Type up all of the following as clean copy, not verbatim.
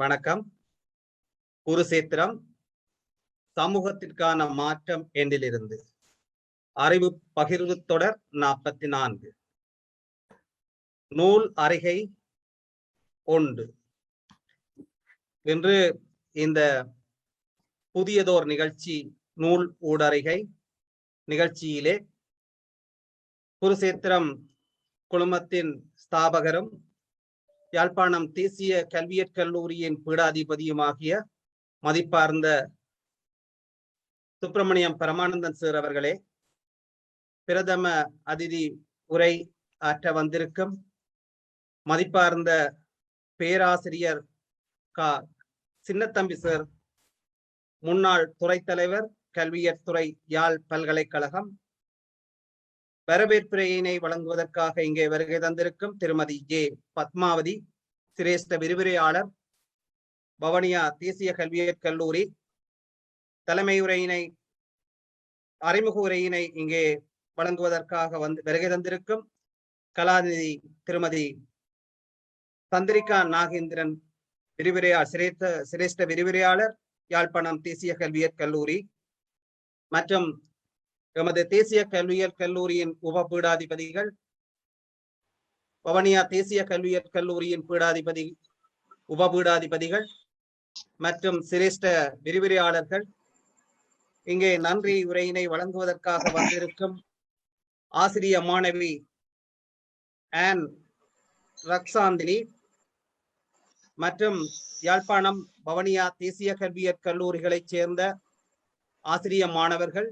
வணக்கம். குருசேத்திரம் சமூகத்திற்கான மாற்றம் என்றிலிருந்து அறிவு பகிர்வு தொடர் 44 நூல் அறிகை 1. இன்று இந்த புதியதோர் நிகழ்ச்சி நூல் ஊடறிகை நிகழ்ச்சியிலே குருசேத்திரம் குழுமத்தின் ஸ்தாபகரும் யாழ்ப்பாணம் தேசிய கல்வியற் கல்லூரியின் பீடாதிபதியுமாகிய மதிப்பார்ந்த சுப்பிரமணியம் பரமானந்தன் சார் அவர்களே, பிரதம அதிதி உரை ஆற்ற வந்திருக்கும் மதிப்பார்ந்த பேராசிரியர் க சின்னத்தம்பி சார், முன்னாள் துறை தலைவர் கல்வியற் துறை யாழ் பல்கலைக்கழகம், வரவேற்புரையினை வழங்குவதற்காக இங்கே வருகை தந்திருக்கும் திருமதி ஜே பத்மாவதி, சிரேஷ்ட விரிவுரையாளர் வவுனியா தேசிய கல்வியற் கல்லூரி, தலைமை உரையினை அறிமுக உரையினை இங்கே வழங்குவதற்காக வருகை தந்திருக்கும் கலாநிதி திருமதி சந்திரிகா நாகேந்திரன், சிரேஷ்ட விரிவுரையாளர் யாழ்ப்பாணம் தேசிய கல்வியற் கல்லூரி, மற்றும் எமது தேசிய கல்வியற் கல்லூரியின் உப பீடாதிபதிகள், வவுனியா தேசிய கல்வியற் கல்லூரியின் உப பீடாதிபதிகள் மற்றும் சிரேஷ்ட விரிவுரையாளர்கள், இங்கே நன்றி உரையினை வழங்குவதற்காக வந்திருக்கும் ஆசிரிய மாணவி ஆன் ரக்சாந்தினி மற்றும் யாழ்ப்பாணம் வவுனியா தேசிய கல்வியற் கல்லூரிகளைச் சேர்ந்த ஆசிரிய மாணவர்கள்,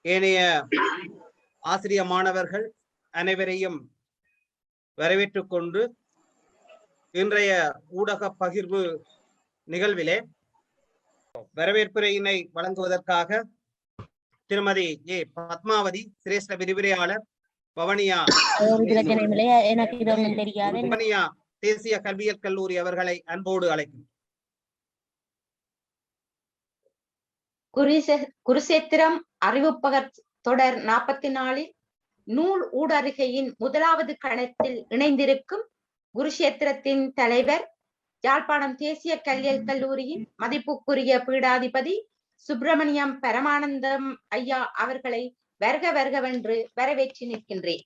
ஏனைய ஆசிரிய மாணவர்கள் அனைவரையும் வரவேற்றுக் கொண்டு இன்றைய ஊடக பகிர்வு நிகழ்விலே வரவேற்புரையினை வழங்குவதற்காக திருமதி ஏ பத்மாவதி, சிரேஷ்ட விரிவுரையாளர் வவுனியா தேசிய கல்வியற் கல்லூரி அவர்களை அன்போடு அழைக்கும். குருசேத்திரம் அறிவுப்பகர் தொடர் 44 நூல் ஊடறிகையின் முதலாவது கணத்தில் இணைந்திருக்கும் குருசேத்திரத்தின் தலைவர், யாழ்ப்பாணம் தேசிய கல்வியற் கல்லூரியின் மதிப்புக்குரிய பீடாதிபதி சுப்பிரமணியம் பரமானந்தம் ஐயா அவர்களை வருக வருகவென்று வரவேற்று நிற்கின்றேன்.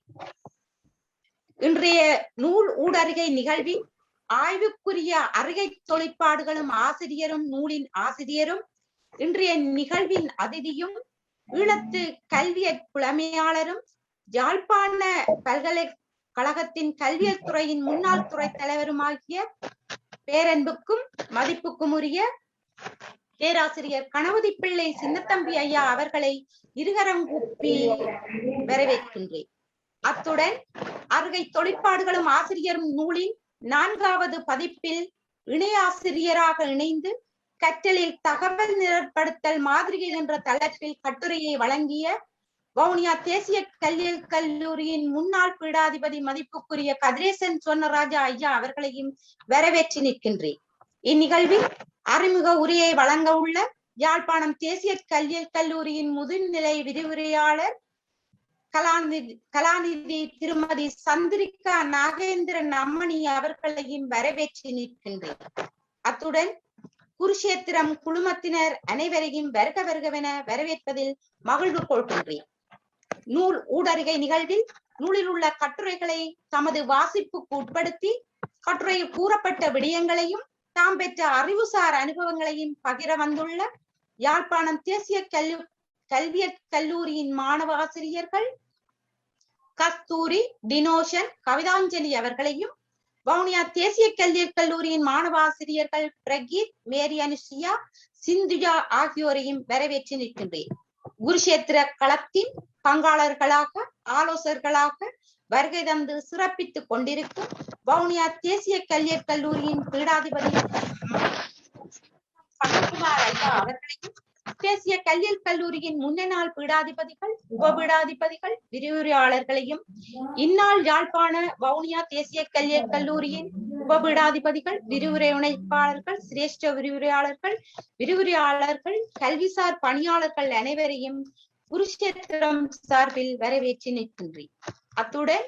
இன்றைய நூல் ஊடறிகை நிகழ்வில் ஆய்வுக்குரிய அறிகை தொழிற்பாடுகளும் ஆசிரியரும் நூலின் ஆசிரியரும், இன்றைய நிகழ்வின் அதிதியும் ஈழத்து கல்வியற் புலமையாளரும் யாழ்ப்பாண பல்கலைக்கழகத்தின் கல்வியல் துறையின் முன்னாள் துறை தலைவருமாகிய பேரன்புக்கும் மதிப்புக்கும் உரிய பேராசிரியர் கணபதி பிள்ளை சின்னத்தம்பி ஐயா அவர்களை இருகரம் கூப்பி வரவேற்கின்றேன். அத்துடன் அறிகை தொழிற்பாடுகளும் ஆசிரியரும் நூலின் 4வது பதிப்பில் இணையாசிரியராக இணைந்து கற்றலில் தகவல் நிரற்படுத்தல் மாதிரிகள் என்ற தலைப்பில் கட்டுரையை வழங்கிய வவுனியா தேசிய கல்வியல் கல்லூரியின் முன்னாள் பீடாதிபதி மதிப்புக்குரிய கதிரேசன் சொன்னராஜா ஐயா அவர்களையும் வரவேற்று நிற்கின்றேன். இந்நிகழ்வில் அறிமுக உரையை வழங்க உள்ள யாழ்ப்பாணம் தேசிய கல்வியல் கல்லூரியின் முதுநிலை விரிவுரையாளர் கலாநிதி திருமதி சந்திரிகா நாகேந்திரன் அம்மணி அவர்களையும் வரவேற்று நிற்கின்றேன். அத்துடன் குருசேத்திரம் குழுமத்தினர் அனைவரையும் வருக வருகவென வரவேற்பதில் மகிழ்வு கொள்கின்றேன். நூல் ஊடறிகை நிகழ்வில் நூலில் உள்ள கட்டுரைகளை தமது வாசிப்புக்கு உட்படுத்தி கட்டுரையில் கூறப்பட்ட விடயங்களையும் தாம் பெற்ற அறிவுசார் அனுபவங்களையும் பகிர வந்துள்ள யாழ்ப்பாணம் தேசிய கல்வியற் கல்லூரியின் மாணவ ஆசிரியர்கள் கஸ்தூரி, டினோஷன், கவிதாஞ்சலி அவர்களையும், வவுனியா தேசிய கல்வியற் கல்லூரியின் மாணவ ஆசிரியர்கள் பிரகீத், மேரி அனுஷியா, சிந்துஜா ஆகியோரையும் வரவேற்று நிற்கின்றேன். குருஷேத்திர களத்தின் பங்காளர்களாக ஆலோசகர்களாக வருகை தந்து சிறப்பித்துக் கொண்டிருக்கும் வவுனியா தேசிய கல்வியற் கல்லூரியின் பீடாதிபதி ஐயா அவர்களையும், தேசிய கல்வியற் கல்லூரியின் முன்னாள் பீடாதிபதிகள், உபபீடாதிபதிகள், விரிவுரையாளர்களையும், இந்நாள் யாழ்ப்பாண வவுனியா தேசிய கல்வியற் கல்லூரியின் உபபீடாதிபதிகள், விரிவுரை இணைப்பாளர்கள், சிரேஷ்ட விரிவுரையாளர்கள், கல்விசார் பணியாளர்கள் அனைவரையும் குருஷேத்திரம் சார்பில் வரவேற்று நிற்கின்றேன். அத்துடன்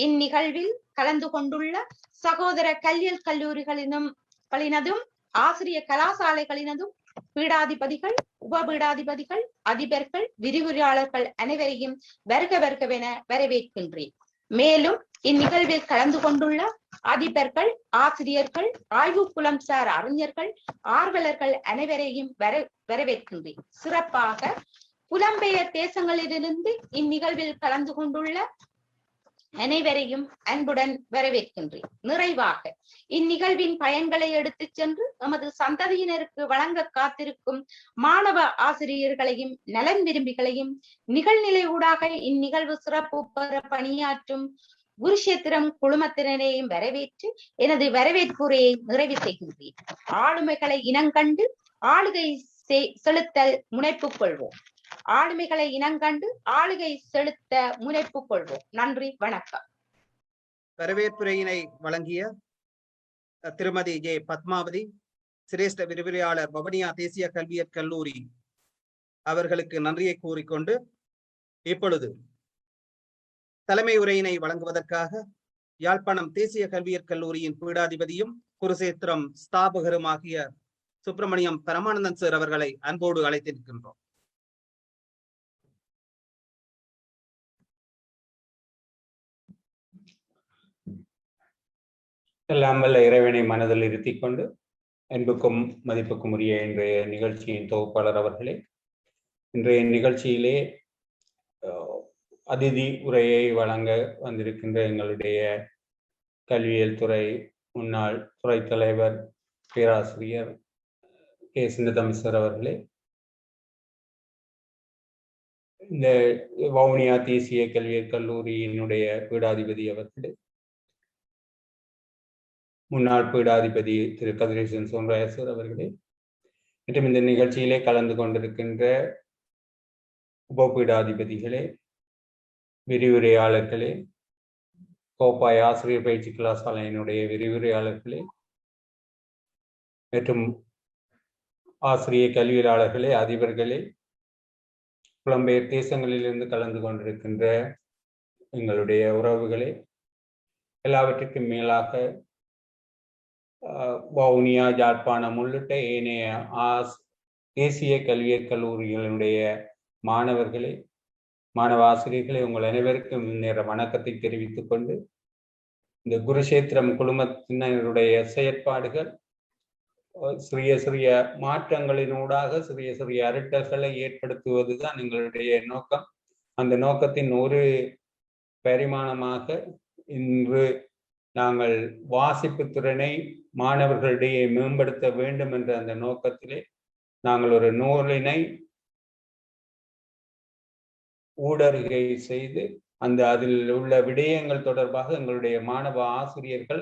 இந்நிகழ்வில் கலந்து கொண்டுள்ள சகோதர கல்வியல் கல்லூரிகளிலும் களினதும் ஆசிரிய கலாசாலைகளினதும் பீடாதிபதிகள், உபபீடாதிபதிகள், அதிபர்கள், விரிவுரையாளர்கள் அனைவரையும் வருக வருகவென வரவேற்கின்றேன். மேலும் இந்நிகழ்வில் கலந்து கொண்டுள்ள அதிபர்கள், ஆசிரியர்கள், ஆய்வு புலம் சார் அறிஞர்கள், ஆர்வலர்கள் அனைவரையும் வரவேற்கின்றேன். சிறப்பாக புலம்பெயர் தேசங்களிலிருந்து இந்நிகழ்வில் கலந்து கொண்டுள்ள அனைவரையும் அன்புடன் வரவேற்கின்றேன். நிறைவாக இந்நிகழ்வின் பயன்களை எடுத்துச் சென்று நமது சந்ததியினருக்கு வழங்க காத்திருக்கும் மாணவ ஆசிரியர்களையும் நலன் விரும்பிகளையும் நிகழ்நிலை ஊடாக இந்நிகழ்வு சிறப்பு பெற பணியாற்றும் குருஷேத்திரம் குழுமத்தினரையும் வரவேற்று எனது வரவேற்புரையை நிறைவு செய்கின்றேன். ஆளுமைகளை இனங்கண்டு ஆளுகை செலுத்தல் முனைப்பு கொள்வோம். ஆளுமைகளை இனங்கண்டு ஆளுகை செலுத்த முனைப்பு கொள்வோம். நன்றி, வணக்கம். வரவேற்புரையினை வழங்கிய திருமதி ஜே பத்மாவதி, சிரேஷ்ட விரிவுரையாளர் வவுனியா தேசிய கல்வியற் கல்லூரி அவர்களுக்கு நன்றியை கூறிக்கொண்டு இப்பொழுது தலைமை உரையினை வழங்குவதற்காக யாழ்ப்பாணம் தேசிய கல்வியற் கல்லூரியின் பீடாதிபதியும் குருசேத்திரம் ஸ்தாபகருமாகிய சுப்பிரமணியம் பரமானந்தன் சார் அவர்களை அன்போடு அழைத்திருக்கின்றோம். எல்லாம் வல்ல இறைவனை மனதில் இருத்திக் கொண்டு அன்புக்கும் மதிப்புக்கும் உரிய இன்றைய நிகழ்ச்சியின் தொகுப்பாளர் அவர்களே, இன்றைய நிகழ்ச்சியிலே அதிதி உரையை வழங்க வந்திருக்கின்ற எங்களுடைய கல்வியியல் துறை முன்னாள் துறை தலைவர் பேராசிரியர் கே சின்னத்தமிழ் அவர்களே, இந்த வவுனியா தேசிய கல்வியற் கல்லூரியினுடைய பீடாதிபதி அவர்களே, முன்னாள் பீடாதிபதி திரு கதிரேசன் சோன்ராயசர் அவர்களே, மற்றும் இந்த நிகழ்ச்சியிலே கலந்து கொண்டிருக்கின்ற உபபீடாதிபதிகளே, விரிவுரையாளர்களே, கோப்பாய் ஆசிரியர் பயிற்சி கலாசாலையினுடைய விரிவுரையாளர்களே மற்றும் ஆசிரியர் கல்வியாளர்களே, அதிபர்களே, புலம்பெயர் தேசங்களிலிருந்து கலந்து கொண்டிருக்கின்ற எங்களுடைய உறவுகளே, எல்லாவற்றுக்கும் மேலாக வவுனியா, யாழ்ப்பாணம் உள்ளிட்ட ஏனைய தேசிய கல்வியற் கல்லூரிகளுடைய மாணவர்களே, மாணவ ஆசிரியர்களே, உங்கள் அனைவருக்கும் நேர வணக்கத்தை தெரிவித்துக் கொண்டு, இந்த குருஷேத்திரம் குழுமத்தினருடைய செயற்பாடுகள் சிறிய சிறிய மாற்றங்களினூடாக சிறிய சிறிய அருட்டல்களை ஏற்படுத்துவதுதான் எங்களுடைய நோக்கம். அந்த நோக்கத்தின் ஒரு பரிமாணமாக இன்று நாங்கள் வாசிப்பு திறனை மாணவர்களிடையே மேம்படுத்த வேண்டும் என்ற அந்த நோக்கத்திலே நாங்கள் ஒரு நூலினை ஊடறிகை செய்து அதில் உள்ள விடயங்கள் தொடர்பாக எங்களுடைய மாணவ ஆசிரியர்கள்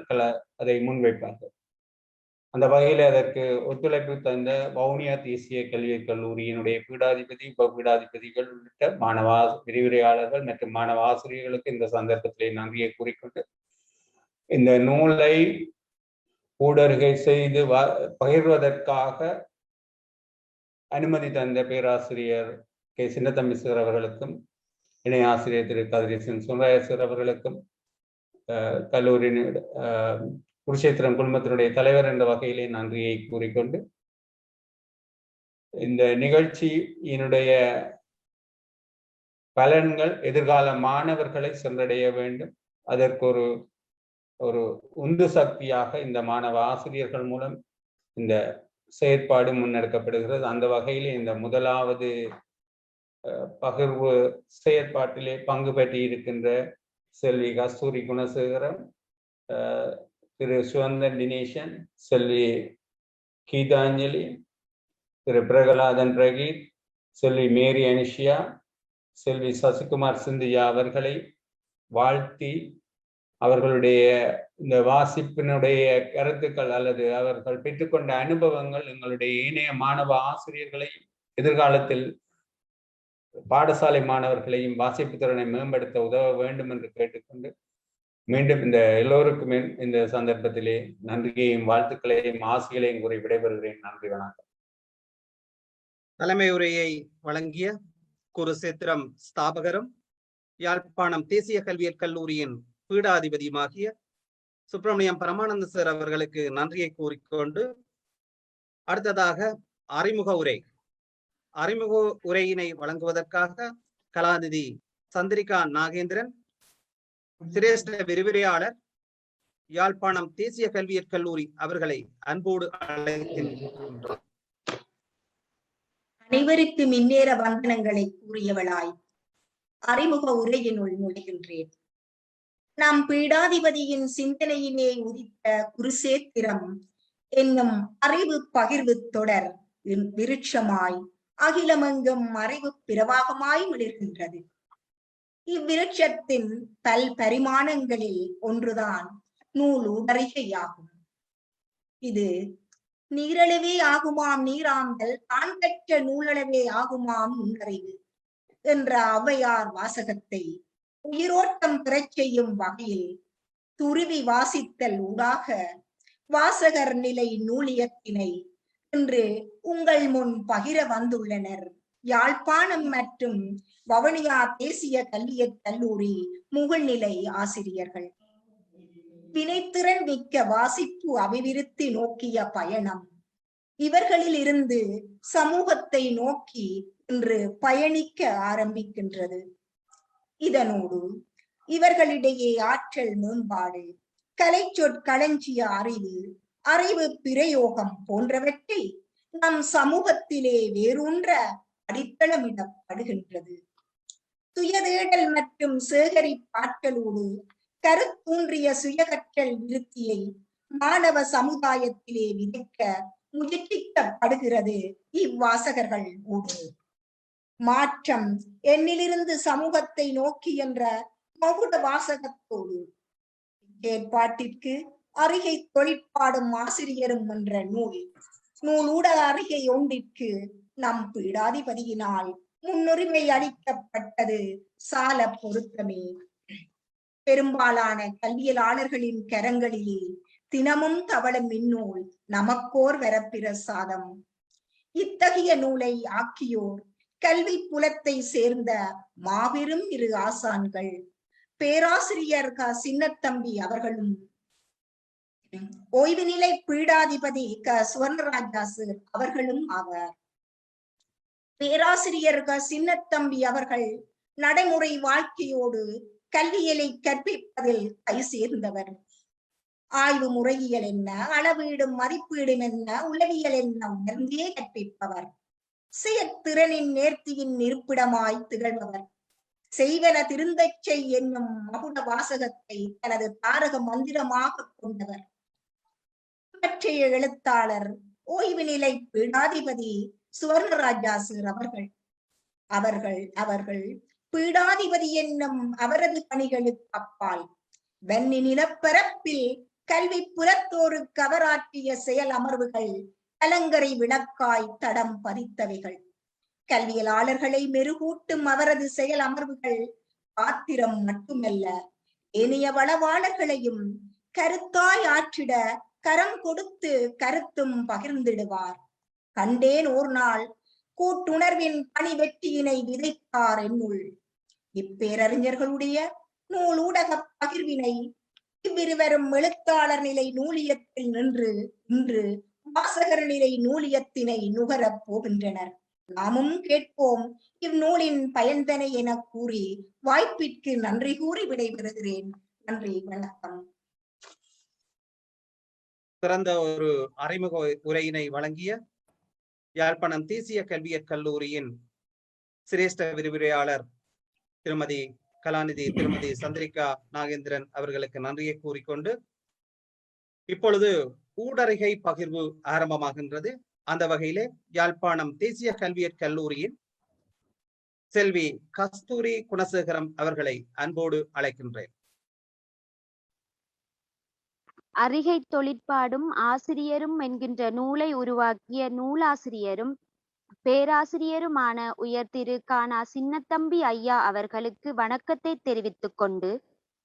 அதை முன்வைப்பார்கள். அந்த வகையில் அதற்கு ஒத்துழைப்பு தந்த வவுனியா தேசிய கல்வியற் கல்லூரியினுடைய பீடாதிபதி, உபபீடாதிபதிகள் உள்ளிட்ட மாணவ விரிவுரையாளர்கள் மற்றும் மாணவ ஆசிரியர்களுக்கு இந்த சந்தர்ப்பத்திலே நன்றியை கூறிக்கொண்டு, இந்த நூலை ஊடறிகை செய்து பகிர்வதற்காக அனுமதி தந்த பேராசிரியர் கே சின்னத்தமிழ் அவர்களுக்கும், இணை ஆசிரியர் திரு கதிரேசன் சோன்ராயசர் அவர்களுக்கும், கல்லூரியின் குருஷேத்திரம் குழுமத்தினுடைய தலைவர் என்ற வகையிலே நன்றியை கூறிக்கொண்டு, இந்த நிகழ்ச்சியினுடைய பலன்கள் எதிர்கால மாணவர்களை சென்றடைய வேண்டும். அதற்கு ஒரு உந்து சக்தியாக இந்த மாணவ ஆசிரியர்கள் மூலம் இந்த செயற்பாடு முன்னெடுக்கப்படுகிறது. அந்த வகையில் இந்த முதலாவது பகிர்வு செயற்பாட்டிலே பங்கு பெற்று இருக்கின்ற செல்வி கஸ்தூரி குணசேகரன், திரு சுவந்தன் தினேசன், செல்வி கீதாஞ்சலி, திரு பிரகலாதன் பிரகீத், செல்வி மேரி அனிஷியா, செல்வி சசிகுமார் சிந்தியா அவர்களை வாழ்த்தி அவர்களுடைய இந்த வாசிப்பினுடைய கருத்துக்கள் அல்லது அவர்கள் பெற்றுக்கொண்ட அனுபவங்கள் எங்களுடைய ஏனைய மாணவ ஆசிரியர்களையும் எதிர்காலத்தில் பாடசாலை மாணவர்களையும் வாசிப்பு திறனை மேம்படுத்த உதவ வேண்டும் என்று கேட்டுக்கொண்டு, மீண்டும் இந்த எல்லோருக்கும் இந்த சந்தர்ப்பத்திலே நன்றியையும் வாழ்த்துக்களையும் ஆசிகளையும் கூறி விடைபெறுகிறேன். நன்றி, வணக்கம். தலைமை உரையை வழங்கிய குருசேத்திரம் ஸ்தாபகரும் யாழ்ப்பாணம் தேசிய கல்வியற் கல்லூரியின் பீடாதிபதியுமாகிய சுப்பிரமணியம் பரமானந்த சார் அவர்களுக்கு நன்றியை கூறிக்கொண்டு அடுத்ததாக அறிமுக உரையினை வழங்குவதற்காக கலாநிதி சந்திரிகா நாகேந்திரன், சிரேஷ்ட விரிவுரையாளர், யாழ்ப்பாணம் தேசிய கல்வியற் கல்லூரி அவர்களை அன்போடு அழைக்கின்றோம். அனைவருக்கு மின்னேற வந்தனங்களை கூறியவளாய் அறிமுக உரையினுள் நுழைகின்றேன். நம் பீடாதிபதியின் சிந்தனையிலே உதித்த குருசேத்திரம் என்னும் அறிவு பகிர்வு தொடர் விருட்சமாய் அகிலமெங்கும் அறிவு பிரவாகமாய் மிளிர்கின்றது. இவ்விருட்சத்தின் பல் பரிமாணங்களில் ஒன்றுதான் நூலுடறிகையாகும். இது நீரளவே ஆகுமாம் நீராம்பல், தான் கற்ற நூலளவே ஆகுமாம் நுண்ணறிவு என்ற ஔவையார் வாசகத்தை உயிரோட்டம் பெறச் செய்யும் வகையில் துருவி வாசித்தல் ஊடாக வாசகர் நிலை நூலியத்தினை இன்று உங்கள் முன் பகிர வந்துள்ளனர் யாழ்ப்பாணம் மற்றும் வவுனியா தேசிய கல்வியற் கல்லூரி முகழ்நிலை ஆசிரியர்கள். வினைத்திறன் மிக்க வாசிப்பு அபிவிருத்தி நோக்கிய பயணம் இவர்களில் இருந்து சமூகத்தை நோக்கி இன்று பயணிக்க ஆரம்பிக்கின்றது. இதனோடு இவர்களிடையே ஆற்றல் மேம்பாடு, கலை சொற்களஞ்சிய அறிவு பிரயோகம் போன்றவற்றை நம் சமூகத்திலே வேரூன்ற அடித்தளமிடப்படுகின்றது. சுயதேடல் மற்றும் சேகரிப்பாற்றலோடு கருத்தூன்றிய சுயகற்றல் விருத்தியை மாணவ சமுதாயத்திலே விதைக்க முயற்சிக்கப்படுகிறது இவ்வாசகர்கள் ஊடு. மாற்றம் என்னிலிருந்து சமூகத்தை நோக்கி என்ற மகுட வாசகத்தோடு ஏற்பாட்டிற்கு அறிகை தொழிற்பாடும் ஆசிரியரும் என்ற நூலூடக அறிகை ஒன்றிற்கு நம் பீடாதிபதியினால் முன்னுரிமை அளிக்கப்பட்டது சால பொருத்தமே. பெரும்பாலான கல்வியலாளர்களின் கரங்களிலே தினமும் தவழும் இந்நூல் நமக்கோர் வரப்பிரசாதம். இத்தகைய நூலை ஆக்கியோர் கல்வி புலத்தை சேர்ந்த மாபெரும் இரு ஆசான்கள் பேராசிரியர் க சின்னத்தம்பி அவர்களும் ஓய்வு நிலை பீடாதிபதி க சுவர்ணராஜா சார் அவர்களும் ஆவார். பேராசிரியர் க சின்னத்தம்பி அவர்கள் நடைமுறை வாழ்க்கையோடு கல்வியலை கற்பிப்பதில் கை சேர்ந்தவர். ஆய்வு முறையியல் என்ன, அளவீடும் மதிப்பீடும் என்ன, உளவியல் என்ன உணர்ந்தே கற்பிப்பவர். செயற்திறனின் நேர்த்தியின் இருப்பிடமாய் திகழ்பவர். செய்வன திருந்தச் செய் என்னும் மகுட வாசகத்தை தனது தாரக மந்திரமாக கொண்டவர். பற்றிய எழுத்தாளர் ஓய்வு நிலை பீடாதிபதி சுவர்ணராஜா சார் அவர்கள் பீடாதிபதி என்னும் அவரது பணிகளுக்கு அப்பால் வன்னி நிலப்பரப்பில் கல்வி புலத்தோருக்கு அவராற்றிய செயல் அமர்வுகள் கலங்கரை விளக்காய் தடம் பதித்தவைகள். கல்வியலாளர்களை மெருகூட்டும் அவரது செயல் அமர்வுகள் பாத்திரம் மட்டுமல்ல, ஏனைய வளவாளர்களையும் கருத்தாய் ஆற்றிட கரம் கொடுத்து கருத்தும் பகிர்ந்திடுவார். கண்டேன் ஓர் நாள் கூட்டுணர்வின் பணி வெற்றியினை விதைத்தார் என்னுள். இப்பேரறிஞர்களுடைய நூலூடக பகிர்வினை இவ்விருவரும் எழுத்தாளர் நிலை நூலியத்தில் நின்று இன்று வாசகர் நிலை நூலியத்தினை நுகரப் போகின்றனர். நாமும் கேட்போம் இந்நூலின் பயன்தனை என கூறி வாய்ப்பிற்கு நன்றி கூறி விடைபெறுகிறேன். நன்றி, வணக்கம். சிறந்த ஒரு அறிமுக உரையினை வழங்கிய யாழ்ப்பாணம் தேசிய கல்வியற் கல்லூரியின் சிரேஷ்ட விரிவுரையாளர் கலாநிதி சந்திரிகா நாகேந்திரன் அவர்களுக்கு நன்றியை கூறிக்கொண்டு இப்பொழுது ஊடறிகை பகிர்வு ஆரம்பமாகின்றது. அந்த வகையிலே யாழ்ப்பாணம் தேசிய கல்வியற் கல்லூரியின் செல்வி கஸ்தூரி குணசேகரம் அவர்களை அன்போடு அழைக்கின்றேன். அறிகை தொழிற்பாடும் ஆசிரியரும் என்கின்ற நூலை உருவாக்கிய நூலாசிரியரும் பேராசிரியருமான உயர் திரு கானா சின்னத்தம்பி ஐயா அவர்களுக்கு வணக்கத்தை தெரிவித்துக் கொண்டு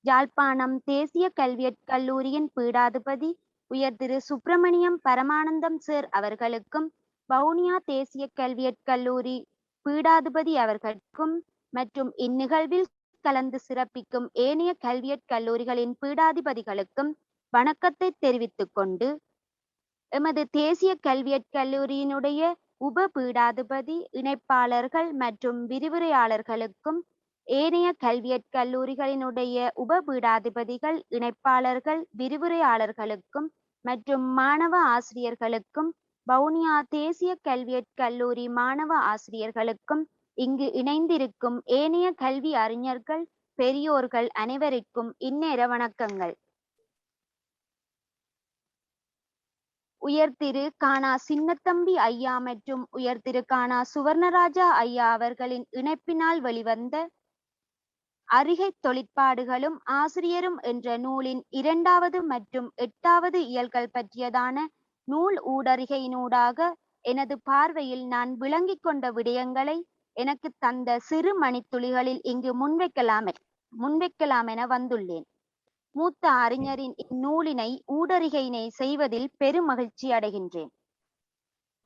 யாழ்ப்பாணம் தேசிய கல்வியற் கல்லூரியின் பீடாதிபதி உயர் திரு சுப்பிரமணியம் பரமானந்தம் சார் அவர்களுக்கும் வவுனியா தேசிய கல்வியற் கல்லூரி பீடாதிபதி அவர்களுக்கும் மற்றும் இந்நிகழ்வில் கலந்து சிறப்பிக்கும் ஏனைய கல்வியற் கல்லூரிகளின் பீடாதிபதிகளுக்கும் வணக்கத்தை தெரிவித்துக் கொண்டு எமது தேசிய கல்வியற் கல்லூரியினுடைய உப பீடாதிபதி, இணைப்பாளர்கள் மற்றும் விரிவுரையாளர்களுக்கும், ஏனைய கல்வியற் கல்லூரிகளினுடைய உப பீடாதிபதிகள், இணைப்பாளர்கள், விரிவுரையாளர்களுக்கும் மற்றும் மாணவ ஆசிரியர்களுக்கும், வவுனியா தேசிய கல்வியற் கல்லூரி மாணவ ஆசிரியர்களுக்கும், இங்கு இணைந்திருக்கும் ஏனைய கல்வி அறிஞர்கள், பெரியோர்கள் அனைவருக்கும் இந்நேர வணக்கங்கள். உயர்திரு கானா சின்னத்தம்பி ஐயா மற்றும் உயர்திரு கானா சுவர்ணராஜா ஐயா அவர்களின் இணைப்பினால் வெளிவந்த அறிகை தொழிற்பாடுகளும் ஆசிரியரும் என்ற நூலின் 2வது மற்றும் 8வது இயல்கள் பற்றியதான நூல் ஊடறிகையினூடாக எனது பார்வையில் நான் விளங்கிக் கொண்ட விடயங்களை எனக்கு தந்த சிறு மணித்துளிகளில் இங்கு முன்வைக்கலாம் என வந்துள்ளேன். மூத்த அறிஞரின் இந்நூலினை ஊடறிகையினை செய்வதில் பெருமகிழ்ச்சி அடைகின்றேன்.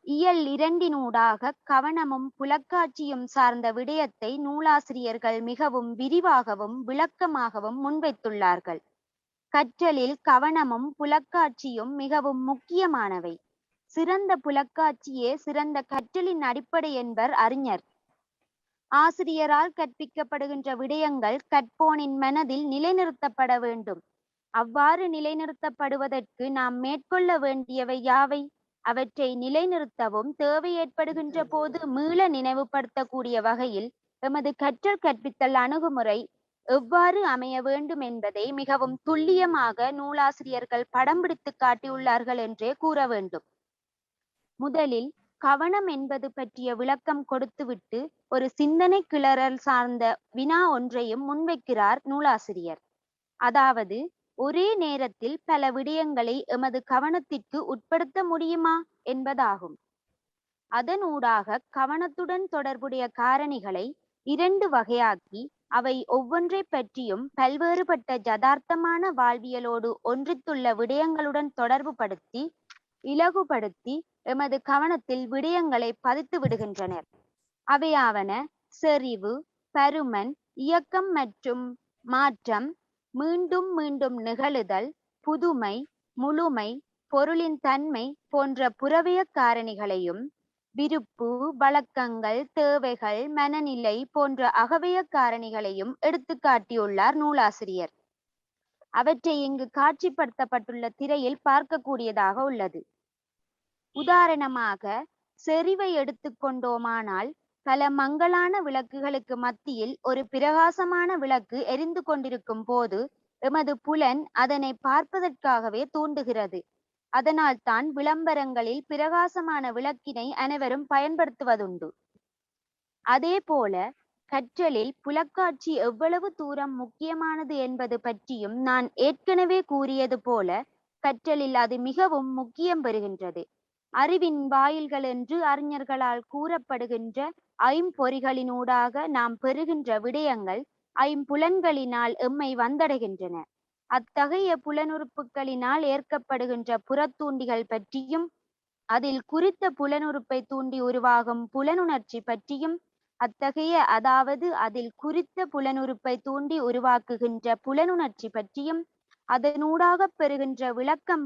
இயல் 2 கவனமும் புலக்காட்சியும் சார்ந்த விடயத்தை நூலாசிரியர்கள் மிகவும் விரிவாகவும் விளக்கமாகவும் முன்வைத்துள்ளார்கள். கற்றலில் கவனமும் புலக்காட்சியும் மிகவும் முக்கியமானவை. சிறந்த புலக்காட்சியே சிறந்த கற்றலின் அடிப்படை என்பர் அறிஞர். ஆசிரியரால் கற்பிக்கப்படுகின்ற விடயங்கள் கற்போனின் மனதில் நிலைநிறுத்தப்பட வேண்டும். அவ்வாறு நிலைநிறுத்தப்படுவதற்கு நாம் மேற்கொள்ள வேண்டியவை யாவை? அவற்றை நிலைநிறுத்தவும் தேவை ஏற்படுகின்ற போது மீள நினைவுபடுத்தக்கூடிய வகையில் எமது கற்றல் கற்பித்தல் அணுகுமுறை எவ்வாறு அமைய வேண்டும் என்பதை மிகவும் துல்லியமாக நூலாசிரியர்கள் படம் பிடித்து காட்டியுள்ளார்கள் என்றே கூற வேண்டும். முதலில் கவனம் என்பது பற்றிய விளக்கம் கொடுத்துவிட்டு ஒரு சிந்தனை கிளறல் சார்ந்த வினா ஒன்றையும் முன்வைக்கிறார் நூலாசிரியர். அதாவது, ஒரே நேரத்தில் பல விடயங்களை எமது கவனத்திற்கு உட்படுத்த முடியுமா என்பதாகும். அதனூடாக கவனத்துடன் தொடர்புடைய காரணிகளை 2 வகையாக்கி அவை ஒவ்வொன்றை பற்றியும் பல்வேறுபட்ட யதார்த்தமான வாழ்வியலோடு ஒன்றித்துள்ள விடயங்களுடன் தொடர்பு படுத்தி இலகுபடுத்தி எமது கவனத்தில் விடயங்களை பதித்து விடுகின்றனர். அவையாவன செறிவு, பருமன், இயக்கம் மற்றும் மாற்றம், மீண்டும் மீண்டும் நிகழுதல், புதுமை, முழுமை, பொருளின் தன்மை போன்ற புறவிய காரணிகளையும், விருப்பு, வழக்கங்கள், தேவைகள், மனநிலை போன்ற அகவிய காரணிகளையும் எடுத்து காட்டியுள்ளார் நூலாசிரியர். அவற்றை இங்கு காட்சிப்படுத்தப்பட்டுள்ள திரையில் பார்க்கக்கூடியதாக உள்ளது. உதாரணமாக, செறிவை எடுத்துக்கொண்டோமானால், பல மங்கலான விளக்குகளுக்கு மத்தியில் ஒரு பிரகாசமான விளக்கு எரிந்து கொண்டிருக்கும் போது எமது புலன் அதனை பார்ப்பதற்காகவே தூண்டுகிறது. அதனால் தான் விளம்பரங்களில் பிரகாசமான விளக்கினை அனைவரும் பயன்படுத்துவதுண்டு. அதே போல கற்றலில் புலக்காட்சி எவ்வளவு தூரம் முக்கியமானது என்பது பற்றியும் நான் ஏற்கனவே கூறியது போல கற்றலில் அது மிகவும் முக்கியம் பெறுகின்றது. அறிவின் வாயில்கள் என்று அறிஞர்களால் கூறப்படுகின்ற ஐம்பொறிகளினூடாக நாம் பெறுகின்ற விடயங்கள் ஐம்புலன்களினால் எம்மை வந்தடைகின்றன. அத்தகைய புலனுறுப்புகளினால் ஏற்கப்படுகின்ற புறத்தூண்டிகள் பற்றியும், அதில் குறித்த புலனுறுப்பை தூண்டி உருவாகும் புலனுணர்ச்சி பற்றியும், அதில் குறித்த புலனுறுப்பை தூண்டி உருவாக்குகின்ற புலனுணர்ச்சி பற்றியும், அதனூடாக பெறுகின்ற விளக்கம்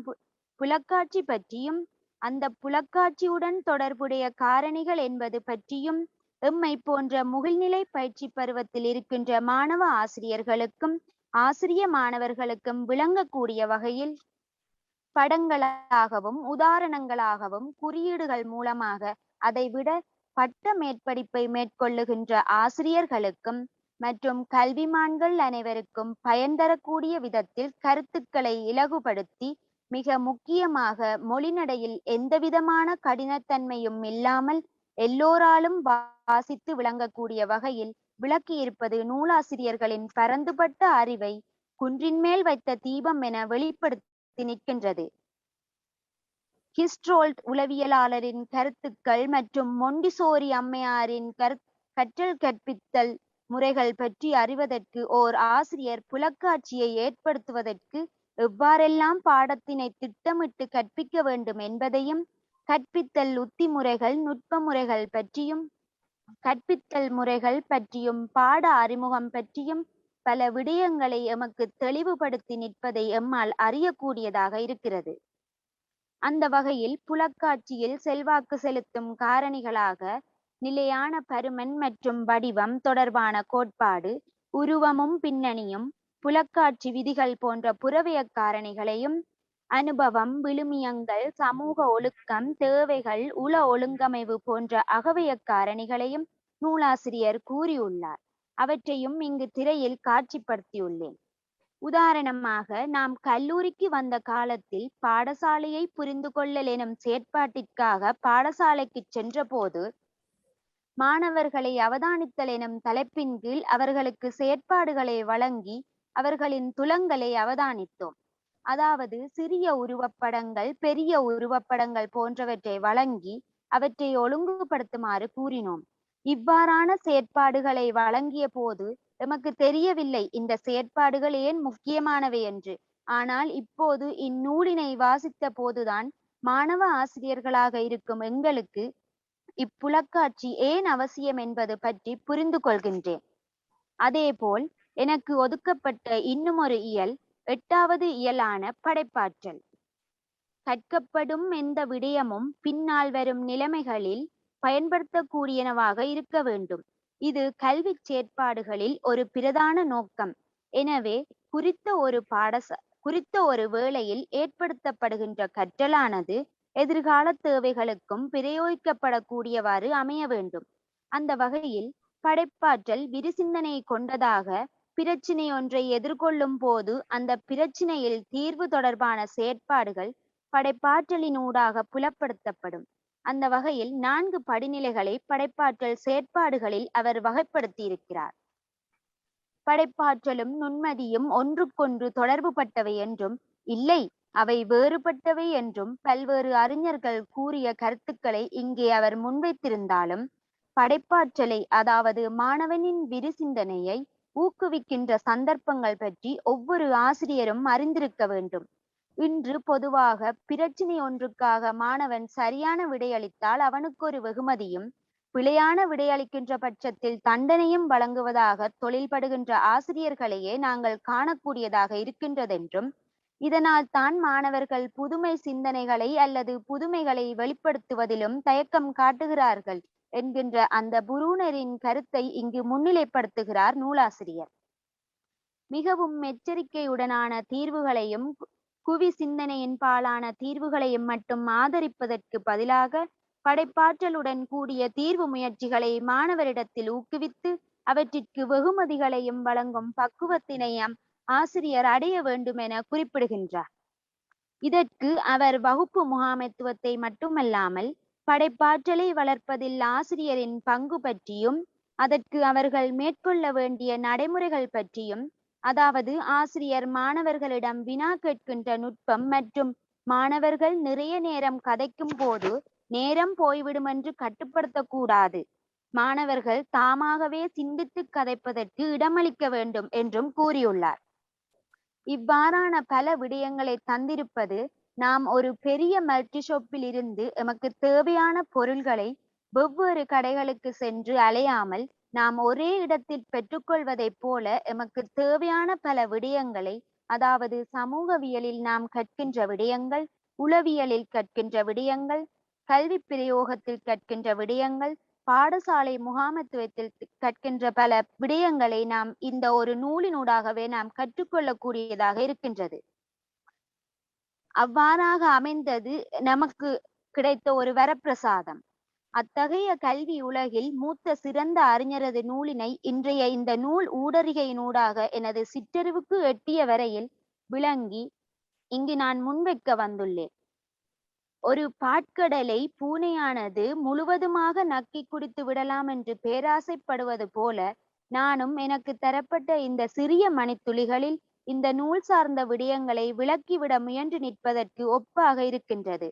புலக்காட்சி பற்றியும், அந்த புலக்காட்சியுடன் தொடர்புடைய காரணிகள் என்பது பற்றியும் எம்மை போன்ற முகில்நிலை பயிற்சி பருவத்தில் இருக்கின்ற மாணவ ஆசிரியர்களுக்கும் ஆசிரிய மாணவர்களுக்கும் விளங்கக்கூடிய வகையில் படங்களாகவும் உதாரணங்களாகவும் குறியீடுகள் மூலமாக அதைவிட பட்ட மேற்படிப்பை மேற்கொள்ளுகின்ற ஆசிரியர்களுக்கும் மற்றும் கல்விமான்கள் அனைவருக்கும் பயன் தரக்கூடிய விதத்தில் கருத்துக்களை இலகுபடுத்தி, மிக முக்கியமாக மொழிநடையில் எந்தவிதமான கடினத்தன்மையும் இல்லாமல் எல்லோராலும் வாசித்து விளங்கக்கூடிய வகையில் விளக்கியிருப்பது நூலாசிரியர்களின் பரந்துபட்ட அறிவை குன்றின் மேல் வைத்த தீபம் என வெளிப்படுத்தி நிற்கின்றது. ஹிஸ்ட்ரோல்ட் உளவியலாளரின் கருத்துக்கள் மற்றும் மொண்டிசோரி அம்மையாரின் கற்றல் கற்பித்தல் முறைகள் பற்றி அறிவதற்கு ஓர் ஆசிரியர் புலக்காட்சியை ஏற்படுத்துவதற்கு எவ்வாறெல்லாம் பாடத்தினை திட்டமிட்டு கற்பிக்க வேண்டும் என்பதையும், கற்பித்தல் உத்தி முறைகள், நுட்ப முறைகள் பற்றியும், கற்பித்தல் முறைகள் பற்றியும், பாட அறிமுகம் பற்றியும், பல விடயங்களை எமக்கு தெளிவுபடுத்தி நிற்பதை எம்மால் அறியக்கூடியதாக இருக்கிறது. அந்த வகையில் புலக்காட்சியில் செல்வாக்கு செலுத்தும் காரணிகளாக நிலையான பருமன் மற்றும் வடிவம் தொடர்பான கோட்பாடு, உருவமும் பின்னணியும், புலக்காட்சி விதிகள் போன்ற புறவிய காரணிகளையும், அனுபவம், விழுமியங்கள், சமூக ஒழுக்கம், தேவைகள், உள ஒழுங்கமைவு போன்ற அகவய காரணிகளையும் நூலாசிரியர் கூறியுள்ளார். அவற்றையும் இங்கு திரையில் காட்சிப்படுத்தியுள்ளேன். உதாரணமாக, நாம் கல்லூரிக்கு வந்த காலத்தில் பாடசாலையை புரிந்து கொள்ளல் எனும் செயற்பாட்டிற்காக பாடசாலைக்கு சென்ற போது மாணவர்களை அவதானித்தல் எனும் தலைப்பின் கீழ் அவர்களுக்கு செயற்பாடுகளை வழங்கி அவர்களின் துலங்களை அவதானித்தோம். அதாவது சிறிய உருவப்படங்கள், பெரிய உருவப்படங்கள் போன்றவற்றை வழங்கி அவற்றை ஒழுங்குபடுத்துமாறு கூறினோம். இவ்வாறான செயற்பாடுகளை வழங்கிய போது எமக்கு தெரியவில்லை இந்த செயற்பாடுகள் ஏன் முக்கியமானவை என்று. ஆனால் இப்போது இந்நூலினை வாசித்த போதுதான் மாணவ ஆசிரியர்களாக இருக்கும் எங்களுக்கு இப்புலக்காட்சி ஏன் அவசியம் என்பது பற்றி புரிந்து கொள்கின்றேன். அதேபோல் எனக்கு ஒதுக்கப்பட்ட இன்னுமொரு இயல் 8வது இயலான படைப்பாற்றல். கற்கப்படும் எந்த விடயமும் பின்னால் வரும் நிலைமைகளில் பயன்படுத்தக்கூடியனவாக இருக்க வேண்டும். இது கல்வி செயற்பாடுகளில் ஒரு பிரதான நோக்கம். எனவே குறித்த ஒரு வேளையில் ஏற்படுத்தப்படுகின்ற கற்றலானது எதிர்கால தேவைகளுக்கும் பிரயோகிக்கப்படக்கூடியவாறு அமைய வேண்டும். அந்த வகையில் படைப்பாற்றல் விரிசிந்தனை கொண்டதாக பிரச்சினை ஒன்றை எதிர்கொள்ளும் போது அந்த பிரச்சினையில் தீர்வு தொடர்பான செயற்பாடுகள் படைப்பாற்றலினூடாக புலப்படுத்தப்படும். அந்த வகையில் 4 படிநிலைகளை படைப்பாற்றல் செயற்பாடுகளில் அவர் வகைப்படுத்தி இருக்கிறார். படைப்பாற்றலும் நுண்மதியும் ஒன்றுக்கொன்று தொடர்புபட்டவை என்றும் இல்லை, அவை வேறுபட்டவை என்றும் பல்வேறு அறிஞர்கள் கூறிய கருத்துக்களை இங்கே அவர் முன்வைத்திருந்தாலும், படைப்பாற்றலை அதாவது மாணவனின் விரிசிந்தனையை ஊக்குவிக்கின்ற சந்தர்ப்பங்கள் பற்றி ஒவ்வொரு ஆசிரியரும் அறிந்திருக்க வேண்டும். இன்று பொதுவாக பிரச்சினை ஒன்றுக்காக மாணவன் சரியான விடையளித்தால் அவனுக்கு ஒரு வெகுமதியும், பிழையான விடையளிக்கின்ற பட்சத்தில் தண்டனையும் வழங்குவதாக தொழில்படுகின்ற ஆசிரியர்களையே நாங்கள் காணக்கூடியதாக இருக்கின்றதென்றும், இதனால் தான் மாணவர்கள் புதுமை சிந்தனைகளை அல்லது புதுமைகளை வெளிப்படுத்துவதிலும் தயக்கம் காட்டுகிறார்கள் என்கின்ற அந்த புரூனரின் கருத்தை இங்கு முன்னிலைப்படுத்துகிறார் நூலாசிரியர். மிகவும் எச்சரிக்கையுடனான தீர்வுகளையும் குவி சிந்தனையின் பாலான தீர்வுகளையும் மட்டும் ஆதரிப்பதற்கு பதிலாக படைப்பாற்றலுடன் கூடிய தீர்வு முயற்சிகளை மாணவரிடத்தில் ஊக்குவித்து அவற்றிற்கு வெகுமதிகளையும் வழங்கும் பக்குவத்தினையும் ஆசிரியர் அடைய வேண்டும் என குறிப்பிடுகின்றார். இதற்கு அவர் வகுப்பு முகாமைத்துவத்தை மட்டுமல்லாமல் படைப்பாற்றலை வளர்ப்பதில் ஆசிரியரின் பங்கு பற்றியும், அதற்கு அவர்கள் மேற்கொள்ள வேண்டிய நடைமுறைகள் பற்றியும், அதாவது ஆசிரியர் மாணவர்களிடம் வினா கேட்கின்ற நுட்பம் மற்றும் மாணவர்கள் நிறைய நேரம் கதைக்கும் போது நேரம் போய்விடும் என்று கட்டுப்படுத்தக்கூடாது, மாணவர்கள் தாமாகவே சிந்தித்து கதைப்பதற்கு இடமளிக்க வேண்டும் என்றும் கூறியுள்ளார். இவ்வாறான பல விடயங்களை தந்திருப்பது நாம் ஒரு பெரிய மல்டி ஷாப்பில் இருந்து எமக்கு தேவையான பொருள்களை வெவ்வேறு கடைகளுக்கு சென்று அலையாமல் நாம் ஒரே இடத்தில் பெற்றுக்கொள்வதைப் போல எமக்கு தேவையான பல விடயங்களை, அதாவது சமூகவியலில் நாம் கற்கின்ற விடயங்கள், உளவியலில் கற்கின்ற விடயங்கள், கல்வி பிரயோகத்தில் கற்கின்ற விடயங்கள், பாடசாலை முகாமைத்துவத்தில் கற்கின்ற பல விடயங்களை நாம் இந்த ஒரு நூலினூடாகவே நாம் கற்றுக்கொள்ளக்கூடியதாக இருக்கின்றது. அவ்வாறாக அமைந்தது நமக்கு கிடைத்த ஒரு வரப்பிரசாதம். அத்தகைய கல்வி உலகில் மூத்த சிறந்த அறிஞரது நூலினை இன்றைய இந்த நூல் ஊடறிகையினூடாக எனது சிற்றறிவுக்கு எட்டிய வரையில் விளங்கி இங்கு நான் முன்வைக்க வந்துள்ளேன். ஒரு பாட்கடலை பூனையானது முழுவதுமாக நக்கி குடித்து விடலாம் என்று பேராசைப்படுவது போல நானும் எனக்கு தரப்பட்ட இந்த சிறிய மணித்துளிகளில் இந்த நூல் சார்ந்த விடயங்களை விளக்கிவிட முயன்று நிற்பதற்கு ஒப்பாக இருக்கின்றது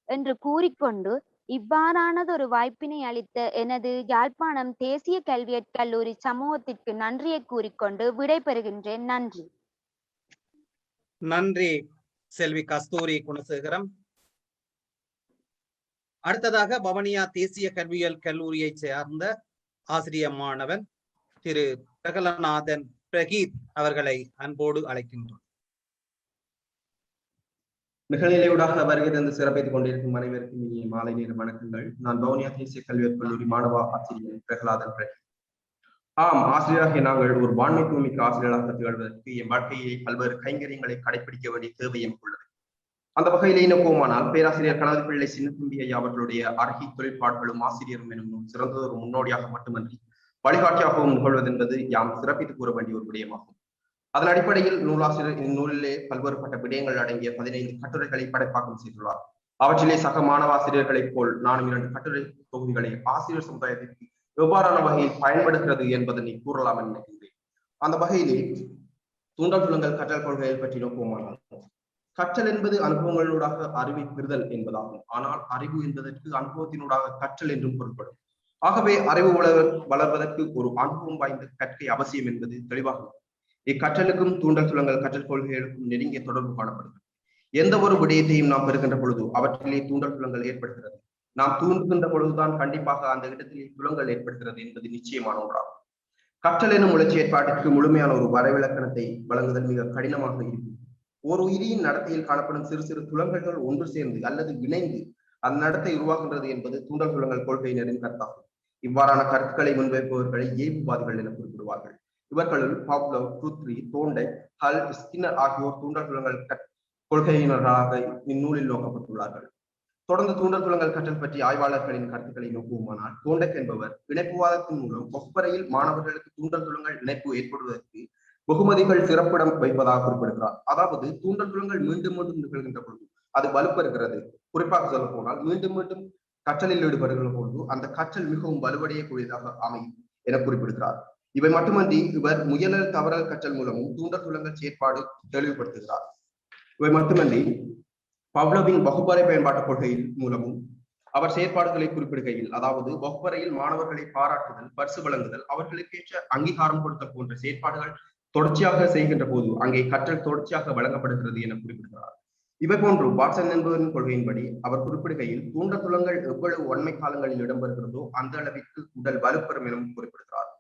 என்று கூறிக்கொண்டு இவ்வாறானதொரு வாய்ப்பினை அளித்த எனது யாழ்ப்பாணம் தேசிய கல்வியற் கல்லூரி சமூகத்திற்கு நன்றியை கூறிக்கொண்டு விடைபெறுகின்றேன். நன்றி. நன்றி செல்வி கஸ்தூரி குணசேகரம். அடுத்ததாக வவுனியா தேசிய கல்வியியல் கல்லூரியை சேர்ந்த ஆசிரியர் மாணவன் திரு பிரகலநாதன் பிரகீத் அவர்களை அன்போடு அழைக்கின்றோம். நிகழ்நிலையூடாக வருகை தந்து சிறப்பித்துக் கொண்டிருக்கும் அனைவருக்கும் இனிய மாலை நேர வணக்கங்கள். நான் வவுனியா தேசிய கல்வியற் கல்லூரி மாணவ ஆசிரியர் பிரகலாதன் பிரகீத். ஆசிரியராகிய நாங்கள் ஒரு வான்மைப்பு மிக்க ஆசிரியராக திகழ்வதற்கு என் வாழ்க்கையை பல்வேறு கைங்கரியங்களை கடைபிடிக்க வேண்டிய தேவை உள்ளது. அந்த வகையிலே இனப்போமானால் பேராசிரியர் கணபதி பிள்ளை சின்னத்தம்பி ஐயா அவர்களுடைய அருகி தொழிற்பாடுகளும் ஆசிரியரும் எனும் சிறந்ததொரு முன்னோடியாக மட்டுமன்றி வழிகாட்டியாகவும் நிகழ்வது என்பது யாம் சிறப்பித்து கூற வேண்டிய ஒரு விடயமாகும். அதன் அடிப்படையில் நூலாசிரியர் இந்நூலிலே பல்வேறுபட்ட விடயங்கள் அடங்கிய 15 கட்டுரைகளை படைப்பாக்கம் செய்துள்ளார். அவற்றிலே சக மாணவாசிரியர்களைப் போல் நானும் 2 கட்டுரை தொகுதிகளை ஆசிரியர் சமுதாயத்திற்கு எவ்வாறான வகையில் பயன்படுகிறது என்பதனை கூறலாம் என நினைக்கின்றேன். அந்த வகையிலே தூண்டல் துலங்கல் கற்றல் கொள்கைகள் பற்றி நோக்குவோமானால், கற்றல் என்பது அனுபவங்களூடாக அறிவை பெறுதல் என்பதாகும். ஆனால் அறிவு என்பதற்கு அனுபவத்தினூடாக கற்றல் என்றும் பொருள்படும். ஆகவே அறிவு வளர்வதற்கு ஒரு அனுபவம் வாய்ந்த கற்கை அவசியம் என்பது தெளிவாகும். இக்கற்றலுக்கும் தூண்டல் துலங்கல் கற்றல் கொள்கைகளுக்கும் நெருங்கிய தொடர்பு காணப்படுகிறது. எந்த ஒரு விடயத்தையும் நாம் பெறுகின்ற பொழுது அவற்றிலே தூண்டல் துலங்கல் ஏற்படுகிறது. நாம் தூண்டுகின்ற பொழுதுதான் கண்டிப்பாக அந்த இடத்திலே துலங்கல் ஏற்படுகிறது என்பது நிச்சயமான ஒன்றாகும். கற்றல் எனும் உணர்ச்சி ஏற்பாட்டிற்கு முழுமையான ஒரு வரைவிலக்கணத்தை வழங்குதல் மிக கடினமாக இருக்கும். ஒரு உயிரியின் நடத்தையில் காணப்படும் சிறு சிறு துலங்கல்கள் ஒன்று சேர்ந்து அல்லது இணைந்து அந்த நடத்தை உருவாகின்றது என்பது தூண்டல் துலங்கல் கொள்கையினரின் கருத்தாகும். இவ்வாறான கருத்துக்களை முன்வைப்பவர்களை ஏவுவாதிகள் என குறிப்பிடுவார்கள். இவர்களுள் பாவ்லவ், ருத்ரி, தோண்டை, ஹல், ஸ்கின்னர் ஆகியோர் தூண்டல் துலங்கல் கொள்கையினராக இந்நூலில் நோக்கப்பட்டுள்ளார்கள். தொடர்ந்து தூண்டல் துலங்கல் கற்றல் பற்றி ஆய்வாளர்களின் கருத்துக்களை நோக்குவோமானால், தோண்டக் என்பவர் இணைப்புவாதத்தின் மூலம் வகுப்பறையில் மாணவர்களுக்கு தூண்டல் துலங்கல் இணைப்பு ஏற்படுவதற்கு வெகுமதிகள் சிறப்பிடம் வைப்பதாக குறிப்பிடுகிறார். அதாவது தூண்டல் துலங்கல் மீண்டும் மீண்டும் நிகழ்கின்ற பொழுது அது வலுப்பெறுகிறது. குறிப்பாக சொல்ல போனால் மீண்டும் மீண்டும் கற்றலில் ஈடுபடுகிற பொழுது அந்த கற்றல் மிகவும் வலுவடையக்கூடியதாக அமையும் என குறிப்பிடுகிறார். இவை மட்டுமன்றி இவர் முயலல் தவறல் கற்றல் மூலமும் தூண்டல் துலங்கல் செயற்பாடு தெளிவுபடுத்துகிறார். இவை மட்டுமன்றி பவ்லவின் வகுப்பறை பயன்பாட்டு கொள்கையின் மூலமும் அவர் செயற்பாடுகளை குறிப்பிடுகையில், அதாவது வகுப்பறையில் மாணவர்களை பாராட்டுதல், பரிசு வழங்குதல், அவர்களுக்கேற்ற அங்கீகாரம் கொடுத்தல் போன்ற செயற்பாடுகள் தொடர்ச்சியாக செய்கின்ற போது அங்கே கற்றல் தொடர்ச்சியாக வழங்கப்படுகிறது என குறிப்பிடுகிறார். இவை போன்று வாட்சன் என்பவரின் கொள்கையின்படி அவர் குறிப்பிடுகையில் தூண்டல் துலங்கல் எவ்வளவு ஒன்மை காலங்களில் இடம்பெறுகிறதோ அந்த அளவிற்கு உடல் வலுப்பெறும் எனவும் குறிப்பிடுகிறார்.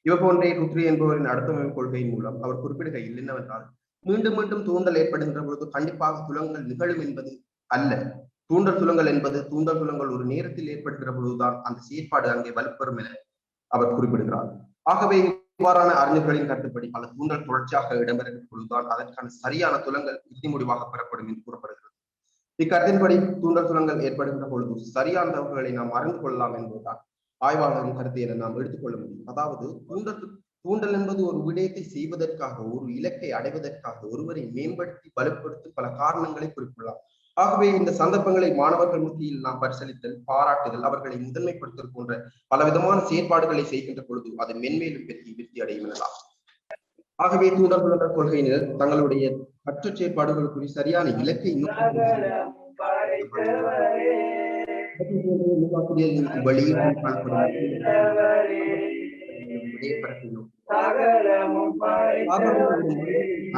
இவை போன்றே ருத்ரி என்பவரின் அடுத்தமைப்பு கொள்கையின் மூலம் அவர் குறிப்பிடுகையில் என்னவென்றால், மீண்டும் மீண்டும் தூண்டல் ஏற்படுகின்ற பொழுது கண்டிப்பாக துலங்கல் நிகழும் என்பது அல்ல. தூண்டல் துலங்கல் என்பது தூண்டல் துலங்கல் ஒரு நேரத்தில் ஏற்படுகிற பொழுதுதான் அந்த செயற்பாடு அங்கே வலுப்பெறும் என அவர் குறிப்பிடுகிறார். ஆகவே இவ்வாறான அறிஞர்களின் கருத்துப்படி பல தூண்டல் தொடர்ச்சியாக இடம்பெறுகிற பொழுதுதான் அதற்கான சரியான துலங்கல் இறுதி முடிவாக பெறப்படும் என்று கூறப்படுகிறது. இக்கருத்தின்படி தூண்டல் துலங்கல் ஏற்படுகின்ற பொழுது சரியான தகவல்களை நாம் அறிந்து கொள்ளலாம் என்பதுதான் ஆய்வாளரின் கருத்து என நாம் எடுத்துக்கொள்ள முடியும். அதாவது தூண்டல் என்பது ஒரு விடயத்தை செய்வதற்காக, ஒரு இலக்கை அடைவதற்காக ஒருவரை மேம்படுத்தி வலுப்படுத்தி பல காரணங்களை குறிப்பிடலாம். ஆகவே இந்த சந்தர்ப்பங்களை மாணவர்கள் மத்தியில் நாம் பரிசீலித்தல், பாராட்டுதல், அவர்களை முதன்மைப்படுத்தல் போன்ற பலவிதமான செயற்பாடுகளை செய்கின்ற பொழுது அது மென்மேலும் விருத்தி அடையும் எனலாம். ஆகவே தூண்டல் துலங்கல் கொள்கையினர் தங்களுடைய கற்ற செயற்பாடுகளுக்குரிய சரியான இலக்கை வழியில் காணப்படும்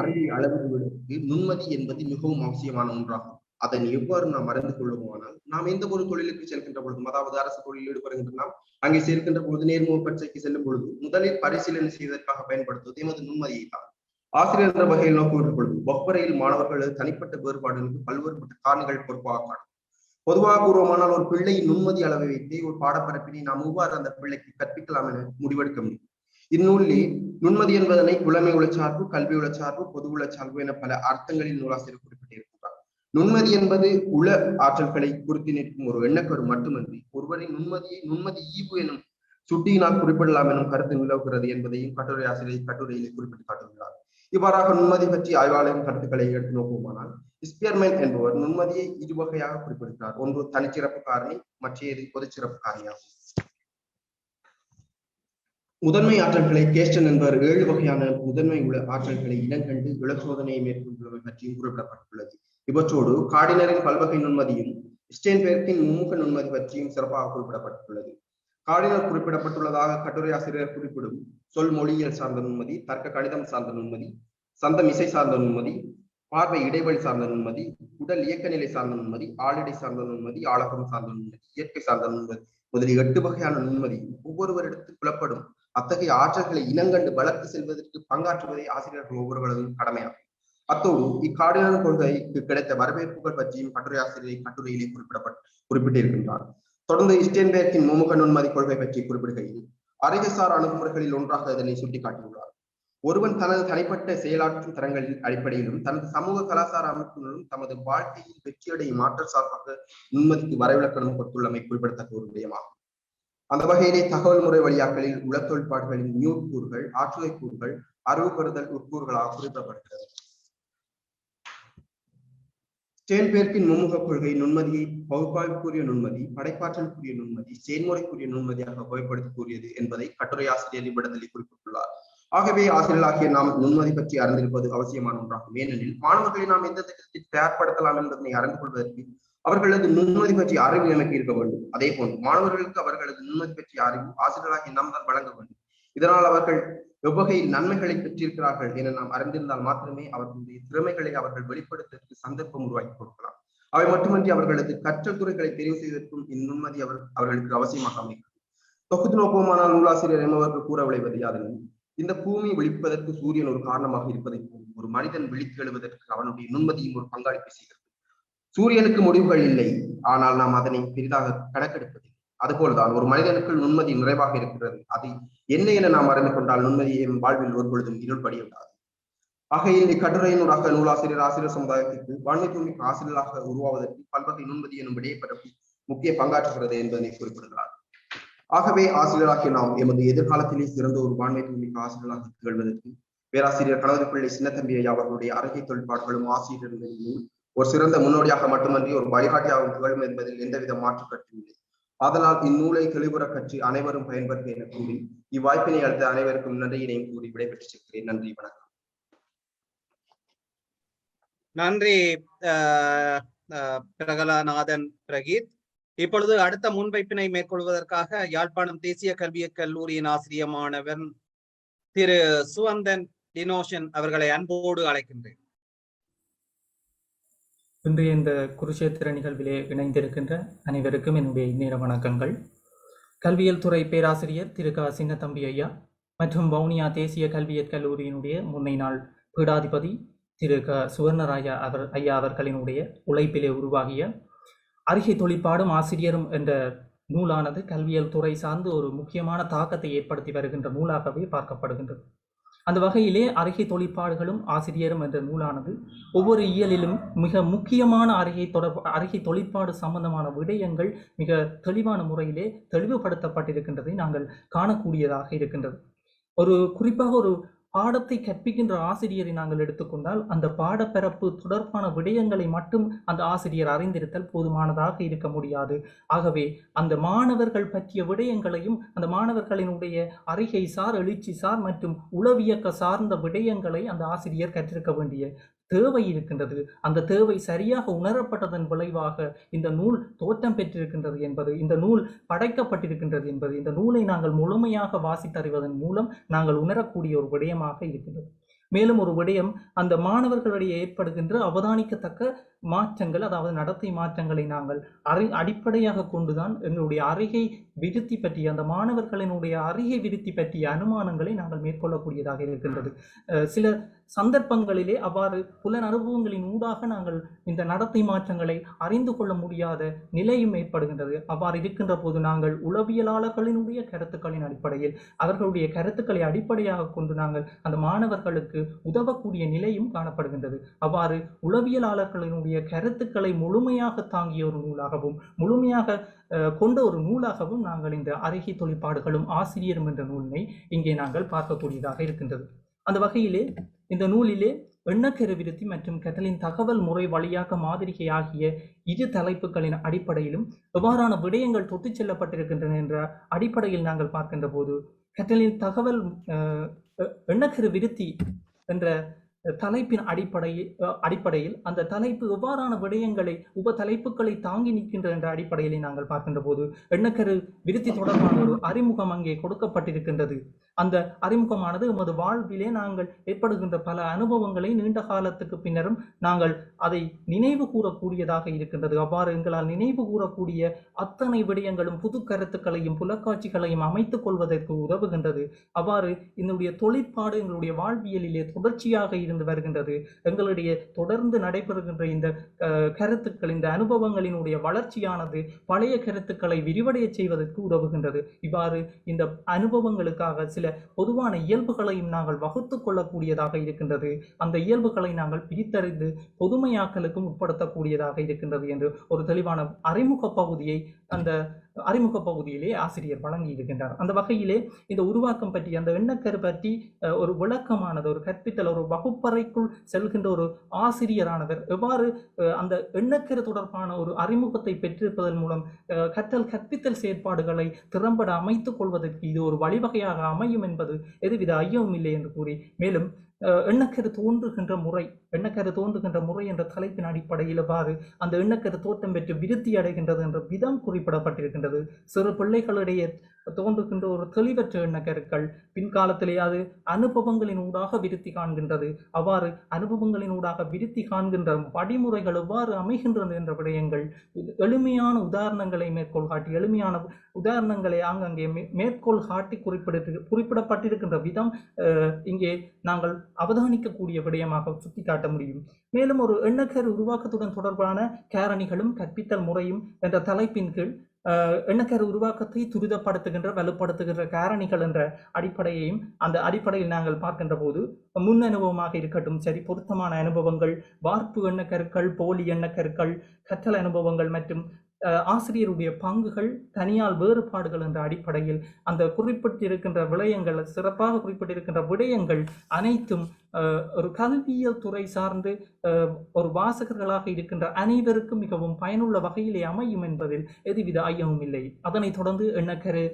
அறிவியல் அளவுகளுக்கு நுண்மதி என்பது மிகவும் அவசியமான ஒன்றாகும். அதனை எவ்வாறு நாம் அறிந்து கொள்ளுமானால், நாம் எந்த ஒரு தொழிலுக்கு செல்கின்ற பொழுதும், அதாவது அரசு தொழிலில் ஈடுபடுகின்ற நாம் அங்கே சேர்க்கின்ற பொழுது, நேர்முக பரீட்சைக்கு செல்லும் பொழுது முதலில் பரிசீலனை செய்வதற்காக பயன்படுத்துவது எமது நுண்மதியை தான். ஆசிரியர் என்ற வகையில் நோக்குகின்ற பொழுது வகுப்பறையில் மாணவர்களது தனிப்பட்ட வேறுபாடுகளுக்கு பல்வேறுபட்ட காரணிகள் பொறுப்பாக காணும். பொதுவாக கூறுவோமானால், ஒரு பிள்ளையின் நுண்மதி அளவை வைத்து ஒரு பாடப்பரப்பினை நாம் எவ்வாறு அந்த பிள்ளைக்கு கற்பிக்கலாம் என முடிவெடுக்க முடியும். இந்நூலிலே நுண்மதி என்பதனை புலமை உளச்சார்பு, கல்வி உளச்சார்பு, பொது உளச்சார்பு என பல அர்த்தங்களில் நூலாசிரியர் குறிப்பிட்டிருக்கிறார். நுண்மதி என்பது உள ஆற்றல்களை குறித்து நிற்கும் ஒரு எண்ணக்கரு மட்டுமன்றி ஒருவரின் நுண்மதி ஈவு எனும் சுட்டியினால் குறிப்பிடலாம் எனும் கருத்து நிலவுகிறது என்பதையும் கட்டுரை ஆசிரியர் கட்டுரையிலே குறிப்பிட்டு காட்டுகிறார். இவ்வாறாக நுண்மதி பற்றி ஆய்வாளரின் கருத்துக்களை எடுத்து நோக்குமானால், ஸ்பியர்மேன் என்பவர் நுண்மதியை இருவகையாக குறிப்பிடுகிறார். ஒன்று தனிச்சிறப்பு காரணி, மற்றது பொதுச்சிறப்பு காரணியாகும். முதன்மை ஆற்றல்களை கேஸ்டன் என்பவர் 7 வகையான முதன்மை உள்ள ஆற்றல்களை இனங்கண்டு இலசோதனையை மேற்கொண்டுள்ளமை பற்றியும் குறிப்பிடப்பட்டுள்ளது. இவற்றோடு கார்டினரின் பல்வகை நுண்மதியும் ஸ்டெயின்பெர்க்கின் மும்முக நுண்மதி பற்றியும் சிறப்பாக குறிப்பிடப்பட்டுள்ளது. கார்டினர் குறிப்பிடப்பட்டுள்ளதாக கட்டுரை ஆசிரியர் குறிப்பிடும் சொல் மொழியியல் சார்ந்த நுண்மதி, தர்க்க கணிதம் சார்ந்த நுண்மதி, சந்தம் இசை சார்ந்த நுண்மதி, பார்வை இடைவெளி சார்ந்த நுண்மதி, உடல் இயக்க நிலை சார்ந்த நுண்மதி, ஆளிடை சார்ந்த நுண்மதி, ஆழகம் சார்ந்த நுண்மதி, இயற்கை சார்ந்த நுண்மதி முதலிய 8 வகையான நுண்மதி ஒவ்வொருவரிடத்து புலப்படும் அத்தகைய ஆற்றல்களை இனங்கண்டு வளர்த்து செல்வதற்கு பங்காற்றுவதே ஆசிரியர்கள் ஒவ்வொருவரதும் கடமையாகும். அத்தோடு இக்காடுயான கொள்கைக்கு கிடைத்த வரவேற்புகள் பற்றியும் கட்டுரை ஆசிரியரை கட்டுரையிலே குறிப்பிட்டிருக்கின்றார். தொடர்ந்து ஸ்டென்பேர்க்கின் மும்முக நுண்மதி கொள்கை பற்றி குறிப்பிடுகையில் அறிவுசார் அணுகுமுறைகளில் ஒன்றாக இதனை சுட்டிக்காட்டியுள்ளார். ஒருவன் தனது தனிப்பட்ட செயலாற்றும் தரங்களின் அடிப்படையிலும் தனது சமூக கலாச்சார அமைப்பினரும் தமது வாழ்க்கையில் வெற்றியடையும் ஆற்றல் சார்பாக நுண்மதிக்கு வரைவிலக்கணம் கொடுத்துள்ளமை குறிப்பிடத்தக்க ஒரு விடயமாகும். அந்த வகையிலே தகவல் முறை வழியாக்களில் உள தொழிற்பாடுகளின் நியூட் கூறுகள், ஆற்றுகை கூறுகள், அறிவு பெறுதல் உட்கூறுகளாக குறிப்பிடப்படுகிறது. ஸ்டென்பேர்க்கின் மும்முக கொள்கை நுண்மதியை பகுப்பாய்வுக்குரிய நுண்மதி, படைப்பாற்றலுக்குரிய நுண்மதி, செயல்முறைக்குரிய நுண்மதியாக வகைப்படுத்தி கூறியது என்பதை கட்டுரை ஆசிரியர் இவ்விடத்தில் குறிப்பிட்டுள்ளார். ஆகவே ஆசிரியர்களாகிய நாம் நுண்மதி பற்றி அறிந்திருப்பது அவசியமான ஒன்றாகும். ஏனெனில் மாணவர்களை நாம் எந்த திட்டத்தில் தயார்படுத்தலாம் என்பதனை அறிந்து கொள்வதற்கு அவர்களது நுண்மதி பற்றிய அறிவு நமக்கு இருக்க வேண்டும். அதே போன்று மாணவர்களுக்கு அவர்களது நுண்மதி பற்றிய அறிவு ஆசிரியர்களாகிய நாம் தான் வழங்க வேண்டும். இதனால் அவர்கள் எவ்வகையில் நன்மைகளை பெற்றிருக்கிறார்கள் என நாம் அறிந்திருந்தால் மாத்திரமே அவர்களுடைய திறமைகளை அவர்கள் வெளிப்படுத்துவதற்கு சந்தர்ப்பம் உருவாக்கி கொடுக்கலாம். அவை மட்டுமின்றி அவர்களது கற்றல் துறைகளை தெரிவு செய்வதற்கும் இந்நுண்மதி அவர்களுக்கு அவசியமாக அமைகிறது. தொகுத்து நோக்குமானால் நூலாசிரியர் என்பவர்கள் கூற விளைவது யாதெனில், இந்த பூமி விழிப்பதற்கு சூரியன் ஒரு காரணமாக இருப்பதை போல் ஒரு மனிதன் விழித்து எழுவதற்கு அவனுடைய நுண்மதியும் ஒரு பங்களிப்பை செய்கிறது. சூரியனுக்கு முடிவுகள் இல்லை, ஆனால் நாம் அதனை பெரிதாக கணக்கெடுப்பதில்லை. அதுபோல்தான் ஒரு மனிதனுக்குள் நுண்மதி நிறைவாக இருக்கிறது. அது என்ன என நாம் அறிந்து கொண்டால் நுண்மதியை வாழ்வில் ஒரு பொழுதும் இருள்படி விடாது. ஆகையில் இக்கட்டுரையினூடாக நூலாசிரியர் ஆசிரியர் சமுதாயத்திற்கு வான்மை பூமிக்கு ஆசிரியராக உருவாவதற்கு பல்வகை நுண்மதி எனும் விடையப்பரப்பு முக்கிய பங்காற்றுகிறது என்பதனை குறிப்பிடுகிறார். ஆகவே ஆசிரியராகிய நாம் எமது எதிர்காலத்திலே சிறந்த ஒரு வான்மை பூமிக்கு ஆசிரியராக திகழ்வதற்கு பேராசிரியர் கனகதிப்பிள்ளை சின்னத்தம்பி ஐயா அவர்களுடைய அறிக்கை தொழிற்பாடுகளும் ஆசிரியர்களின் நூல் ஒரு சிறந்த முன்னோடியாக மட்டுமன்றி ஒரு வழிகாட்டியாக திகழும் என்பதில் எந்தவித மாற்று கருத்தும் இல்லை. ஆதலால் இந்நூலை தெளிவுற கற்று அனைவரும் பயன்பெறுக என கூறி இவ்வாய்ப்பினை அளித்த அனைவருக்கும் நன்றியினையும் கூறி விடைபெற்று செல்கிறேன். நன்றி, வணக்கம். நன்றி பிரகலாநாதன் பிரகீத். இப்பொழுது அடுத்த முன்வைப்பினை மேற்கொள்வதற்காக யாழ்ப்பாணம் தேசிய கல்வியற் கல்லூரியின் ஆசிரிய மாணவன் திரு சுவந்தன் டினோஷன் அவர்களை அன்போடு அழைக்கின்றேன். இன்றைய இந்த குருஷேத்திர நிகழ்விலே இணைந்திருக்கின்ற அனைவருக்கும் என்னுடைய இந்நேர வணக்கங்கள். கல்வியல் துறை பேராசிரியர் திரு க சின்னத்தம்பி ஐயா மற்றும் வவுனியா தேசிய கல்வியற் கல்லூரியினுடைய முன்னை நாள் பீடாதிபதி திரு க சுவர்ணராயா ஐயா அவர்களினுடைய உழைப்பிலே உருவாகிய அறிக்கை தொழிற்பாடும் ஆசிரியரும் என்ற நூலானது கல்வியல் துறை சார்ந்து ஒரு முக்கியமான தாக்கத்தை ஏற்படுத்தி வருகின்ற நூலாகவே பார்க்கப்படுகின்றது. அந்த வகையிலே அறிக்கை தொழிற்பாடுகளும் ஆசிரியரும் என்ற நூலானது ஒவ்வொரு இயலிலும் மிக முக்கியமான அறிக்கை தொழிற்பாடு சம்பந்தமான விடயங்கள் மிக தெளிவான முறையிலே தெளிவுபடுத்தப்பட்டிருக்கின்றதை நாங்கள் காணக்கூடியதாக இருக்கின்றது. குறிப்பாக ஒரு பாடத்தை கற்பிக்கின்ற ஆசிரியரை நாங்கள் எடுத்துக்கொண்டால் அந்த பாடப்பரப்பு தொடர்பான விடயங்களை மட்டும் அந்த ஆசிரியர் அறிந்திருத்தல் போதுமானதாக இருக்க முடியாது. ஆகவே அந்த மாணவர்கள் பற்றிய விடயங்களையும் அந்த மாணவர்களினுடைய அறிகை சார், எழுச்சி சார் மற்றும் உளவியக்க சார்ந்த விடயங்களை அந்த ஆசிரியர் கற்றிருக்க வேண்டிய தேவை இருக்கின்றது. அந்த தேவை சரியாக உணரப்பட்டதன் விளைவாக இந்த நூல் தோற்றம் பெற்றிருக்கின்றது என்பது, இந்த நூல் படைக்கப்பட்டிருக்கின்றது என்பது, இந்த நூலை நாங்கள் முழுமையாக வாசித்தறிவதன் மூலம் நாங்கள் உணரக்கூடிய ஒரு விடயமாக இருக்கின்றது. மேலும் ஒரு விடயம், அந்த மாணவர்களிடையே ஏற்படுகின்ற அவதானிக்கத்தக்க மாற்றங்கள், அதாவது நடத்தை மாற்றங்களை நாங்கள் அடிப்படையாக கொண்டுதான் எங்களுடைய அறிகை விருத்தி பற்றிய, அந்த மாணவர்களினுடைய அறிகை விருத்தி பற்றிய அனுமானங்களை நாங்கள் மேற்கொள்ளக்கூடியதாக இருக்கின்றது. சில சந்தர்ப்பங்களிலே அவ்வாறு புலன் அனுபவங்களின் ஊடாக நாங்கள் இந்த நடத்தை மாற்றங்களை அறிந்து கொள்ள முடியாத நிலையும் ஏற்படுகின்றது. அவ்வாறு இருக்கின்ற போது நாங்கள் உளவியலாளர்களினுடைய கருத்துக்களின் அடிப்படையில், அவர்களுடைய கருத்துக்களை அடிப்படையாக கொண்டு நாங்கள் அந்த மாணவர்களுக்கு உதவக்கூடிய நிலையும் காணப்படுகின்றது. அவ்வாறு உளவியலாளர்களினுடைய கருத்துக்களை முழுமையாக தாங்கிய ஒரு நூலாகவும் முழுமையாக கொண்ட ஒரு நூலாகவும் நாங்கள் இந்த அறிக்கை தொழிற்பாடுகளும் ஆசிரியரும் என்ற நூலினை இங்கே நாங்கள் பார்க்கக்கூடியதாக இருக்கின்றது. அந்த வகையிலே இந்த நூலிலே எண்ணக்கரு விருத்தி மற்றும் கற்றலின் தகவல் முறை வழியாக மாதிரிகை ஆகிய இரு தலைப்புகளின் அடிப்படையிலும் எவ்வாறான விடயங்கள் தொட்டு செல்லப்பட்டிருக்கின்றன என்ற அடிப்படையில் நாங்கள் பார்க்கின்ற போது, கற்றலின் தகவல் எண்ணக்கரு விருத்தி என்ற தலைப்பின் அடிப்படையில் அந்த தலைப்பு எவ்வாறான விடயங்களை உப தலைப்புகளை தாங்கி நிற்கின்ற என்ற அடிப்படையில் நாங்கள் பார்க்கின்ற போது எண்ணக்கரு விருத்தி தொடர்பான ஒரு அறிமுகம் அங்கே கொடுக்கப்பட்டிருக்கின்றது. அந்த அறிமுகமானது எமது வாழ்விலே நாங்கள் ஏற்படுகின்ற பல அனுபவங்களை நீண்ட காலத்துக்கு பின்னரும் நாங்கள் அதை நினைவு கூறக்கூடியதாக இருக்கின்றது. அவ்வாறு எங்களால் நினைவு கூறக்கூடிய அத்தனை விடயங்களும் புது கருத்துக்களையும் புலக்காட்சிகளையும் அமைத்துக் கொள்வதற்கு உதவுகின்றது. அவ்வாறு என்னுடைய தொழிற்பாடு எங்களுடைய வாழ்வியலிலே தொடர்ச்சியாக இருந்து வருகின்றது. எங்களுடைய தொடர்ந்து நடைபெறுகின்ற இந்த கருத்துக்கள், இந்த அனுபவங்களினுடைய வளர்ச்சியானது பழைய கருத்துக்களை விரிவடைய செய்வதற்கு உதவுகின்றது. இவ்வாறு இந்த அனுபவங்களுக்காக சில பொதுவான இயல்புகளையும் நாங்கள் வகுத்துக் கொள்ளக்கூடியதாக இருக்கின்றது. அந்த இயல்புகளை நாங்கள் பிரித்தறிந்து பொதுமையாக்கலுக்கும் உட்படுத்தக்கூடியதாக இருக்கின்றது என்று ஒரு தெளிவான அறிமுக பகுதியை அந்த அறிமுக பகுதியிலே ஆசிரியர் வழங்கி இருக்கின்றார். அந்த வகையிலே இந்த உருவாக்கம் பற்றி, அந்த எண்ணக்கரு பற்றி ஒரு விளக்கமானது, ஒரு கற்பித்தல், ஒரு வகுப்பறைக்குள் செல்கின்ற ஒரு ஆசிரியரானவர் எவ்வாறு அந்த எண்ணக்கரு தொடர்பான ஒரு அறிமுகத்தை பெற்றிருப்பதன் மூலம் கற்பித்தல் செயற்பாடுகளை திறம்பட அமைத்துக் கொள்வதற்கு இது ஒரு வழிவகையாக அமையும் என்பது எதுவித ஐயமும் இல்லை என்று கூறி, மேலும் எண்ணக்கரு தோன்றுகின்ற முறை என்ற தலைப்பின் அடிப்படையில் எவ்வாறு அந்த எண்ணக்கரு தோற்றம் பெற்று விருத்தி அடைகின்றது என்ற விதம் குறிப்பிடப்பட்டிருக்கின்றது. சிறு பிள்ளைகளிடையே தோன்றுகின்ற ஒரு தெளிவற்ற எண்ணக்கருக்கள் பின்காலத்திலே அது அனுபவங்களின் ஊடாக விருத்தி காண்கின்றது. அவ்வாறு அனுபவங்களின் ஊடாக விருத்தி காண்கின்ற வழிமுறைகள் எவ்வாறு அமைகின்றது என்ற விடயங்கள் எளிமையான உதாரணங்களை மேற்கோள் காட்டி, எளிமையான உதாரணங்களை ஆங்கங்கே மேற்கோள் காட்டி குறிப்பிடப்பட்டிருக்கின்ற விதம் இங்கே நாங்கள் அவதானிக்கக்கூடிய விடயமாக சுட்டிக்காட்ட முடியும். மேலும் ஒரு எண்ணக்கரு உருவாக்கத்துடன் தொடர்பான காரணிகளும் கற்பித்தல் முறையும் என்ற தலைப்பின் கீழ் எண்ணக்கரு உருவாக்கத்தை துரிதப்படுத்துகின்ற வலுப்படுத்துகின்ற காரணிகள் என்ற அடிப்படையையும் அந்த அடிப்படையில் நாங்கள் பார்க்கின்ற போது முன் அனுபவமாக இருக்கட்டும் சரி, பொருத்தமான அனுபவங்கள், வார்ப்பு எண்ணக்கருக்கள், போலி எண்ணக்கருக்கள், கற்றல் அனுபவங்கள் மற்றும் ஆசிரியருடைய பங்குகள், தனியால் வேறுபாடுகள் என்ற அடிப்படையில் அந்த குறிப்பிட்டிருக்கின்ற விடயங்கள், சிறப்பாக குறிப்பிட்டிருக்கின்ற விடயங்கள் அனைத்தும் ஒரு கல்வியியல் துறை சார்ந்து ஒரு வாசகர்களாக இருக்கின்ற அனைவருக்கும் மிகவும் பயனுள்ள வகையிலே அமையும் என்பதில் எதுவித ஐயமும் இல்லை. அதனைத் தொடர்ந்து எண்ணக்கரு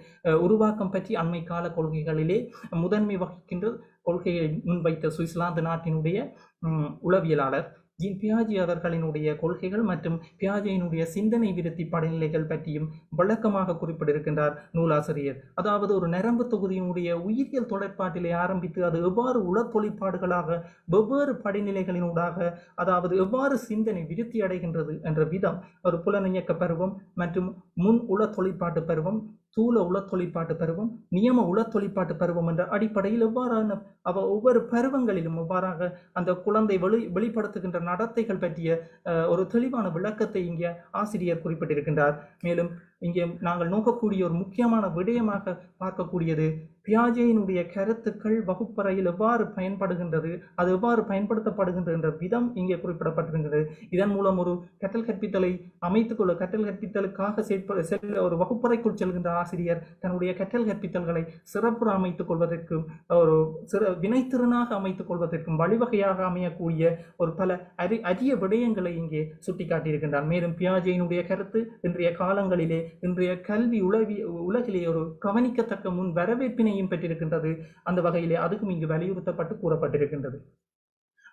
உருவாக்கம் பற்றி அண்மை கால கொள்கைகளிலே முதன்மை வகிக்கின்ற கொள்கையை முன்வைத்த சுவிட்சர்லாந்து நாட்டினுடைய உளவியலாளர் ஜீன் பியாஜே அவர்களினுடைய கொள்கைகள் மற்றும் பியாஜேயினுடைய சிந்தனை விருத்தி படிநிலைகள் பற்றியும் விளக்கமாக குறிப்பிட்டிருக்கின்றார் நூலாசிரியர். அதாவது ஒரு நரம்பு தொகுதியினுடைய உயிரியல் தொடர்பாட்டிலே ஆரம்பித்து அது எவ்வாறு உளத்தொழிற்பாடுகளாக வெவ்வேறு படிநிலைகளினூடாக, அதாவது எவ்வாறு சிந்தனை விருத்தி அடைகின்றது என்ற விதம், ஒரு புலனியக்க பருவம் மற்றும் முன் உளத்தொழிற்பாட்டு பருவம், தூள உளத்தொழிற்பாட்டு பருவம், நியம உளத்தொழிற்பாட்டு பருவம் என்ற அடிப்படையில் எவ்வாறான ஒவ்வொரு பருவங்களிலும் எவ்வாறாக அந்த குழந்தை வெளிப்படுத்துகின்ற நடத்தைகள் பற்றிய ஒரு தெளிவான விளக்கத்தை இங்கே ஆசிரியர் குறிப்பிட்டிருக்கின்றார். மேலும் இங்கே நாங்கள் நோக்கக்கூடிய ஒரு முக்கியமான விடயமாக பார்க்கக்கூடியது பியாஜேயினுடைய கருத்துக்கள் வகுப்பறையில் எவ்வாறு பயன்படுகின்றது, அது எவ்வாறு பயன்படுத்தப்படுகின்றது என்ற விதம் இங்கே குறிப்பிடப்பட்டிருக்கிறது. இதன் மூலம் ஒரு கற்றல் கற்பித்தலை அமைத்துக்கொள்ள, கற்றல் கற்பித்தலுக்காக செல்ல ஒரு வகுப்பறைக்குள் செல்கின்ற ஆசிரியர் தன்னுடைய கற்றல் கற்பித்தல்களை சிறப்புற அமைத்துக் கொள்வதற்கும் ஒரு வினைத்திறனாக அமைத்துக் கொள்வதற்கும் வழிவகையாக அமையக்கூடிய ஒரு பல அரிய விடயங்களை இங்கே சுட்டிக்காட்டியிருக்கின்றார். மேலும் பியாஜேயினுடைய கருத்து இன்றைய காலங்களிலே, இன்றைய கல்வி உலகிலே ஒரு கவனிக்கத்தக்க முன் வரவேற்பினையும் பெற்றிருக்கின்றது. அந்த வகையிலே அதுக்கும் இங்கு வலியுறுத்தப்பட்டு கூறப்பட்டிருக்கின்றது.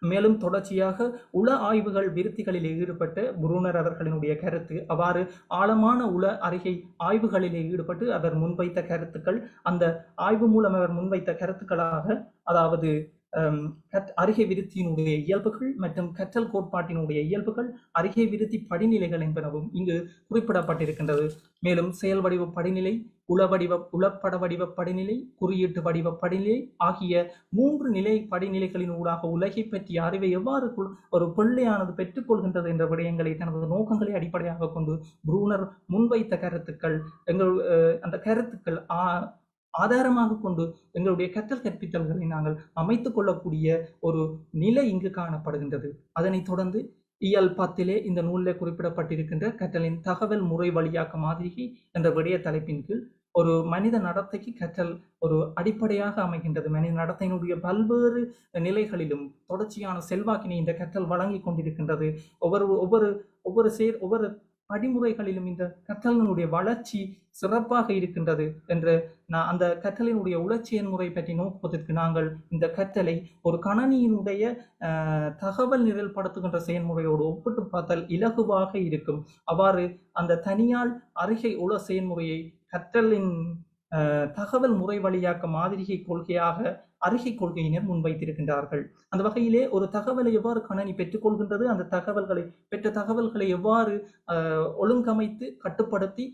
மேலும் தொடர்ச்சியாக உள ஆய்வுகள் விருத்திகளிலே ஈடுபட்ட புரூனர் அவர்களினுடைய கருத்து, அவ்வாறு ஆழமான உள அறிகை ஆய்வுகளிலே ஈடுபட்டு அவர் முன்வைத்த கருத்துக்கள், அந்த ஆய்வு மூலம் அவர் முன்வைத்த கருத்துக்களாக, அதாவது அறிகை விருத்தியினுடைய இயல்புகள் மற்றும் கற்றல் கோட்பாட்டினுடைய இயல்புகள், அறிகை விருத்தி படிநிலைகள் என்பனவும் இங்கு குறிப்பிடப்பட்டிருக்கின்றது. மேலும் செயல் வடிவ படிநிலை, உளப்பட வடிவ படிநிலை, குறியீட்டு வடிவ படிநிலை ஆகிய 3 நிலை படிநிலைகளின் ஊடாக உலகை பற்றிய அறிவை எவ்வாறு ஒரு பிள்ளையானது பெற்றுக்கொள்கின்றது என்ற விடயங்களை தனது நோக்கங்களை அடிப்படையாக கொண்டு புரூனர் முன்வைத்த கருத்துக்கள், அந்த கருத்துக்கள் ஆதாரமாக கொண்டு எங்களுடைய கற்றல் கற்பித்தல்களை நாங்கள் அமைத்துக் கொள்ளக்கூடிய ஒரு நிலை இங்கு காணப்படுகின்றது. அதனைத் தொடர்ந்து இயல் 10 இந்த நூலில் குறிப்பிடப்பட்டிருக்கின்ற கற்றலின் தகவல் முறை வழியாக்க மாதிரி என்ற விடய தலைப்பின் கீழ் ஒரு மனித நடத்தைக்கு கற்றல் ஒரு அடிப்படையாக அமைகின்றது. மனித நடத்தையினுடைய பல்வேறு நிலைகளிலும் தொடர்ச்சியான செல்வாக்கினை இந்த கற்றல் வழங்கி கொண்டிருக்கின்றது. ஒவ்வொரு படிமுறைகளிலும் இந்த கற்றலினுடைய வளர்ச்சி சிறப்பாக இருக்கின்றது என்று அந்த கற்றலினுடைய உளச்சியல் முறை பற்றி நோக்குவதற்கு நாங்கள் இந்த கற்றலை ஒரு கணனியினுடைய தகவல் நிரல்படுத்துகின்ற செயல்முறையோடு ஒப்பிட்டு பார்த்தால் இலகுவாக இருக்கும். அவ்வாறு அந்த தனியால் அறிகை உள செயல்முறையை கற்றலின் தகவல் முறை வழியாக்க மாதிரிகை கொள்கையாக அறிகை கொள்கையினர் முன்வைத்திருக்கின்றார்கள். அந்த வகையிலே ஒரு தகவலை எவ்வாறு கணனி பெற்றுக்கொள்கின்றது, அந்த பெற்ற தகவல்களை எவ்வாறு ஒழுங்கமைத்து கட்டுப்படுத்தி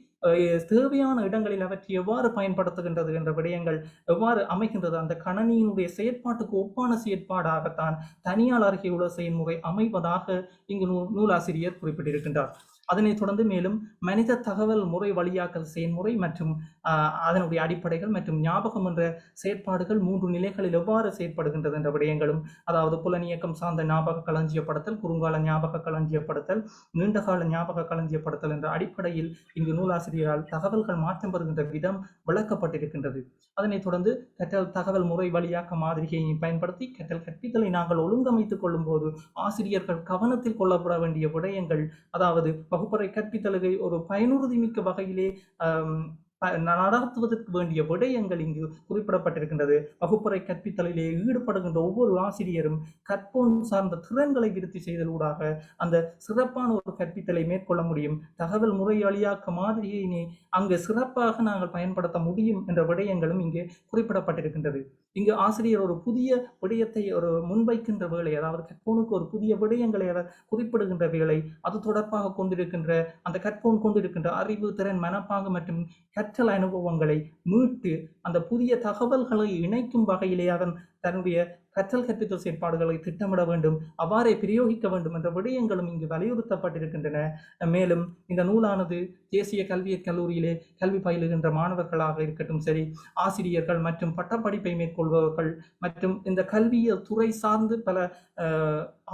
தேவையான இடங்களில் அவற்றை எவ்வாறு பயன்படுத்துகின்றது என்ற விடயங்கள் எவ்வாறு அமைகின்றது, அந்த கணனியினுடைய செயற்பாட்டுக்கு ஒப்பான செயற்பாடாகத்தான் தனியார் அறிக்கை உள்ள செயல்முறை அமைவதாக இங்கு நூலாசிரியர் குறிப்பிட்டிருக்கின்றார். அதனைத் தொடர்ந்து மேலும் மனித தகவல் முறை வழியாக்கல் செயல்முறை மற்றும் அதனுடைய அடிப்படைகள் மற்றும் ஞாபகம் என்ற செயற்பாடுகள் 3 நிலைகளில் எவ்வாறு செயற்படுகின்றது என்ற விடயங்களும், அதாவது புலனியக்கம் சார்ந்த ஞாபக களஞ்சியப்படுத்தல், குறுங்கால ஞாபக களஞ்சியப்படுத்தல், நீண்டகால ஞாபக களஞ்சியப்படுத்தல் என்ற அடிப்படையில் இங்கு நூலாசிரியரால் தகவல்கள் மாற்றம் பெறுகின்ற விதம் விளக்கப்பட்டிருக்கின்றது. அதனைத் தொடர்ந்து கற்றல் தகவல் முறை வழியாக்க மாதிரிகையை பயன்படுத்தி கற்றல் கற்பித்தலை நாங்கள் ஒழுங்கமைத்துக் கொள்ளும் போது ஆசிரியர்கள் கவனத்தில் கொள்ளப்பட வேண்டிய விடயங்கள், அதாவது வகுப்பறை கற்பித்தலை ஒரு பயனுறுதி மிக்க வகையிலே நடாத்துவதற்கு வேண்டிய விடயங்கள் இங்கு குறிப்பிடப்பட்டிருக்கின்றது. வகுப்பறை கற்பித்தலிலே ஈடுபடுகின்ற ஒவ்வொரு ஆசிரியரும் கற்போன் சார்ந்த திறன்களை விருத்தி செய்தலூடாக அந்த சிறப்பான ஒரு கற்பித்தலை மேற்கொள்ள முடியும். தகவல் முறை வழியாக்க மாதிரியினை அங்கு சிறப்பாக நாங்கள் பயன்படுத்த முடியும் என்ற விடயங்களும் இங்கே குறிப்பிடப்பட்டிருக்கின்றது. இங்கு ஆசிரியர் ஒரு புதிய விடயத்தை ஒரு முன்வைக்கின்ற வேளை, அதாவது கற்போனுக்கு ஒரு புதிய விடயங்களை அவர் குறிப்பிடுகின்ற வேளை, அது தொடர்பாக கொண்டிருக்கின்ற அந்த கற்போன் கொண்டிருக்கின்ற அறிவு, திறன், மனப்பாங்கு மற்றும் கற்றல் அனுபவங்களை மீட்டு அந்த புதிய தகவல்களை இணைக்கும் வகையிலே அதன் தன்னுடைய கற்றல் கற்பித்தல் செயற்பாடுகளை திட்டமிட வேண்டும், அவ்வாறே பிரயோகிக்க வேண்டும் என்ற விடயங்களும் இங்கு வலியுறுத்தப்பட்டிருக்கின்றன. மேலும் இந்த நூலானது தேசிய கல்வியற் கல்லூரியிலே கல்வி பயிலுகின்ற மாணவர்களாக இருக்கட்டும் சரி, ஆசிரியர்கள் மற்றும் பட்டப்படிப்பை மேற்கொள்பவர்கள் மற்றும் இந்த கல்வியல் துறை சார்ந்து பல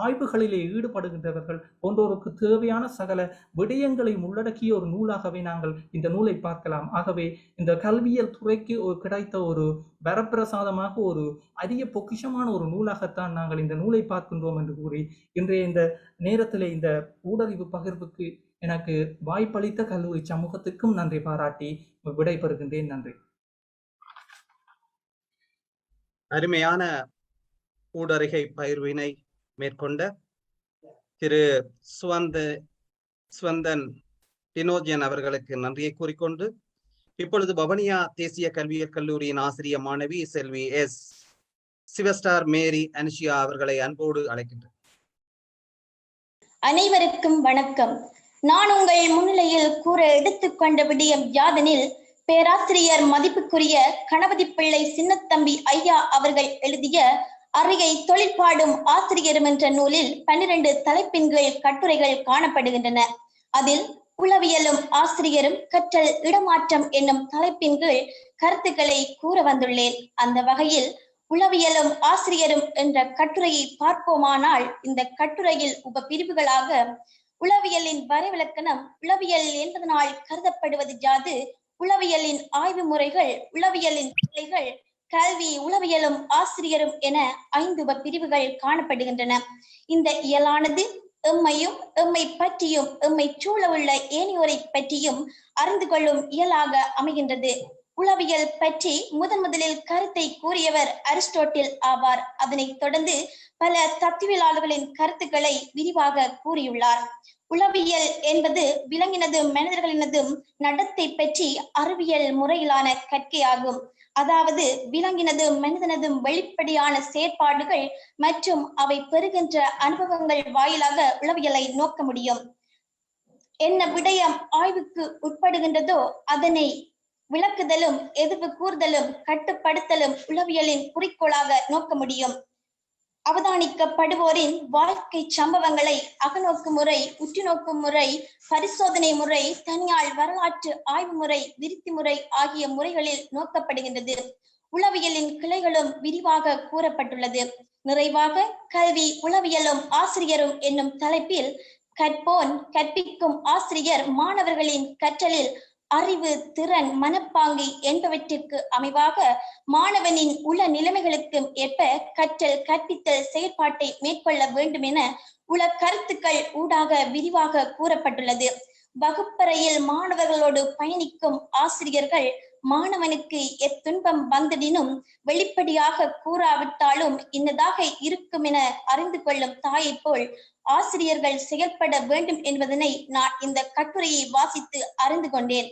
ஆய்வுகளிலே ஈடுபடுகின்றவர்கள் போன்றோருக்கு தேவையான சகல விடயங்களை உள்ளடக்கிய ஒரு நூலாகவே நாங்கள் இந்த நூலை பார்க்கலாம். ஆகவே இந்த கல்வியல் துறைக்கு கிடைத்த ஒரு வரப்பிரசாதமாக ஒரு அரிய பொக்கிஷமான ஒரு நூலாகத்தான் நாங்கள் இந்த நூலை பார்க்கின்றோம் என்று கூறி இன்றைய இந்த நேரத்திலே இந்த ஊடறிவு பகிர்வுக்கு எனக்கு வாய்ப்பளித்த கல்லூரி சமூகத்துக்கும் நன்றி பாராட்டி விடைபெறுகின்றேன். நன்றி. அருமையான ஊடறிகை பகிர்வினை மேற்கொண்ட திரு சுவந்தன் டினோஜன் அவர்களுக்கு நன்றியை கூறிக்கொண்டு இப்பொழுது வவுனியா தேசிய கல்வியற் கல்லூரியின் ஆசிரிய மாணவி செல்வி எஸ் சிவஸ்டார் மேரி அனுஷியா அவர்களை அன்போடு அழைக்கின்றேன். அனைவருக்கும் வணக்கம். நான் உங்கள் முன்னிலையில் கூற எடுத்துக்கொண்ட விடயம் யாதெனில், பேராசிரியர் மதிப்புக்குரிய கணபதி பிள்ளை சின்னத்தம்பி ஐயா அவர்கள் எழுதிய அறிகை தொழிற்பாடும் ஆசிரியரும் என்ற நூலில் 12 தலைப்பின்கள் கட்டுரைகள் காணப்படுகின்றன. அதில் உளவியலும் ஆசிரியரும் கற்றல் இடமாற்றம் என்னும் தலைப்பின்கள் கருத்துக்களை கூற வந்துள்ளேன். அந்த வகையில் உளவியலும் ஆசிரியரும் என்ற கட்டுரையை பார்ப்போமானால், இந்த கட்டுரையில் உப பிரிவுகளாக உளவியலின் வரைவிலக்கணம், உளவியல் என்பதனால் கருதப்படுவது யாது, உளவியலின் ஆய்வு முறைகள், உளவியலின் நிலைகள், கல்வி, உளவியலும் ஆசிரியரும் என 5 உப பிரிவுகள் காணப்படுகின்றன. இந்த இயலானது எம்மையும் எம்மை பற்றியும் எம்மை சூழ உள்ள ஏனையோரை பற்றியும் அறிந்து கொள்ளும் இயலாக அமைகின்றது. உளவியல் பற்றி முதலில் கருத்தை கூறியவர் அரிஸ்டோட்டில் ஆவார். அதனைத் தொடர்ந்து பல தத்துவியலாளர்களின் கருத்துக்களை விரிவாக கூறியுள்ளார். உளவியல் என்பது விலங்கினதும் மனிதர்களினதும் நடத்தை பற்றி அறிவியல் முறையிலான கற்கையாகும். அதாவது விலங்கினதும் மனிதனதும் வெளிப்படையான செயற்பாடுகள் மற்றும் அவை பெறுகின்ற அனுபவங்கள் வாயிலாக உளவியலை நோக்க முடியும். என்ன விடயம் ஆய்வுக்கு உட்படுகின்றதோ அதனை விளக்குதலும் எதிர்வு கூறுதலும் கட்டுப்படுத்தலும் உளவியலின் குறிக்கோளாக நோக்க முடியும். அவதானிக்கப்படுவோரின் வாழ்க்கை சம்பவங்களை அகநோக்கு முறை, உற்றுநோக்கும் முறை, பரிசோதனை முறை, தனியால் வரலாற்று ஆய்வு முறை, விருத்தி முறை ஆகிய முறைகளில் நோக்கப்படுகின்றது. உளவியலின் கிளைகளும் விரிவாக கூறப்பட்டுள்ளது. நிறைவாக கல்வி, உளவியலும் ஆசிரியரும் என்னும் தலைப்பில் கற்போன், கற்பிக்கும் ஆசிரியர் மாணவர்களின் கற்றலில் அறிவு, திறன், மனப்பாங்கு என்பவற்றிற்கு அமைவாக மாணவனின் உள நிலைமைகளுக்கு ஏற்ப கற்றல் கற்பித்தல் செயற்பாட்டை மேற்கொள்ள வேண்டும் என உள கருத்துக்கள் ஊடாக விரிவாக கூறப்பட்டுள்ளது. வகுப்பறையில் மாணவர்களோடு பயணிக்கும் ஆசிரியர்கள் மாணவனுக்கு எத்துன்பம் வந்ததினும் வெளிப்படையாக கூறாவிட்டாலும் இன்னதாக இருக்கும் என அறிந்து கொள்ளும் தாயை போல் ஆசிரியர்கள் செயல்பட வேண்டும் என்பதனை நான் இந்த கட்டுரையை வாசித்து அறிந்து கொண்டேன்.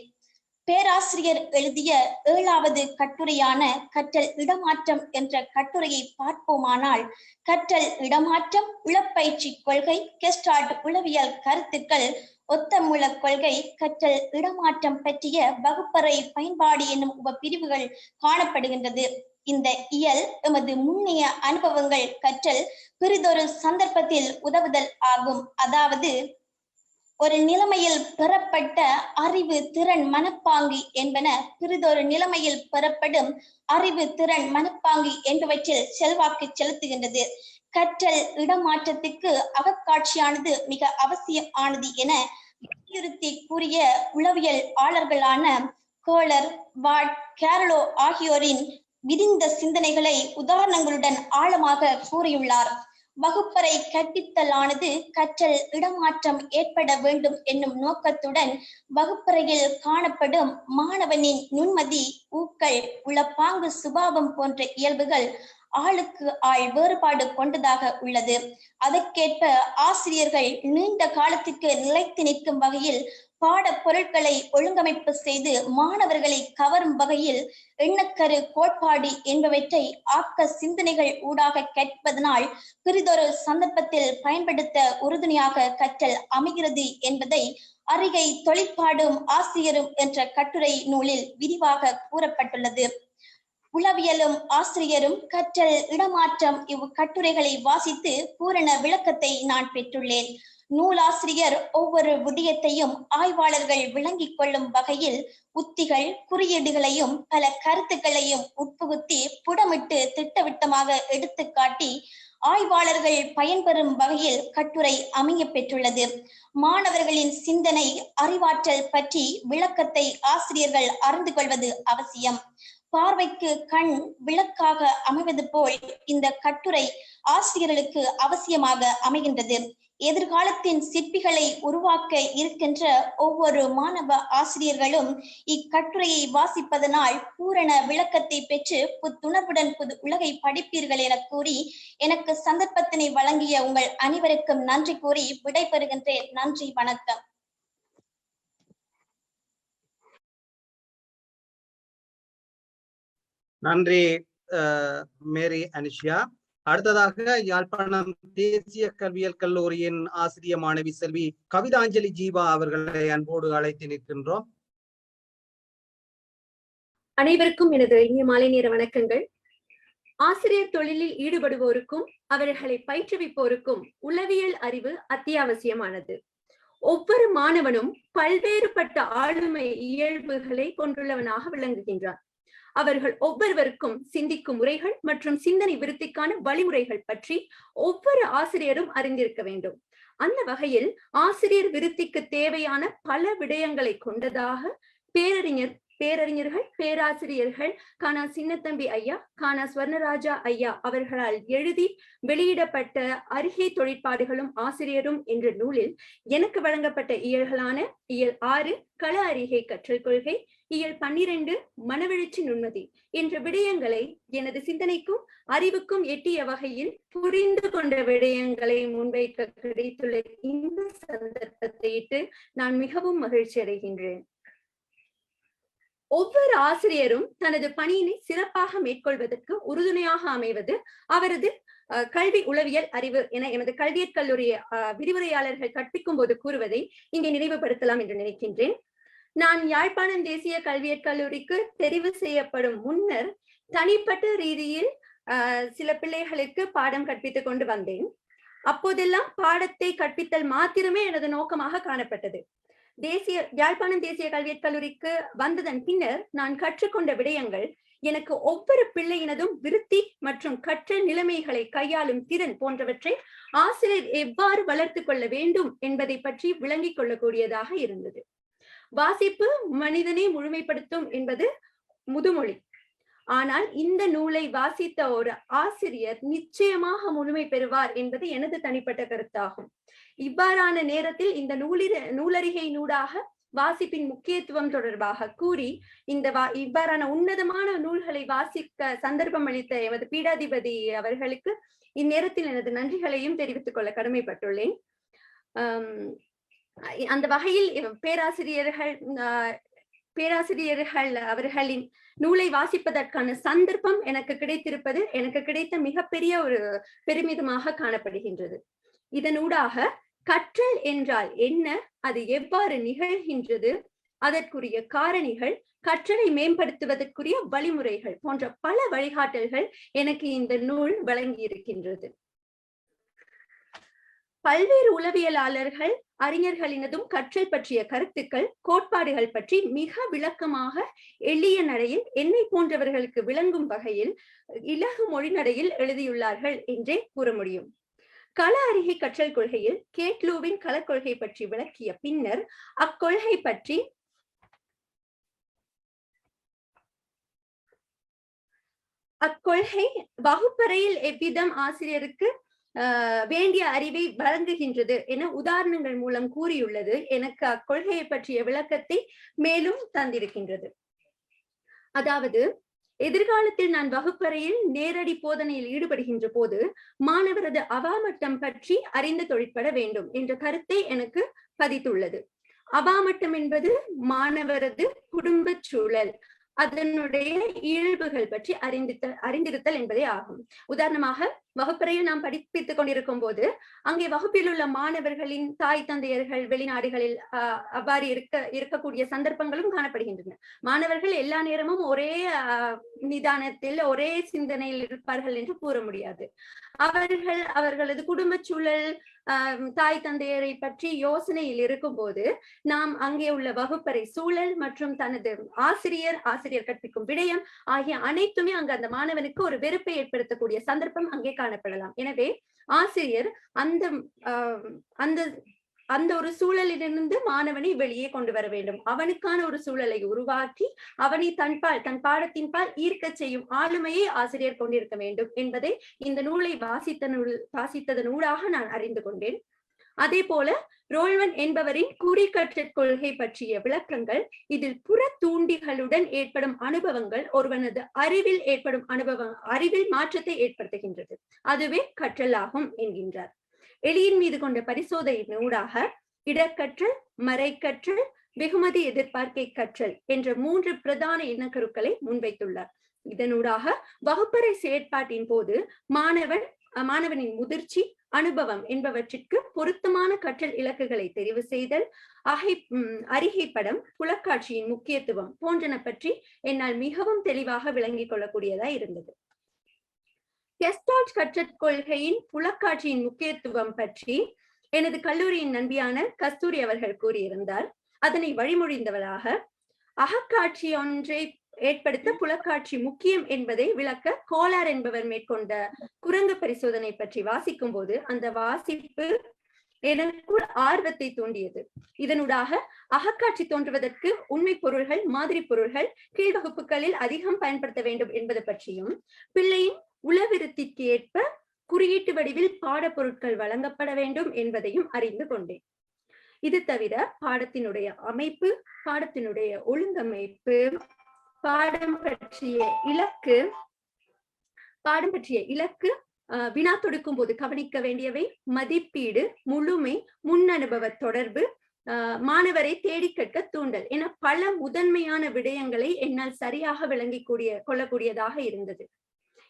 பேராசிரியர் எழுதிய 7வது கட்டுரையான கற்றல் இடமாற்றம் என்ற கட்டுரையை பார்ப்போமானால், கற்றல் இடமாற்றம், உளப்பயிற்சி கொள்கை, கெஸ்டால்ட் உளவியல் கருத்துக்கள், ஒத்தமூல கொள்கை, கற்றல் இடமாற்றம் பற்றிய வகுப்பறை பயன்பாடு என்னும் உப பிரிவுகள் காணப்படுகின்றது. இந்த இயல் எமது முன்னைய அனுபவங்கள் கற்றல் பிறிதொரு சந்தர்ப்பத்தில் உதவுதல் ஆகும். அதாவது ஒரு நிலைமையில் பெறப்பட்ட அறிவு, திறன், மனப்பாங்கு என்பன பிறிதொரு நிலைமையில் பெறப்படும் அறிவு, திறன், மனப்பாங்கு என்பவற்றில் செல்வாக்கு செலுத்துகின்றது. கற்றல் இடமாற்றத்துக்கு அகக்காட்சியானது மிக அவசியமானது என வலியுறுத்தி கூறிய உளவியல் ஆளர்களான கோலர், வாட், கேரளோ ஆகியோரின் விரிந்த சிந்தனைகளை உதாரணங்களுடன் ஆழமாக கூறியுள்ளார். வகுப்பறை கற்பித்தலானது கற்றல் இடமாற்றம் ஏற்பட வேண்டும் என்னும் நோக்கத்துடன் வகுப்பறையில் காணப்படும் மாணவனின் நுண்மதி, ஊக்கல், உளப்பாங்கு, சுபாவம் போன்ற இயல்புகள் ஆளுக்கு ஆள் வேறுபாடு கொண்டதாக உள்ளது. அதற்கேற்ப ஆசிரியர்கள் நீண்ட காலத்திற்கு நிலைத்து நிற்கும் வகையில் பாட பொருட்களை ஒழுங்கமைப்பு செய்து மாணவர்களை கவரும் வகையில் எண்ணக்கரு, கோட்பாடு என்பவற்றை ஆக்க சிந்தனைகள் ஊடாக கற்பதனால் பிறிதொரு சந்தர்ப்பத்தில் பயன்படுத்த உறுதுணையாக கற்றல் அமைகிறது என்பதை அறிகை தொழிற்பாடும் ஆசிரியரும் என்ற கட்டுரை நூலில் விரிவாக கூறப்பட்டுள்ளது. உளவியலும் ஆசிரியரும் கற்றல் இடமாற்றம் கட்டுரைகளை வாசித்து பூரண விளக்கத்தை நான் பெற்றுள்ளேன். நூலாசிரியர் ஒவ்வொரு விடயத்தையும் ஆய்வாளர்கள் விளங்கிக் கொள்ளும் வகையில் உத்திகள், குறியீடுகளையும் பல கருத்துக்களையும் உட்புகுத்தி புடமிட்டு திட்டவட்டமாக எடுத்து காட்டி ஆய்வாளர்கள் பயன்பெறும் வகையில் கட்டுரை அமைய பெற்றுள்ளது. மாணவர்களின் சிந்தனை, அறிவாற்றல் பற்றி விளக்கத்தை ஆசிரியர்கள் அறிந்து கொள்வது அவசியம். பார்வைக்கு கண் விளக்காக அமைவது போல் இந்த கட்டுரை ஆசிரியர்களுக்கு அவசியமாக அமைகின்றது. எதிர்காலத்தின் சிற்பிகளை உருவாக்க இருக்கின்ற ஒவ்வொரு மாணவ ஆசிரியர்களும் இக்கட்டுரையை வாசிப்பதனால் பூரண விளக்கத்தை பெற்று புத்துணர்வுடன் புது உலகை படிப்பீர்கள் என கூறி எனக்கு சந்தர்ப்பத்தினை வழங்கிய உங்கள் அனைவருக்கும் நன்றி கூறி விடைபெறுகின்றேன். நன்றி, வணக்கம். நன்றி மேரி அனுஷியா. அடுத்ததாக யாழ்ப்பாணம் தேசிய கல்வியியல் கல்லூரியின் ஆசிரிய மாணவி செல்வி கவிதாஞ்சலி ஜீவா அவர்களை அன்போடு அழைத்து நிற்கின்றோம். அனைவருக்கும் எனது இனிய மாலை நேர வணக்கங்கள். ஆசிரியர் தொழிலில் ஈடுபடுவோருக்கும் அவர்களை பயிற்றுவிப்போருக்கும் உளவியல் அறிவு அத்தியாவசியமானது. ஒவ்வொரு மாணவனும் பல்வேறுபட்ட ஆளுமை இயல்புகளை கொண்டுள்ளவனாக விளங்குகின்றான். அவர்கள் ஒவ்வொருவருக்கும் சிந்திக்கும் முறைகள் மற்றும் சிந்தனை விருத்திக்கான வழிமுறைகள் பற்றி ஒவ்வொரு ஆசிரியரும் அறிந்திருக்க வேண்டும். அந்த வகையில் ஆசிரியர் விருத்திக்கு தேவையான பல விடயங்களை கொண்டதாக பேரறிஞர்கள், பேராசிரியர்கள் கானா சின்னத்தம்பி ஐயா, கானா ஸ்வர்ணராஜா ஐயா அவர்களால் எழுதி வெளியிடப்பட்ட அறிகை தொழிற்பாடுகளும் ஆசிரியரும் என்ற நூலில் எனக்கு வழங்கப்பட்ட இயல்களான இயல் 6 கள அறிகை கற்றல் கொள்கை, இயல் 12 மனவெழுச்சி நுண்மதி என்ற விடயங்களை எனது சிந்தனைக்கும் அறிவுக்கும் எட்டிய வகையில் புரிந்து கொண்ட விடயங்களை முன்வைக்க கிடைத்துள்ள இந்த சந்தர்ப்பத்தை இட்டு நான் மிகவும் மகிழ்ச்சி அடைகின்றேன். ஒவ்வொரு ஆசிரியரும் தனது பணியினை சிறப்பாக மேற்கொள்வதற்கு உறுதுணையாக அமைவது அவரது கல்வி உளவியல் அறிவு என எமது கல்வியற் கல்லூரி விரிவுரையாளர்கள் கற்பிக்கும் போது கூறுவதை இங்கே நினைவுபடுத்தலாம் என்று நினைக்கின்றேன். நான் யாழ்ப்பாணம் தேசிய கல்வியற் கல்லூரிக்கு தெரிவு செய்யப்படும் முன்னர் தனிப்பட்ட ரீதியில் சில பிள்ளைகளுக்கு பாடம் கற்பித்துக் கொண்டு வந்தேன். அப்போதெல்லாம் பாடத்தை கற்பித்தல் மாத்திரமே எனது நோக்கமாக காணப்பட்டது. யாழ்ப்பாணம் தேசிய கல்வியற் கல்லூரிக்கு வந்ததன் பின்னர் நான் கற்றுக்கொண்ட விடயங்கள் எனக்கு ஒவ்வொரு பிள்ளையினதும் விருத்தி மற்றும் கற்றல் நிலைமைகளை கையாளும் திறன் போன்றவற்றை ஆசிரியர் எவ்வாறு வளர்த்து கொள்ள வேண்டும் என்பதை பற்றி விளங்கிக் கொள்ளக்கூடியதாக இருந்தது. வாசிப்பு மனிதனை முழுமைப்படுத்தும் என்பது முதுமொழி. ஆனால் இந்த நூலை வாசித்த ஒரு ஆசிரியர் நிச்சயமாக முழுமை பெறுவார் என்பது எனது தனிப்பட்ட கருத்தாகும். இவ்வாறான நேரத்தில் இந்த நூலறிகை நூடாக வாசிப்பின் முக்கியத்துவம் தொடர்பாக கூறி இவ்வாறான உன்னதமான நூல்களை வாசிக்க சந்தர்ப்பம் அளித்த எமது பீடாதிபதி அவர்களுக்கு இந்நேரத்தில் எனது நன்றிகளையும் தெரிவித்துக் கொள்ள கடமைப்பட்டுள்ளேன். அந்த வகையில் பேராசிரியர்கள் பேராசிரியர்கள் அவர்களின் நூலை வாசிப்பதற்கான சந்தர்ப்பம் எனக்கு கிடைத்திருப்பது எனக்கு கிடைத்த மிகப்பெரிய ஒரு பெருமிதமாக காணப்படுகின்றது. இதனூடாக கற்றல் என்றால் என்ன, அது எவ்வாறு நிகழ்கின்றது, அதற்குரிய காரணிகள், கற்றலை மேம்படுத்துவதற்குரிய வழிமுறைகள் போன்ற பல வழிகாட்டல்கள் எனக்கு இந்த நூல் வழங்கி இருக்கின்றது. பல்வேறு உளவியலாளர்கள் அறிஞர்களினதும் கற்றல் பற்றிய கருத்துக்கள், கோட்பாடுகள் பற்றி மிக விளக்கமாக எளிய நடையில் என்னை போன்றவர்களுக்கு விளங்கும் வகையில் இலகு மொழி நடையில் எழுதியுள்ளார்கள் என்றே கூற முடியும். கள அறிகை கற்றல் கொள்கையில் கேட்லூவின் களக்கொள்கை பற்றி விளக்கிய பின்னர் அக்கொள்கை வகுப்பறையில் எவ்விதம் ஆசிரியருக்கு வேண்டிய அறிவை வழங்குகின்றது என உதாரணங்கள் மூலம் கூறியுள்ளது எனக்கு அக்கொள்கையை பற்றிய விளக்கத்தை மேலும் தந்திருக்கின்றது. அதாவது, எதிர்காலத்தில் நான் வகுப்பறையில் நேரடி போதனையில் ஈடுபடுகின்ற போது மாணவரது அவாமட்டம் பற்றி அறிந்து தொழிற்பட வேண்டும் என்ற கருத்தை எனக்கு பதித்துள்ளது. அவாமட்டம் என்பது மாணவரது குடும்ப சூழல், அதனுடைய இயல்புகள் பற்றி அறிந்திருத்தல் என்பதே ஆகும். உதாரணமாக, வகுப்பறையில் நாம் படிப்பித்துக் கொண்டிருக்கும் போது அங்கே வகுப்பில் உள்ள மாணவர்களின் தாய் தந்தையர்கள் வெளிநாடுகளில் அவ்வாறு இருக்கக்கூடிய சந்தர்ப்பங்களும் காணப்படுகின்றன. மாணவர்கள் எல்லா நேரமும் ஒரே நிதானத்தில் ஒரே சிந்தனையில் இருப்பார்கள் என்று கூற முடியாது. அவர்களது குடும்ப சூழல், தாய் தந்தையரை பற்றி யோசனையில் இருக்கும் போது நாம் அங்கே உள்ள வகுப்பறை சூழல் மற்றும் தனது ஆசிரியர் கற்பிக்கும் விடயம் ஆகிய அனைத்துமே அங்கு அந்த மாணவனுக்கு ஒரு வெறுப்பை ஏற்படுத்தக்கூடிய சந்தர்ப்பம் அங்கே காணப்படலாம். எனவே ஆசிரியர் அந்த ஒரு சூழலிலிருந்து மாணவனை வெளியே கொண்டு வர வேண்டும். அவனுக்கான ஒரு சூழலை உருவாக்கி அவனை தன் பாடத்தின்பால் ஈர்க்க செய்யும் ஆளுமையை ஆசிரியர் கொண்டிருக்க வேண்டும் என்பதை இந்த நூலை வாசித்ததனூடாக நான் அறிந்து கொண்டேன். அதே போல ரோல்வன் என்பவரின் குறிக்கற்றற் கொள்கை பற்றிய விளக்கங்கள், இதில் புற தூண்டிகளுடன் ஏற்படும் அனுபவங்கள் ஒருவனது அறிவில் மாற்றத்தை ஏற்படுத்துகின்றது, அதுவே கற்றலாகும் என்கின்றார். எளியின் மீது கொண்ட பரிசோதனையின் ஊடாக இடக்கற்றல், மறைக்கற்றல், வெகுமதி எதிர்பார்க்கை கற்றல் என்ற 3 பிரதான இனக்கருக்களை முன்வைத்துள்ளார். இதனூடாக வகுப்பறை செயற்பாட்டின் போது மாணவனின் முதிர்ச்சி, அனுபவம் என்பவற்றிற்கு பொருத்தமான கற்றல் இலக்குகளை தெரிவு செய்தல், அறிகைப்படம், புலக்காட்சியின் முக்கியத்துவம் போன்றன பற்றி என்னால் மிகவும் தெளிவாக விளங்கிக் கொள்ளக்கூடியதாய் இருந்தது. கெஸ்டால்ட் கற்றற் கொள்கையின் புலக்காட்சியின் முக்கியத்துவம் பற்றி எனது கல்லூரியின் நண்பியான கஸ்தூரி அவர்கள் கூறியிருந்தார். அதனை வழிமொழிந்தவராக அகக்காட்சி ஒன்றை ஏற்படுத்த புலக்காட்சி முக்கியம் என்பதை விளக்க கோலார் என்பவர் மேற்கொண்ட குரங்கு பரிசோதனை பற்றி வாசிக்கும் போது அந்த வாசிப்பு எனக்குள் ஆர்வத்தை தூண்டியது. இதனூடாக அகக்காட்சி தோன்றுவதற்கு உண்மை பொருள்கள், மாதிரி பொருள்கள் கீழ்வகுப்புகளில் அதிகம் பயன்படுத்த வேண்டும் என்பது பற்றியும், பிள்ளையின் உளவிருத்திக்கு ஏற்ப குறியீட்டு வடிவில் பாடப்பொருட்கள் வழங்கப்பட வேண்டும் என்பதையும் அறிந்து கொண்டேன். இது தவிர பாடத்தினுடைய அமைப்பு, பாடத்தினுடைய ஒழுங்கமைப்பு, பாடம் பற்றிய இலக்கு, வினா தொடுக்கும் போது கவனிக்க வேண்டியவை, மதிப்பீடு, முழுமை, முன் அனுபவ தொடர்பு, மாணவரை தேடி கற்க தூண்டல் என பல முதன்மையான விடயங்களை என்னால் சரியாக கொள்ளக்கூடியதாக இருந்தது.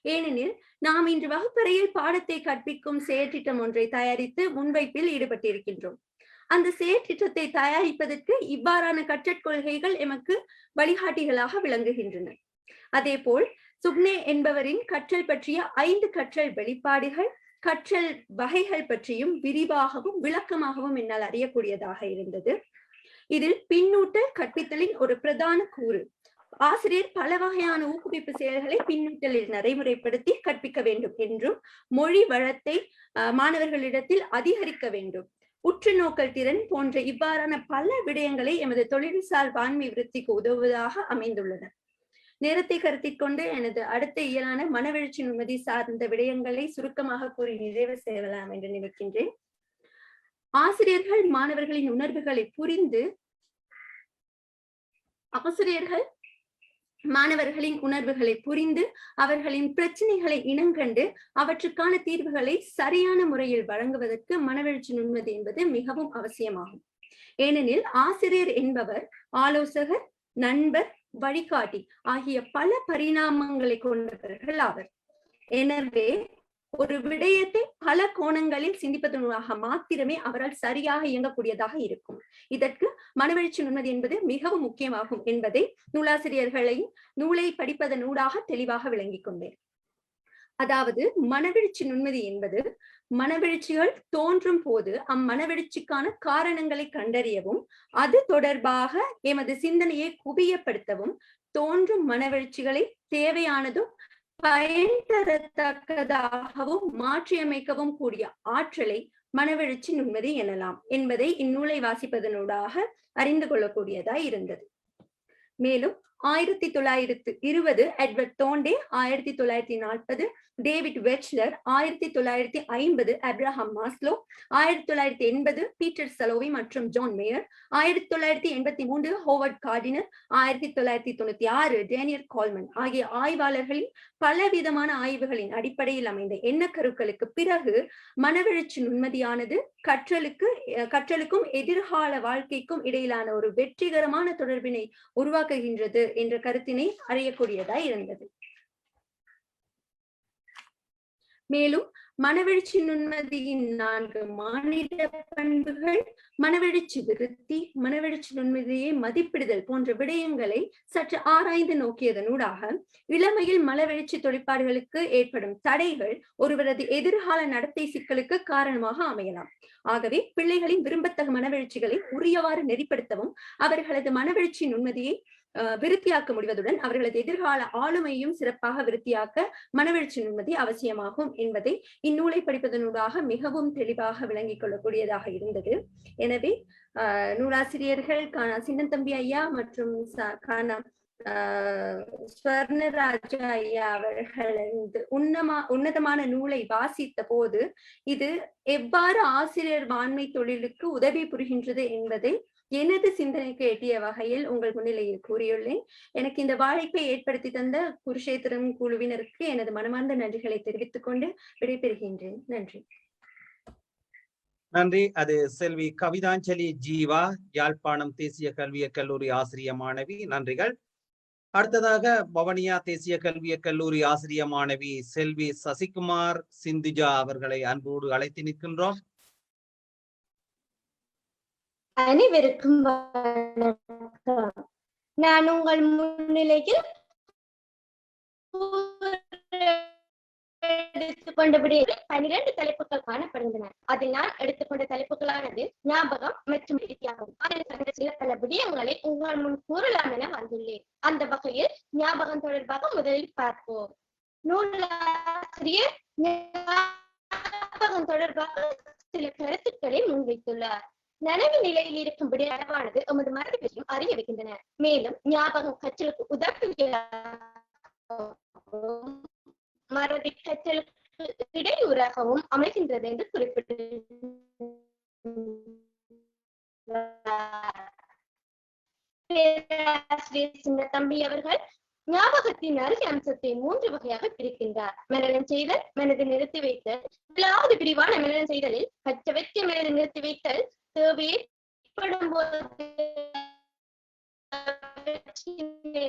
ஏனெனில் நாம் இன்று வகுப்பறையில் பாடத்தை கற்பிக்கும் செயற்திட்டம் ஒன்றை தயாரித்து முன்வைப்பில் ஈடுபட்டிருக்கின்றோம். அந்த செயற்திட்டத்தை தயாரிப்பதற்கு இவ்வாறான கற்றற் கொள்கைகள் எமக்கு வழிகாட்டிகளாக விளங்குகின்றன. அதே போல் சுக்னே என்பவரின் கற்றல் பற்றிய 5 கற்றல் வெளிப்பாடுகள், கற்றல் வகைகள் பற்றியும் விரிவாகவும் விளக்கமாகவும் என்னால் அறியக்கூடியதாக இருந்தது. இதில் பின்னூட்டல் கற்பித்தலின் ஒரு பிரதான கூறு. ஆசிரியர் பல வகையான ஊக்குவிப்பு செயல்களை பின்னூட்டலில் நடைமுறைப்படுத்தி கற்பிக்க வேண்டும் என்றும், மொழி வளத்தை மாணவர்களிடத்தில் அதிகரிக்க வேண்டும், உற்று நோக்கல் திறன் போன்ற இவ்வாறான பல விடயங்களை எமது தொழில்சார் வான்மை விருத்திக்கு உதவுவதாக அமைந்துள்ளன. நேரத்தை கருத்தில் கொண்டு எனது அடுத்த இயலான மனவெழுச்சி நிம்மதி சார்ந்த விடயங்களை சுருக்கமாக கூறி நிறைவு செய்யலாம் என்று நினைக்கின்றேன். ஆசிரியர்கள் மாணவர்களின் உணர்வுகளை புரிந்து அவர்களின் பிரச்சனைகளை இனங்கண்டு அவற்றுக்கான தீர்வுகளை சரியான முறையில் வழங்குவதற்கு மனவெழுச்சி நுண்மதி என்பது மிகவும் அவசியமாகும். ஏனெனில் ஆசிரியர் என்பவர் ஆலோசகர், நண்பர், வழிகாட்டி ஆகிய பல பரிணாமங்களை கொண்டவர்கள் ஆவர். எனவே ஒரு விடயத்தை பல கோணங்களில் சிந்திப்பதனூடாக மாத்திரமே அவரால் சரியாக இயங்கக்கூடியதாக இருக்கும். இதற்கு மனவெழுச்சி நுண்மதி என்பது மிகவும் முக்கியமாகும் என்பதை நூலாசிரியர்களையும் நூலை படிப்பதனூடாக தெளிவாக விளங்கிக் கொண்டேன். அதாவது மனவெழுச்சி நுண்மதி என்பது மனவெழுச்சிகள் தோன்றும் போது அம்மனவெழுச்சிக்கான காரணங்களை கண்டறியவும் அது தொடர்பாக எமது சிந்தனையை குவியப்படுத்தவும் தோன்றும் மனவெழுச்சிகளை தேவையானதும் பயன் தரத்தக்கதாகவும் மாற்றியமைக்கவும் கூடிய ஆற்றலை மனவெழுச்சி நுண்மதி எனலாம் என்பதை இந்நூலை வாசிப்பதனூடாக அறிந்து கொள்ளக்கூடியதாய் இருந்தது. மேலும் 1920 Edward Thorndike, 1940 David Wechsler, 1950 Abraham Maslow, 1980 Peter Salovey மற்றும் John Mayer, 1983 Howard Gardner, 1996 Daniel Goleman ஆகிய ஆய்வாளர்களின் பலவிதமான ஆய்வுகளின் அடிப்படையில் அமைந்த எண்ணக்கருக்களுக்கு பிறகு மனவெழுச்சி நுண்மதியானது கற்றலுக்கும் எதிர்கால வாழ்க்கைக்கும் இடையிலான ஒரு வெற்றிகரமான தொடர்பினை உருவாக்குகின்றது என்ற கருத்தினை அறியக்கூடியதாய் இருந்தது. மேலும் மனவெழுச்சி நுண்மதியின் 4 மானிட பண்புகள், மனவெழுச்சி விருத்தி, மனவெழுச்சி நுண்மதியை மதிப்பிடுதல் போன்ற விடயங்களை சற்று ஆராய்ந்து நோக்கியதனூடாக இளமையில் மனவெழுச்சி தொழிற்பாடுகளுக்கு ஏற்படும் தடைகள் ஒருவரது எதிர்கால நடத்தை சிக்கலுக்கு காரணமாக அமையலாம். ஆகவே பிள்ளைகளின் விரும்பத்தக மனவெழுச்சிகளை உரியவாறு நெறிப்படுத்தவும் அவர்களது மனவெழுச்சி நுண்மதியை விருத்தியாக்க முடிவதுடன் அவர்களது எதிர்கால ஆளுமையும் சிறப்பாக விருத்தியாக்க மனவெழுச்சி நுண்மதி அவசியமாகும் என்பதை இந்நூலை படிப்பதனூடாக மிகவும் தெளிவாக விளங்கிக் கொள்ளக்கூடியதாக இருந்தது. எனவே நூலாசிரியர்கள் சின்னத்தம்பி ஐயா மற்றும் ஸ்வர்ணராஜா ஐயா அவர்கள் உன்னதமான நூலை வாசித்த போது இது எவ்வாறு ஆசிரியர் வாண்மை தொழிலுக்கு உதவி புரிகின்றது என்பதை எனது சிந்தனைக்கு எட்டிய வகையில் உங்கள் முன்னிலையில் கூறியுள்ளேன். எனக்கு இந்த வாய்ப்பை ஏற்படுத்தி தந்த குருஷேத்திரம் குழுவினருக்கு எனது மனமார்ந்த நன்றிகளை தெரிவித்துக் கொண்டு விடைபெறுகின்றேன். நன்றி. நன்றி. அது செல்வி கவிதாஞ்சலி ஜீவா, யாழ்ப்பாணம் தேசிய கல்வியற் கல்லூரி ஆசிரிய மாணவி. நன்றிகள். அடுத்ததாக வவுனியா தேசிய கல்வியற் கல்லூரி ஆசிரிய மாணவி செல்வி சசிகுமார் சிந்துஜா அவர்களை அன்போடு அழைத்து நிற்கின்றோம். அனைவருக்கும் வணக்கம். நான் உங்கள் முன்னிலையில் எடுத்துக்கொண்டபடி 12 தலைப்புகள் காணப்படுகின்றன. அதில் நான் எடுத்துக்கொண்ட தலைப்புகளானது ஞாபகம் மற்றும் வித்தியாசம். சில பல விடயங்களை உங்கள் முன் கூறலாம் என வந்துள்ளேன். அந்த வகையில் ஞாபகம் தொடர்பாக முதலில் பார்ப்போம். நூலாசிரியர் ஞாபகம் தொடர்பாக சில கருத்துக்களை முன்வைத்துள்ளார். நனவு நிலையில் இருக்கும் விடயமானது எமது மரபை பற்றியும் அறிய வைக்கின்றன. மேலும் ஞாபகம் கற்றலுக்கு உதவியாகவும் மரபை கற்றலுக்கு இடையூறாகவும் அமைகின்றது என்று குறிப்பிட்டார். சின்னத்தம்பி அவர்கள் ஞாபகத்தின் அரிய அம்சத்தை 3 வகையாக பிரிக்கின்றார். மனனம் செய்தல், மனதை நிறுத்தி வைத்தல். முதலாவது பிரிவான மனனம் செய்தலில் கற்றவற்றை மனதை நிறுத்தி வைத்தல் தேவைப்படும் போது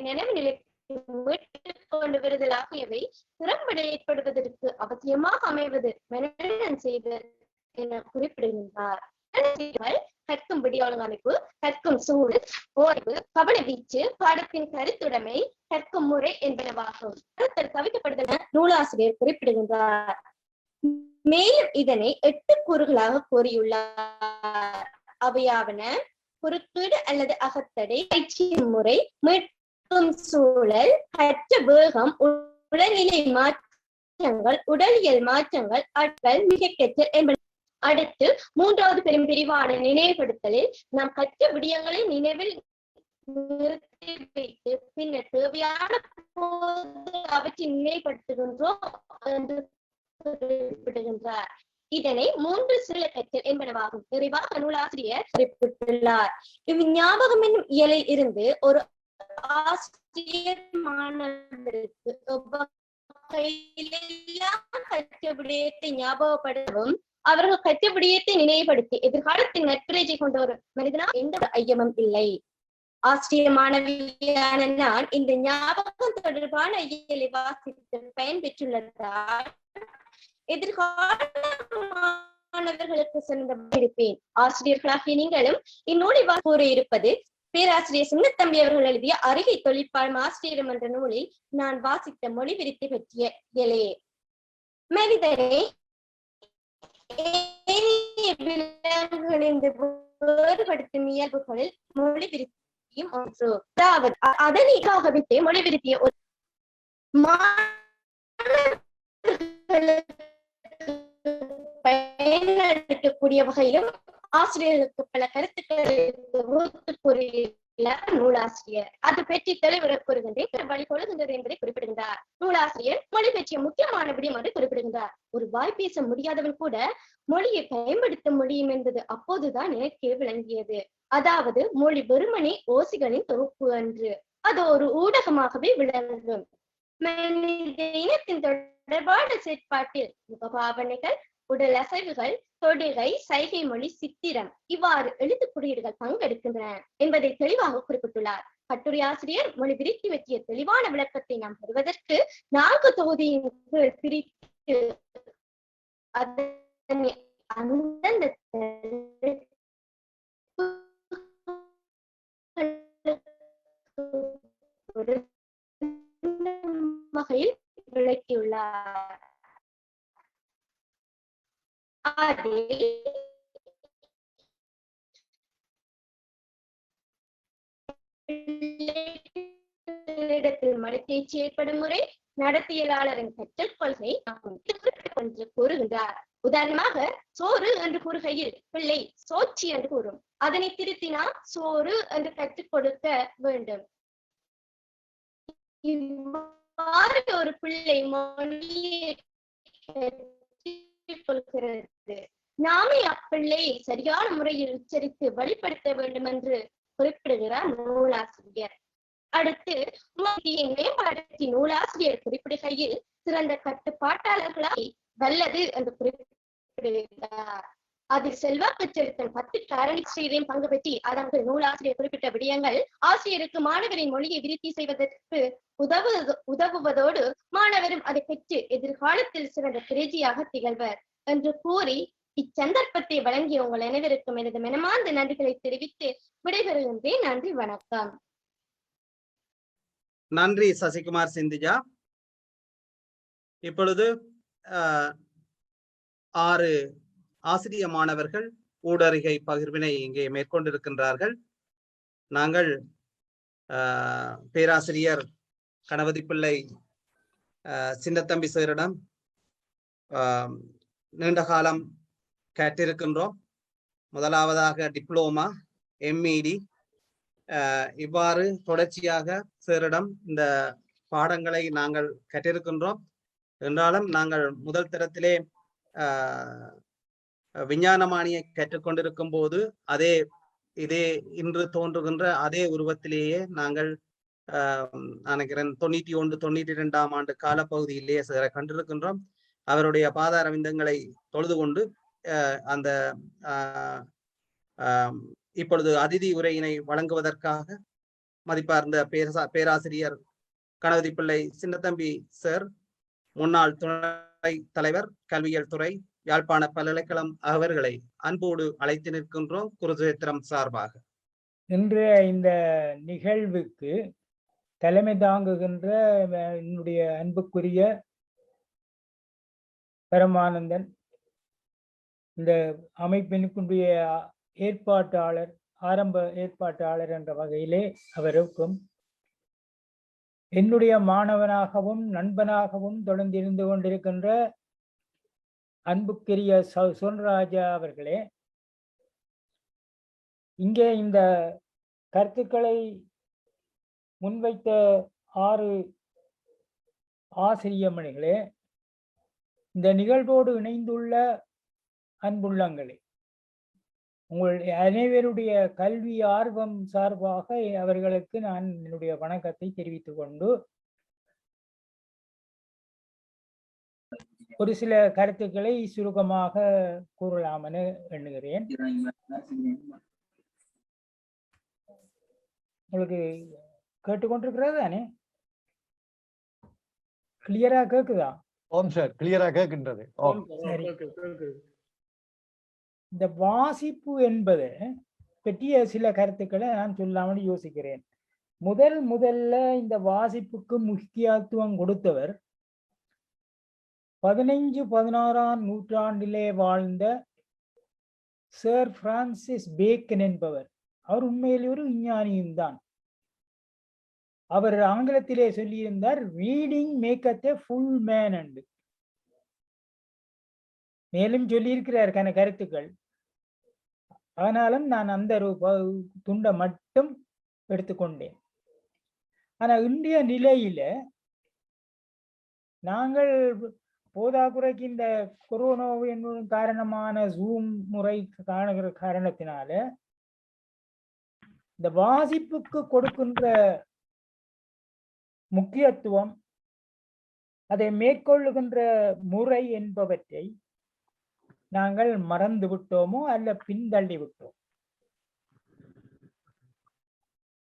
நினைவு நிலை கொண்டு வருதல் ஆகியவை திறம்பட ஏற்படுவதற்கு அவசியமாக அமைவது மனனம் செய்தல் என குறிப்பிடுகின்றார். கற்கும் விடிய ஒழுங்கமைப்பு, கற்கும் சூழல், ஓய்வு, கவன வீச்சு, பாடத்தின் கருத்துடைமை, கற்கும் முறை என்பனவாகும். தவிர்க்கப்படுதல் நூலாசிரியர் குறிப்பிடுகின்றார். மேலும் இதனை 8 கூறுகளாக கூறியுள்ளார். அவையாவன: குறுக்கீடு அல்லது அகத்தடை, பயிற்சி முறை, மீட்கும் சூழல், கற்ற வேகம், உடல்நிலை மாற்றங்கள், உடலியல் மாற்றங்கள், ஆற்றல், மிக கற்றல் என்பன. அடுத்து 3வது பெரும் பிரிவான நினைவுபடுத்தலில் நாம் கற்ற விடயங்களை நினைவில் நிறுத்தி வைத்து பின்னர் தேவையான போது அவற்றை நினைவுபடுத்துகின்றோம் என்று குறிப்பிடுகின்றார். இதனை 3 சில கற்றல் என்பனவாகும். விரிவாக நூலாசிரியர் குறிப்பிட்டுள்ளார். ஞாபகம் என்னும் இயலில் இருந்து ஒரு ஆசிரியர் மாணவர்களுக்கு கற்ற விடயத்தை ஞாபகப்படுத்தவும் அவர்கள் கற்ற விடயத்தை நினைவுபடுத்தி எதிர்காலத்தில் நற்பிரஜை கொண்ட ஒரு மனிதனா எந்த ஐயமும் இல்லை. ஆசிரிய மாணவியான நான் இந்த ஞாபகம் தொடர்பான இயலை வாசித்து பயன்பெற்றுள்ளதால் எதிர்கால மாணவர்களுக்கு இருப்பேன். ஆசிரியர்களாகிய நீங்களும் இந்நூலை கூற இருப்பது பேராசிரியர் சின்னத்தம்பி அவர்கள் எழுதிய அருகே தொழிற்பாடும் ஆசிரியரும் என்ற நூலில் நான் வாசித்த மொழி விருத்தி பற்றிய இயலையே. மனிதனை வேறுபடுத்தும் இயல்புகளில் மொழி விருத்தியும் ஒன்று. அதாவது அதனைக்காக விட்டு மொழி விருத்திய பயனளிக்கக்கூடிய வகையிலும் ஆசிரியர்களுக்கு பல கருத்துக்களை கூறியுள்ளார் நூலாசிரியர். அது பற்றி தெளிவுற கூறுகின்றேன் வழி கொள்கின்றது என்பதை குறிப்பிடுகின்றார். நூலாசிரியர் மொழி பற்றிய முக்கியமான விடயம் என்று குறிப்பிடுகின்றார். ஒரு வாய் பேச முடியாதவன் கூட மொழியை பயன்படுத்த முடியும் என்பது அப்போதுதான் எனக்கு விளங்கியது. அதாவது மொழி வெறுமனே ஓசிகளின் தொகுப்பு அன்று, அது ஒரு ஊடகமாகவே விளங்கும். மனித இனத்தின் தொடர்பான செயற்பாட்டில் முகபாவனைகள், உடல் அசைவுகள், தொடுகை, சைகை மொழி, சித்திரம் இவ்வாறு எழுத்து குறியீடுகள் பங்கெடுக்கின்றன என்பதை தெளிவாக குறிப்பிட்டுள்ளார். கட்டுரை ஆசிரியர் மொழி விருத்தி பற்றிய தெளிவான விளக்கத்தை நாம் பெறுவதற்கு 4 தொகுதியின் கீழ் பிரித்து அதனை அந்தந்த வகையில் விளக்கியுள்ளார். இடத்தில் மனத்தேர்ச்சி ஏற்படும் முறை நடத்தியலாளரின் கற்றல் கொள்கை என்று கூறுகின்றார். உதாரணமாக சோறு என்று கூறுகையில் பிள்ளை சோச்சி என்று கூறும். அதனை திருத்தினால் சோறு என்று கற்றுக் கொடுக்க வேண்டும். இவ்வாறு ஒரு பிள்ளை மொழியை கொள்கிறது. நாமே அப்பிள்ளையை சரியான முறையில் உச்சரித்து வழிபடுத்த வேண்டும் என்று குறிப்பிடுகிறார் நூலாசிரியர். அடுத்து மொழியை மேம்படுத்தி நூலாசிரியர் குறிப்பிடுகையில் சிறந்த கட்டுப்பாட்டாளர்களாய் வல்லது என்று குறிப்பிடுகிறார். அதில் செல்வாக்கு செலுத்தும் 10 காரணியின் பங்கு பற்றி அதாவது நூலாசிரியர் குறிப்பிட்ட விடயங்கள் ஆசிரியருக்கு மாணவரின் மொழியை விருத்தி செய்வதற்கு உதவுவதோடு மாணவரும் அதை பெற்று எதிர்காலத்தில் சிறந்த பிரஜையாக திகழ்வர் என்று கூறி இச்சந்தர்ப்பத்தை வழங்கிய உங்கள் அனைவருக்கும் எனது மனமார்ந்த நன்றிகளை தெரிவித்து விடைபெறுகின்றேன். நன்றி, வணக்கம். நன்றி சசிகுமார் சிந்திஜா. இப்பொழுது 6 ஆசிரிய மாணவர்கள் ஊடறிகை பகிர்வினை இங்கே மேற்கொண்டிருக்கின்றார்கள். நாங்கள் பேராசிரியர் கணபதி பிள்ளை சின்னத்தம்பி சாரிடம் நீண்ட காலம் கேட்டிருக்கின்றோம். முதலாவதாக டிப்ளோமா, எம்இடி இவ்வாறு தொடர்ச்சியாக சாரிடம் இந்த பாடங்களை நாங்கள் கற்றிருக்கின்றோம். என்றாலும் நாங்கள் முதல் தரத்திலே விஞ்ஞானமானியை கற்றுக்கொண்டிருக்கும் போது இதே இன்று தோன்றுகின்ற அதே உருவத்திலேயே நாங்கள் நினைக்கிறேன் 91, 92ஆம் ஆண்டு காலப்பகுதியிலேயே சாரை கண்டிருக்கின்றோம். அவருடைய பாதார விந்தங்களை தொழுது கொண்டு அந்த இப்பொழுது அதிதி உரையினை வழங்குவதற்காக மதிப்பார்ந்த பேராசிரியர் கணபதி பிள்ளை சின்னத்தம்பி சார், முன்னாள் துணை தலைவர் கல்வியியல் துறை, யாழ்ப்பாண பல்கலைக்கழகம் அவர்களை அன்போடு அழைத்து நிற்கின்றோம் குருசேத்திரம் சார்பாக. இன்றைய இந்த நிகழ்வுக்கு தலைமை தாங்குகின்ற என்னுடைய அன்புக்குரிய பரமானந்தன், இந்த அமைப்பினுடைய ஏற்பாட்டாளர், ஆரம்ப ஏற்பாட்டாளர் என்ற வகையிலே அவருக்கும், என்னுடைய மாணவனாகவும் நண்பனாகவும் தொடர்ந்து இருந்து கொண்டிருக்கின்ற அன்புக்குரிய சுவன்ராஜா அவர்களே, இங்கே இந்த கருத்துக்களை முன்வைத்த 6 ஆசிரியமணிகளே, இந்த நிகழ்வோடு இணைந்துள்ள அன்புள்ளங்களே, உங்கள் அனைவருடைய கல்வி ஆர்வம் சார்பாக அவர்களுக்கு நான் என்னுடைய வணக்கத்தை தெரிவித்துக் கொண்டு ஒரு சில கருத்துக்களை சுருக்கமாக கூறலாம் என எண்ணுகிறேன். உங்களுக்கு கேட்டுக்கொண்டிருக்கிறது தானே? கிளியரா கேக்குதா? ஓம் சார், கிளியரா கேட்கின்றது. ஓம். சரி. இந்த வாசிப்பு என்பது பற்றிய சில கருத்துக்களை நான் சொல்லாமல் யோசிக்கிறேன். முதல்ல இந்த வாசிப்புக்கு முக்கியத்துவம் கொடுத்தவர் 15-16ஆம் நூற்றாண்டிலே வாழ்ந்த சர் பிரான்சிஸ் பேக்கன் என்பவர். அவர் உண்மையில் ஒரு விஞ்ஞானியும் தான். அவர் ஆங்கிலத்திலே சொல்லியிருந்தார், ரீடிங் மேக்கத் எ ஃபுல் மேன் என்று. மேலும் சொல்லியிருக்கிறார் கருத்துக்கள். ஆனாலும் நான் அந்த துண்டை மட்டும் எடுத்துக்கொண்டேன். ஆனா இந்திய நிலையில நாங்கள் போதாக்குறைக்கு இந்த கொரோனா காரணமான ஜூம் முறை காணுகிற காரணத்தினால இந்த வாசிப்புக்கு கொடுக்கின்ற முக்கியத்துவம், அதை மேற்கொள்ளுகின்ற முறை என்பவற்றை நாங்கள் மறந்து விட்டோமோ அல்ல பின்தள்ளி விட்டோம்.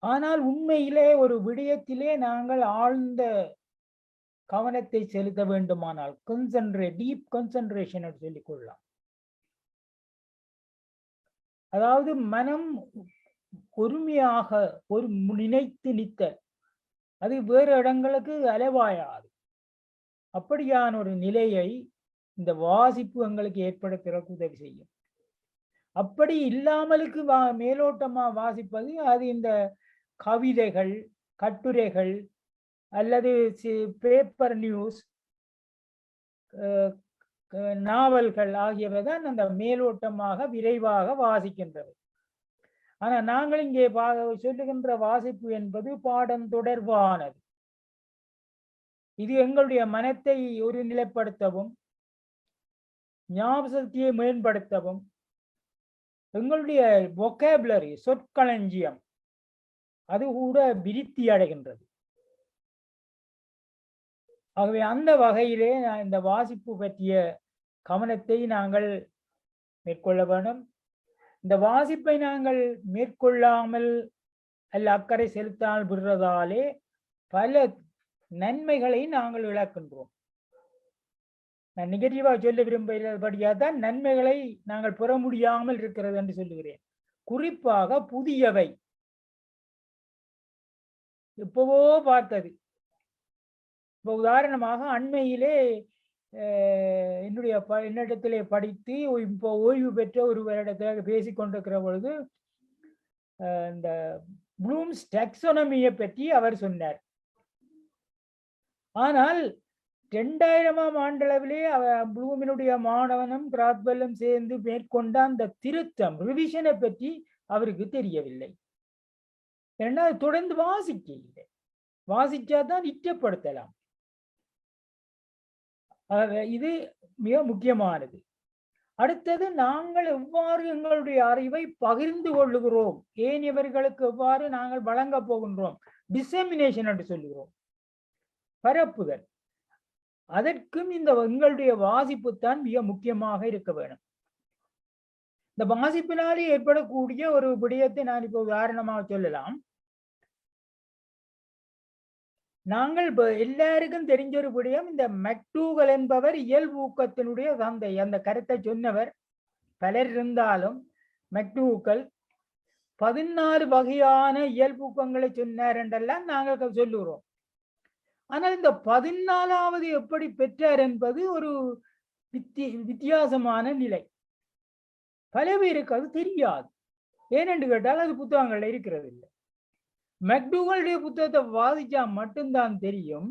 ஆனால் உண்மையிலே ஒரு விடயத்திலே நாங்கள் ஆழ்ந்த கவனத்தை செலுத்த வேண்டுமானால் டீப் கான்சென்ட்ரேஷன் சொல்லிக் கொள்ளலாம். அதாவது மனம் ஒருமையாக ஒரு நினைத்து நித்தல், அது வேறு இடங்களுக்கு அலைவாயாது. அப்படியான ஒரு நிலையை இந்த வாசிப்பு எங்களுக்கு ஏற்படுத்துறதுக்கு உதவி செய்யும். அப்படி இல்லாமலுக்கு மேலோட்டமா வாசிப்பது, அது இந்த கவிதைகள், கட்டுரைகள் அல்லது பேப்பர் நியூஸ், நாவல்கள் ஆகியவை தான் அந்த மேலோட்டமாக விரைவாக வாசிக்கின்றது. ஆனா நாங்கள் இங்கே சொல்லுகின்ற வாசிப்பு என்பது பாடம் தொடர்பானது. இது எங்களுடைய மனத்தை ஒரு நிலைப்படுத்தவும், ஞாபகத்தை மேம்படுத்தவும், எங்களுடைய வொக்காபுலரி சொற்களஞ்சியம் அது கூட விருத்தி அடைகின்றது. ஆகவே அந்த வகையிலே இந்த வாசிப்பு பற்றிய கவனத்தை நாங்கள் மேற்கொள்ள வேண்டும். இந்த வாசிப்பை நாங்கள் மேற்கொள்ளாமல் அல்ல அக்கறை செலுத்தாமல் விடுறதாலே பல நன்மைகளை நாங்கள் இழக்கின்றோம். நான் நெகட்டிவா சொல்ல விரும்புகிறபடியாக தான் நன்மைகளை நாங்கள் பெற முடியாமல் இருக்கிறது என்று சொல்லுகிறேன். குறிப்பாக புதியவை, எப்பவோ பார்த்தது. இப்போ உதாரணமாக அண்மையிலே என்னிடத்திலே படித்து இப்போ ஓய்வு பெற்ற ஒரு வருடத்தில் பேசிக் கொண்டிருக்கிற பொழுது இந்த ப்ளூம்ஸ் டாக்ஸானமியை பற்றி அவர் சொன்னார். ஆனால் 2000ஆம் ஆண்டளவிலே ப்ளூமினுடைய மாணவனும் கிராத்வெல்லும் சேர்ந்து மேற்கொண்ட அந்த திருத்தம் ரிவிஷனை பற்றி அவருக்கு தெரியவில்லை. ஏன்னா தொடர்ந்து வாசிக்க வாசிச்சாதான் இச்சப்படுத்தலாம். இது மிக முக்கியமானது. அடுத்தது, நாங்கள் எவ்வாறு எங்களுடைய அறிவை பகிர்ந்து கொள்ளுகிறோம், ஏனையவர்களுக்கு எவ்வாறு நாங்கள் வழங்க போகின்றோம், டிசெமினேஷன் என்று சொல்லுகிறோம், பரப்புதல். அதற்கும் இந்த எங்களுடைய வாசிப்பு தான் மிக முக்கியமாக இருக்க வேண்டும். இந்த வாசிப்பினாலே ஏற்படக்கூடிய ஒரு விடயத்தை நான் இப்போ உதாரணமாக சொல்லலாம். நாங்கள் எல்லாருக்கும் தெரிஞ்ச ஒரு விடயம், இந்த மெக்டூகல் என்பவர் இயல்பூக்கத்தினுடைய தந்தை. அந்த கருத்தை சொன்னவர் பலர் இருந்தாலும் மெக்டூகல் 14 வகையான இயல்பூக்கங்களை சொன்னார் என்றெல்லாம் நாங்கள் சொல்லுகிறோம். ஆனால் இந்த 14வது எப்படி பெற்றார் என்பது ஒரு வித்தியாசமான நிலை. பல பேருக்கு அது தெரியாது. ஏனென்று கேட்டால் அது புத்தகங்கள்ல இருக்கிறது இல்லை. மெக்டூகலுடைய புத்தகத்தை வாசிச்சா மட்டும்தான் தெரியும்.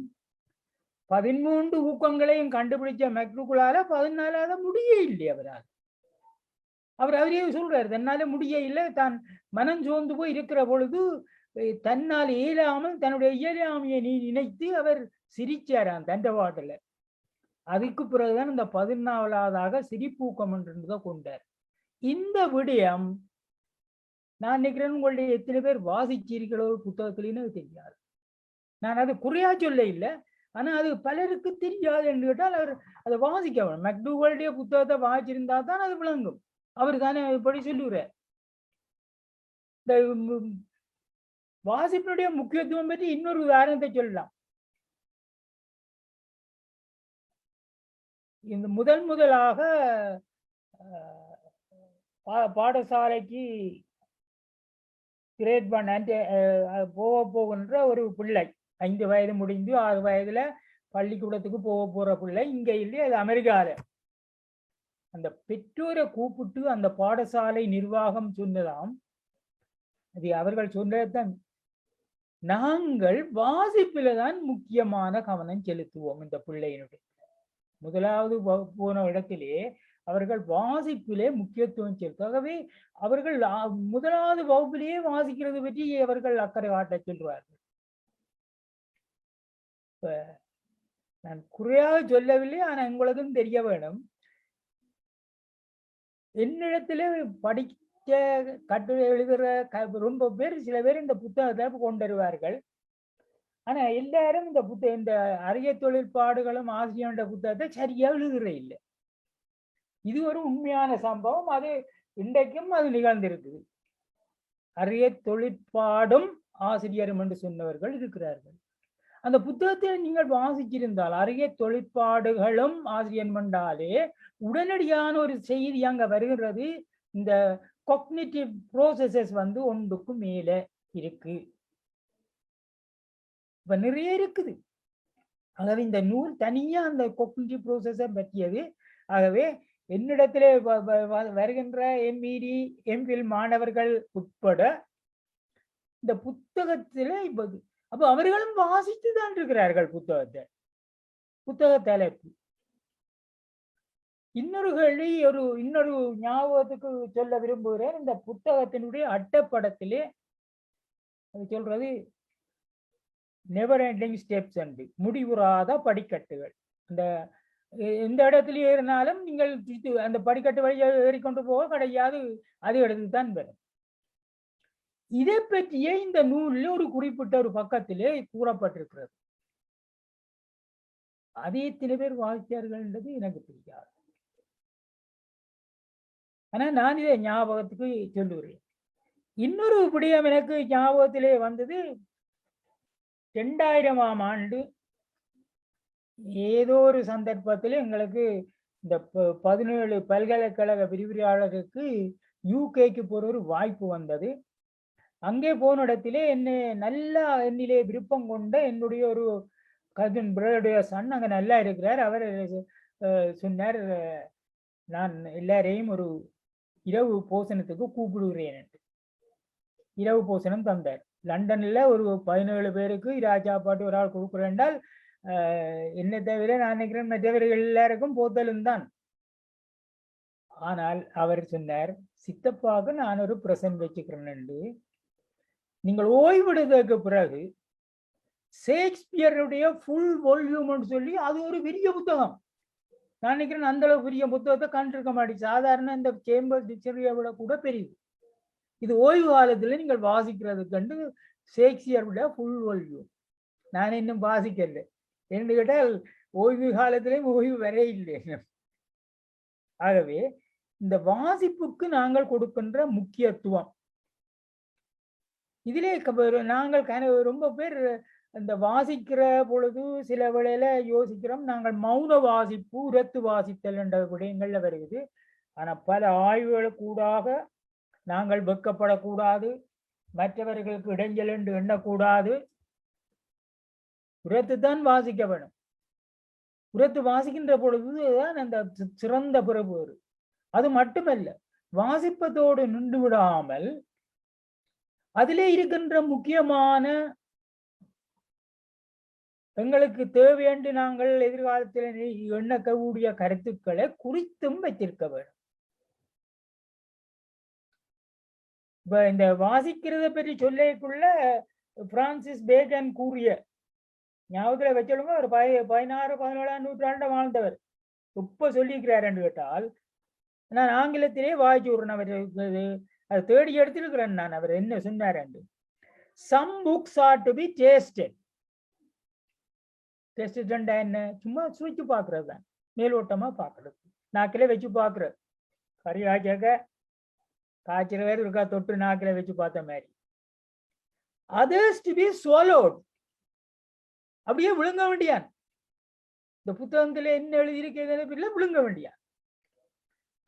13 ஊக்கங்களையும் கண்டுபிடிச்ச மெக்டூகலால 14ஆவது முடிய இல்லை அவரால். அவரே சொல்றாரு, தன்னால முடிய இல்லை. தான் மனம் சோர்ந்து போய் இருக்கிற பொழுது தன்னால் இயலாமல் தன்னுடைய இயலாமையை நினைத்து அவர் சிரிச்சாராம் தண்டவாட்டில். அதுக்கு பிறகுதான் இந்த 14ஆவதாக சிரிப்பூக்கம் என்றதை கொண்டார். இந்த விடயம் நான் நினைக்கிறேன் உங்களுடைய எத்தனை பேர் வாசிச்சிருக்கிற ஒரு புத்தகத்திலேன்னு தெரியாது. நான் அது குறையா சொல்ல இல்லை, ஆனா அது பலருக்கு தெரியாது என்று கேட்டால் அவர் அதை வாசிக்க வேணும். மெக்டூகலுடைய புத்தகத்தை வாசிச்சிருந்தா தான் அது விளங்கும். அவர் தானே இப்படி சொல்லுகிறார். இந்த வாசிப்பினுடைய முக்கியத்துவம் பற்றி இன்னொரு உதாரணத்தை சொல்லலாம். இந்த முதலாக பாடசாலைக்கு கிரேட் 1 போகின்ற ஒரு பிள்ளை, 5 வயது முடிந்து 6 வயதுல பள்ளிக்கூடத்துக்கு போற பிள்ளை இங்க இல்லையே, அது அமெரிக்கால. அந்த பெற்றோரை கூப்பிட்டு அந்த பாடசாலை நிர்வாகம் சொன்னதாம், அது அவர்கள் சொன்னதுதான், நாங்கள் வாசிப்பில தான் முக்கியமான கவனம் செலுத்துவோம். இந்த பிள்ளையினுடைய முதலாவது போன இடத்திலே அவர்கள் வாசிப்பிலே முக்கியத்துவம் செலுத்தாகவே அவர்கள் முதலாவது வகுப்பிலேயே வாசிக்கிறது பற்றி அவர்கள் அக்கறை காட்ட சொல்றார்கள். நான் குறையாக சொல்லவில்லை, ஆனா உங்களுக்கும் தெரிய வேணும். என்னிடத்திலே படிக்க கட்டுரை எழுதுற ரொம்ப பேர், சில பேர் இந்த புத்தகத்தை கொண்டு வருவார்கள். ஆனா எல்லாரும் இந்த அரிய தொழிற்பாடுகளும் ஆசிரியருடைய புத்தகத்தை சரியா எழுதுற இல்லை. இது ஒரு உண்மையான சம்பவம். அது இன்றைக்கும் அது நிகழ்ந்திருக்குது. அரிய தொழிற்பாடும் ஆசிரியரும் என்று சொன்னவர்கள் இருக்கிறார்கள். அந்த புத்தகத்தை நீங்கள் வாசிச்சிருந்தால், அரிய தொழிற்பாடுகளும் ஆசிரியர் என்றாலே உடனடியான ஒரு செய்தி அங்க வருகிறது. இந்த காக்னிட்டிவ் ப்ரோசஸஸ் ஒன்றுக்கு மேல இருக்கு, இப்ப நிறைய இருக்குது. ஆகவே இந்த நூல் தனியா அந்த காக்னிட்டிவ் ப்ரோசஸை பற்றியது. ஆகவே என்னிடத்திலே வருகின்ற எம்இடி எம்ஃபில் மாணவர்கள் உட்பட இந்த புத்தகத்திலே அப்ப அவர்களும் வாசித்து தான் இருக்கிறார்கள் புத்தக தலைப்பு. இன்னொரு கேள்வி, இன்னொரு ஞாபகத்துக்கு சொல்ல விரும்புகிறேன். இந்த புத்தகத்தினுடைய அட்டப்படத்திலே அது சொல்றது நெவர் எண்டிங் ஸ்டெப்ஸ் என்று, முடிவுறாத படிக்கட்டுகள். எந்த இடத்துல ஏறினாலும் நீங்கள் அந்த படிக்கட்டு வழியை ஏறிக்கொண்டு போக கிடையாது, அது எடுத்து தான் வரும். இதை பற்றியே இந்த நூலில் ஒரு குறிப்பிட்ட ஒரு பக்கத்திலே கூறப்பட்டிருக்கிறது. அதே எத்தனை பேர் வாசித்தார்கள் என்றது எனக்கு தெரியாது. ஆனா நான் இதை ஞாபகத்துக்கு சொல்லுகிறேன். இன்னொரு விடயம் எனக்கு ஞாபகத்திலே வந்தது. 2000ஆம் ஆண்டு ஏதோ ஒரு சந்தர்ப்பத்தில் எங்களுக்கு இந்த 17 பல்கலைக்கழக விரிவுரையாளருக்கு யூகேக்கு போற ஒரு வாய்ப்பு வந்தது. அங்கே போன இடத்திலே என்னிலே விருப்பம் கொண்ட என்னுடைய ஒரு கசின் பிரதருடைய சன் அங்க நல்லா இருக்கிறார். அவர் சொன்னார், நான் எல்லாரையும் ஒரு இரவு போசனத்துக்கு கூப்பிடுகிறேன் என்று. இரவு போசனம் தந்தார். லண்டன்ல ஒரு 17 பேருக்கு சாப்பாட்டு ஒரு ஆள் கொடுக்குறேன் என்றால் என்ன தவிர நான் நினைக்கிறேன் மற்றவர்கள் எல்லாருக்கும் போத்தலும் தான். ஆனால் அவர் சொன்னார், சித்தப்பாக நான் ஒரு பிரசன்ட் வச்சுக்கிறேன் என்று. நீங்கள் ஓய்வெடுத்ததுக்கு பிறகு ஷேக்ஸ்பியருடைய ஃபுல் வால்யூம்னு சொல்லி அது ஒரு பெரிய புத்தகம். நான் நினைக்கிறேன் அந்த அளவு பெரிய புத்தகத்தை கண்டிருக்க மாட்டேன். சாதாரண இந்த சேம்பர் டிக்ஷனரியை விட கூட பெரியது. இது ஓய்வு காலத்துல நீங்கள் வாசிக்கிறது கண்டு ஷேக்ஸ்பியருடைய ஃபுல் வால்யூம். நான் இன்னும் வாசிக்கல. என்று கேட்டால் ஓய்வு காலத்திலேயும் ஓய்வு வர இல்லை. ஆகவே இந்த வாசிப்புக்கு நாங்கள் கொடுக்கின்ற முக்கியத்துவம் இதிலே நாங்கள் ரொம்ப பேர் இந்த வாசிக்கிற பொழுது சில வேளையில யோசிக்கிறோம், நாங்கள் மௌன வாசிப்பு உரத்து வாசித்தல் என்ற விடயங்கள்ல வருகிறது. ஆனா பல ஆய்வுகளுக்கு கூடாக நாங்கள் வெட்கப்படக்கூடாது, மற்றவர்களுக்கு இடைஞ்சல் என்று எண்ணக்கூடாது. உரத்து தான் வாசிக்க வேணும். உரத்து வாசிக்கின்ற பொழுதுதான் அந்த சிறந்த பிறப்பு வரும். அது மட்டுமல்ல, வாசிப்பதோடு நின்று விடாமல் அதிலே இருக்கின்ற முக்கியமான எங்களுக்கு தேவையென்று நாங்கள் எதிர்காலத்தில் எண்ணக்கூடிய கருத்துக்களை குறித்தும் வைத்திருக்க வேண்டும். இப்ப இந்த வாசிக்கிறத பற்றி சொல்லிக்குள்ள பிரான்சிஸ் பேக்கன் கூறிய ஞாபகத்துல வச்சோங்க, ஒரு 16-17ஆம் நூற்றாண்டு வாழ்ந்தவர். இப்ப சொல்லியிருக்கிறார் என்று கேட்டால், நான் ஆங்கிலத்திலே வாய்ச்சி விடுறேன். அவர் அதை தேடி எடுத்திருக்கிறேன் நான். அவர் என்ன சொன்னார் என்று, some books are to be tasted. Test என்ன, சும்மா சுவிச்சு பாக்குறது தான், மேலோட்டமா பாக்குறது, நாக்கில வச்சு பாக்குறது. கறி ஆச்சாக்க காய்ச்சல் வேறு இருக்கா, தொட்டு நாக்கில வச்சு பார்த்த மாதிரி. others to be swallowed. அப்படியே விழுங்க வேண்டியான். இந்த புத்தகத்துல என்ன எழுதியிருக்கிறது விழுங்க வேண்டியான்.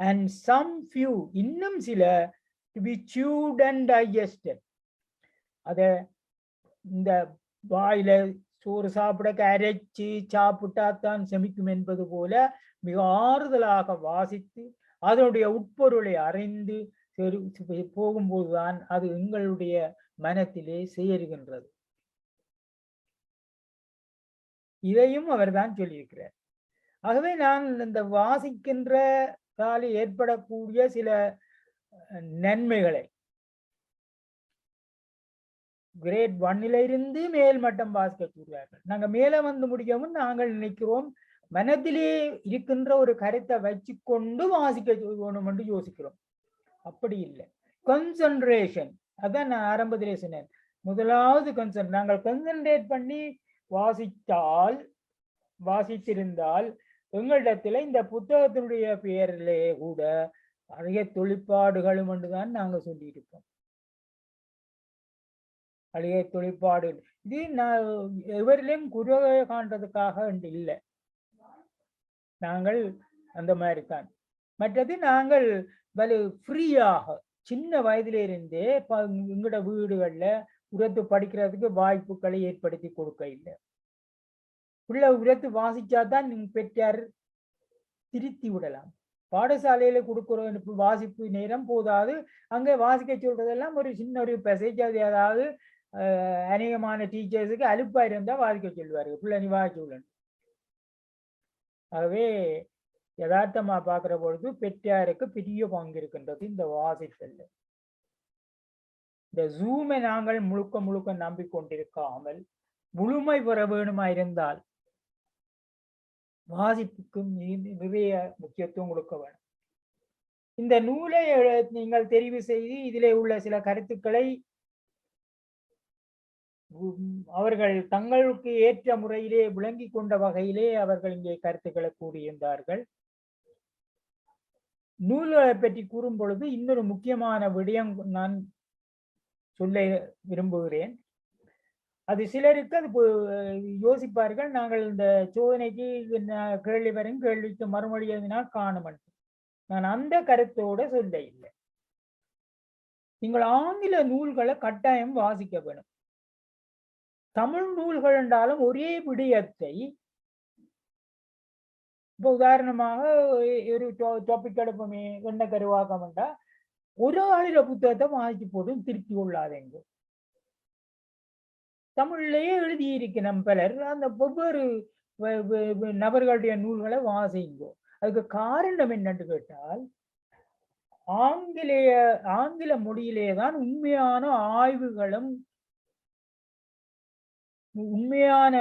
And some few, இன்னும் சில, to be chewed and digested. அத இந்த வாயில சோறு சாப்பிட அரைச்சு சாப்பிட்டாத்தான் செமிக்கும் என்பது போல மிக ஆறுதலாக வாசித்து அதனுடைய உட்பொருளை அறிந்து போகும்போதுதான் அது எங்களுடைய மனத்திலே சேருகின்றது. இதையும் அவர்தான் சொல்லியிருக்கிறார். ஆகவே நான் இந்த வாசிக்கின்ற கால ஏற்படக்கூடிய சில நன்மைகளை கிரேட் 1 இருந்து மேல் மட்டம் வாசிக்க கூறுவார்கள். நாங்க மேல வந்து முடிக்கவும் நாங்கள் நினைக்கிறோம் மனத்திலே இருக்கின்ற ஒரு கருத்தை வச்சு கொண்டு வாசிக்க வேணும் என்று யோசிக்கிறோம். அப்படி இல்லை. கான்சென்ட்ரேஷன், அதான் நான் ஆரம்பத்திலே சொன்னேன். முதலாவது நாங்கள் கான்சென்ட்ரேட் பண்ணி வாசித்திருந்தால் எங்களிடத்துல இந்த புத்தகத்தினுடைய பெயரிலே கூட அதிக தொழிற்பாடுகளும் என்றுதான் நாங்க சொல்லியிருக்கோம். அழிய தொழிற்பாடு இது நான் எவரிலையும் குறைவை காண்றதுக்காக இல்லை. நாங்கள் அந்த மாதிரி தான். மற்றது நாங்கள் ஃப்ரீயாக சின்ன வயதிலிருந்தே எங்களோட வீடுகள்ல உரத்து படிக்கிறதுக்கு வாய்ப்புகளை ஏற்படுத்தி கொடுக்க இல்லை. உள்ள உரத்து வாசிச்சாதான் பெற்றார் திருத்தி விடலாம். பாடசாலையில கொடுக்குற வாசிப்பு நேரம் போதாது. அங்கே வாசிக்க சொல்றதெல்லாம் ஒரு சின்ன ஒரு மெசேஜ், அது ஏதாவது அநேகமான டீச்சர்ஸுக்கு அலுப்பா இருந்தா வாசிக்க சொல்லுவார்கள், பிள்ளை நீ வாசிச்சுள்ளன். ஆகவே யதார்த்தமா பார்க்கிற பொழுது பெற்றாருக்கு பெரிய பங்கு இருக்கின்றது இந்த வாசித்தல். இந்த ஜூமை நாங்கள் முழுக்க நம்பிக்கொண்டிருக்காமல் முழுமை பெற வேணுமா இருந்தால் வாசிப்புக்கும் நிறைய முக்கியத்துவம் கொடுக்க வேண்டும். இந்த நூலை நீங்கள் தெரிவு செய்து இதிலே உள்ள சில கருத்துக்களை அவர்கள் தங்களுக்கு ஏற்ற முறையிலே விளங்கி கொண்ட வகையிலே அவர்கள் இங்கே கருத்துக்களை கூறியிருந்தார்கள். நூல்களை பற்றி கூறும் பொழுது இன்னொரு முக்கியமான விடயம் நான் சொல்ல விரும்புகிறேன். அது சிலருக்கு அது யோசிப்பார்கள், நாங்கள் இந்த சோதனைக்கு கேள்வி வரும், கேள்விக்கு மறுமொழி எழுதினால் காணும். நான் அந்த கருத்தோட சொல்ல இல்லை. நீங்கள் ஆங்கில நூல்களை கட்டாயம் வாசிக்க வேணும். தமிழ் நூல்கள் என்றாலும் ஒரே விடயத்தை, இப்போ உதாரணமாக ஒரு டாபிக் எடுப்போமே, என்ன கருவாக்கம் என்றா ஒரு ஆளில புத்தகத்தை வாசிச்சு போதும் திருப்தி கொள்ளாதேங்க. தமிழ்லயே எழுதியிருக்கணும் பலர், அந்த ஒவ்வொரு நபர்களுடைய நூல்களை வாசிங்கோ. அதுக்கு காரணம் என்னன்னு கேட்டால் ஆங்கில மொழியிலேதான் உண்மையான ஆய்வுகளும் உண்மையான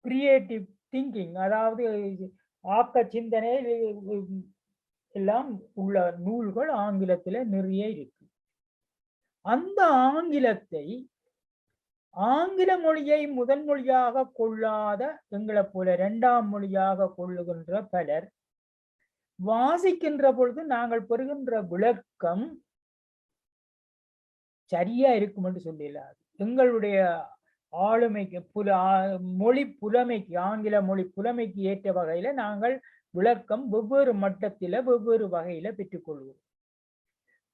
கிரியேட்டிவ் திங்கிங், அதாவது ஆக்க சிந்தனை எல்லாம் உள்ள நூல்கள் ஆங்கிலத்துல நிறைய இருக்கு. அந்த ஆங்கில மொழியை முதல் மொழியாக கொள்ளாத எங்களை போல இரண்டாம் மொழியாக கொள்ளுகின்ற பலர் வாசிக்கின்ற பொழுது நாங்கள் பெறுகின்ற விளக்கம் சரியா இருக்கும் என்று சொல்லிடலாது. எங்களுடைய ஆளுமைக்கு மொழி புலமைக்கு, ஆங்கில மொழி புலமைக்கு ஏற்ற வகையில நாங்கள் விளக்கம் வெவ்வேறு மட்டத்தில வெவ்வேறு வகையில பெற்றுக்கொள்வோம்.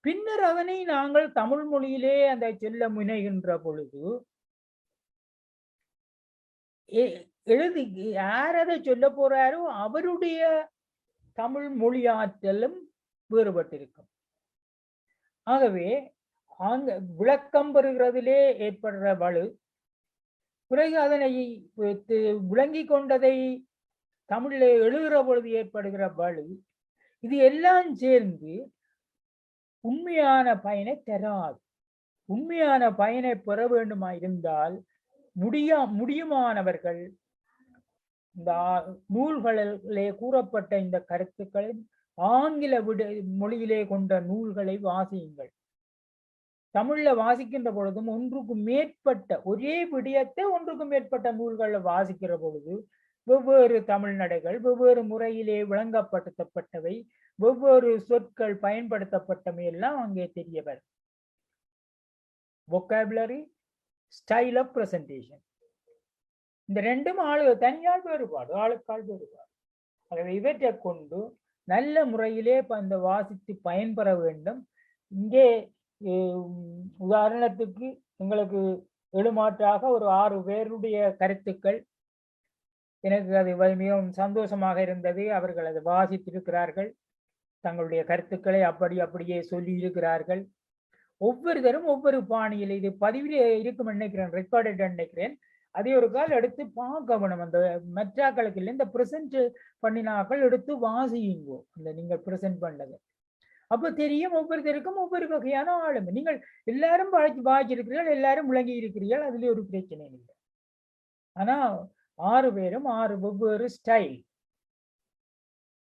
பின்னர் அதனை நாங்கள் தமிழ் மொழியிலே அந்த சொல்ல முனைகின்ற பொழுது யார் அதை சொல்ல போறாரோ அவருடைய தமிழ் மொழி ஆற்றலும் வேறுபட்டிருக்கும். ஆகவே விளக்கம் பெறுகிறதிலே ஏற்படுற வலு, பிறகு அதனை விளங்கி கொண்டதை தமிழிலே எழுதுகிற பொழுது ஏற்படுகிற வலு, இது எல்லாம் சேர்ந்து உண்மையான பயனை தராது. உண்மையான பயனை பெற வேண்டுமா இருந்தால் முடியுமானவர்கள் இந்த நூல்களிலே கூறப்பட்ட இந்த கருத்துக்களை ஆங்கில மொழியிலே கொண்ட நூல்களை வாசியுங்கள். தமிழ்ல வாசிக்கின்ற பொழுதும் ஒன்றுக்கும் மேற்பட்ட ஒரே விடயத்தை ஒன்றுக்கும் மேற்பட்ட நூல்களை வாசிக்கிற பொழுது வெவ்வேறு தமிழ் நடைகள், வெவ்வேறு முறையிலே விளங்கப்படுத்தப்பட்டவை, வெவ்வேறு சொற்கள் பயன்படுத்தப்பட்டவை எல்லாம் அங்கே தெரிய வரும். vocabulary, style of presentation. இந்த ரெண்டும் தனியால் வேறுபாடு, ஆளுக்கால் வேறுபாடு. ஆகவே இவற்றை கொண்டு நல்ல முறையிலே அந்த வாசித்து பயன்பெற வேண்டும். இங்கே உதாரணத்துக்கு எங்களுக்கு எழுமாற்றாக ஒரு 6 பேருடைய கருத்துக்கள், எனக்கு அது மிகவும் சந்தோஷமாக இருந்தது. அவர்கள் அதை வாசித்திருக்கிறார்கள், தங்களுடைய கருத்துக்களை அப்படியே சொல்லி இருக்கிறார்கள். ஒவ்வொருத்தரும் ஒவ்வொரு பாணியில், இது பதிவிலே இருக்கும் நினைக்கிறேன், ரெக்கார்டட் நினைக்கிறேன். அதே ஒரு கால் எடுத்து பார்க்கணும். அந்த மெட்ராக்களுக்கு இல்லை, இந்த ப்ரெசென்ட் பண்ணினாக்கள் எடுத்து வாசியுங்கோ அந்த நீங்கள் ப்ரெசென்ட் பண்ணது. அப்போ தெரியும் ஒவ்வொருத்தருக்கும் ஒவ்வொரு வகையான ஆளுமை. நீங்கள் எல்லாரும் வாசிச்சிருக்கிறீர்கள், எல்லாரும் விளங்கி இருக்கிறீர்கள், அதுல ஒரு பிரச்சனை இல்லை. ஆனா 6 பேரும் 6 வெவ்வேறு ஸ்டைல்,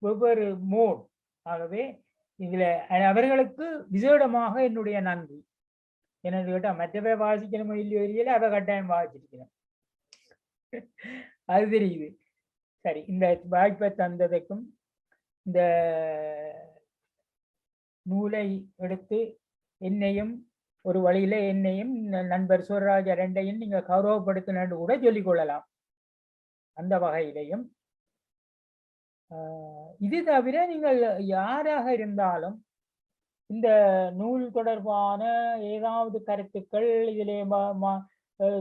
வெவ்வேறு மோட். ஆகவே இதுல அவர்களுக்கு விசேடமாக என்னுடைய நன்றி. என்னன்னு கேட்டா மற்றவை வாசிக்கணுமோ இல்லையோ இல்லையில அவ கட்டாயம் வாசிச்சிருக்கிறேன், அது தெரியுது. சரி, இந்த வாய்ப்பை தந்ததுக்கும் இந்த நூலை எடுத்து என்னையும் ஒரு வழியில என்னையும் நண்பர் சுவராஜ ரெண்டையும் நீங்க கௌரவப்படுத்தினு கூட சொல்லிக் கொள்ளலாம். அந்த வகையிலையும் இது தவிர நீங்கள் யாராக இருந்தாலும் இந்த நூல் தொடர்பான ஏதாவது கருத்துக்கள் இதிலே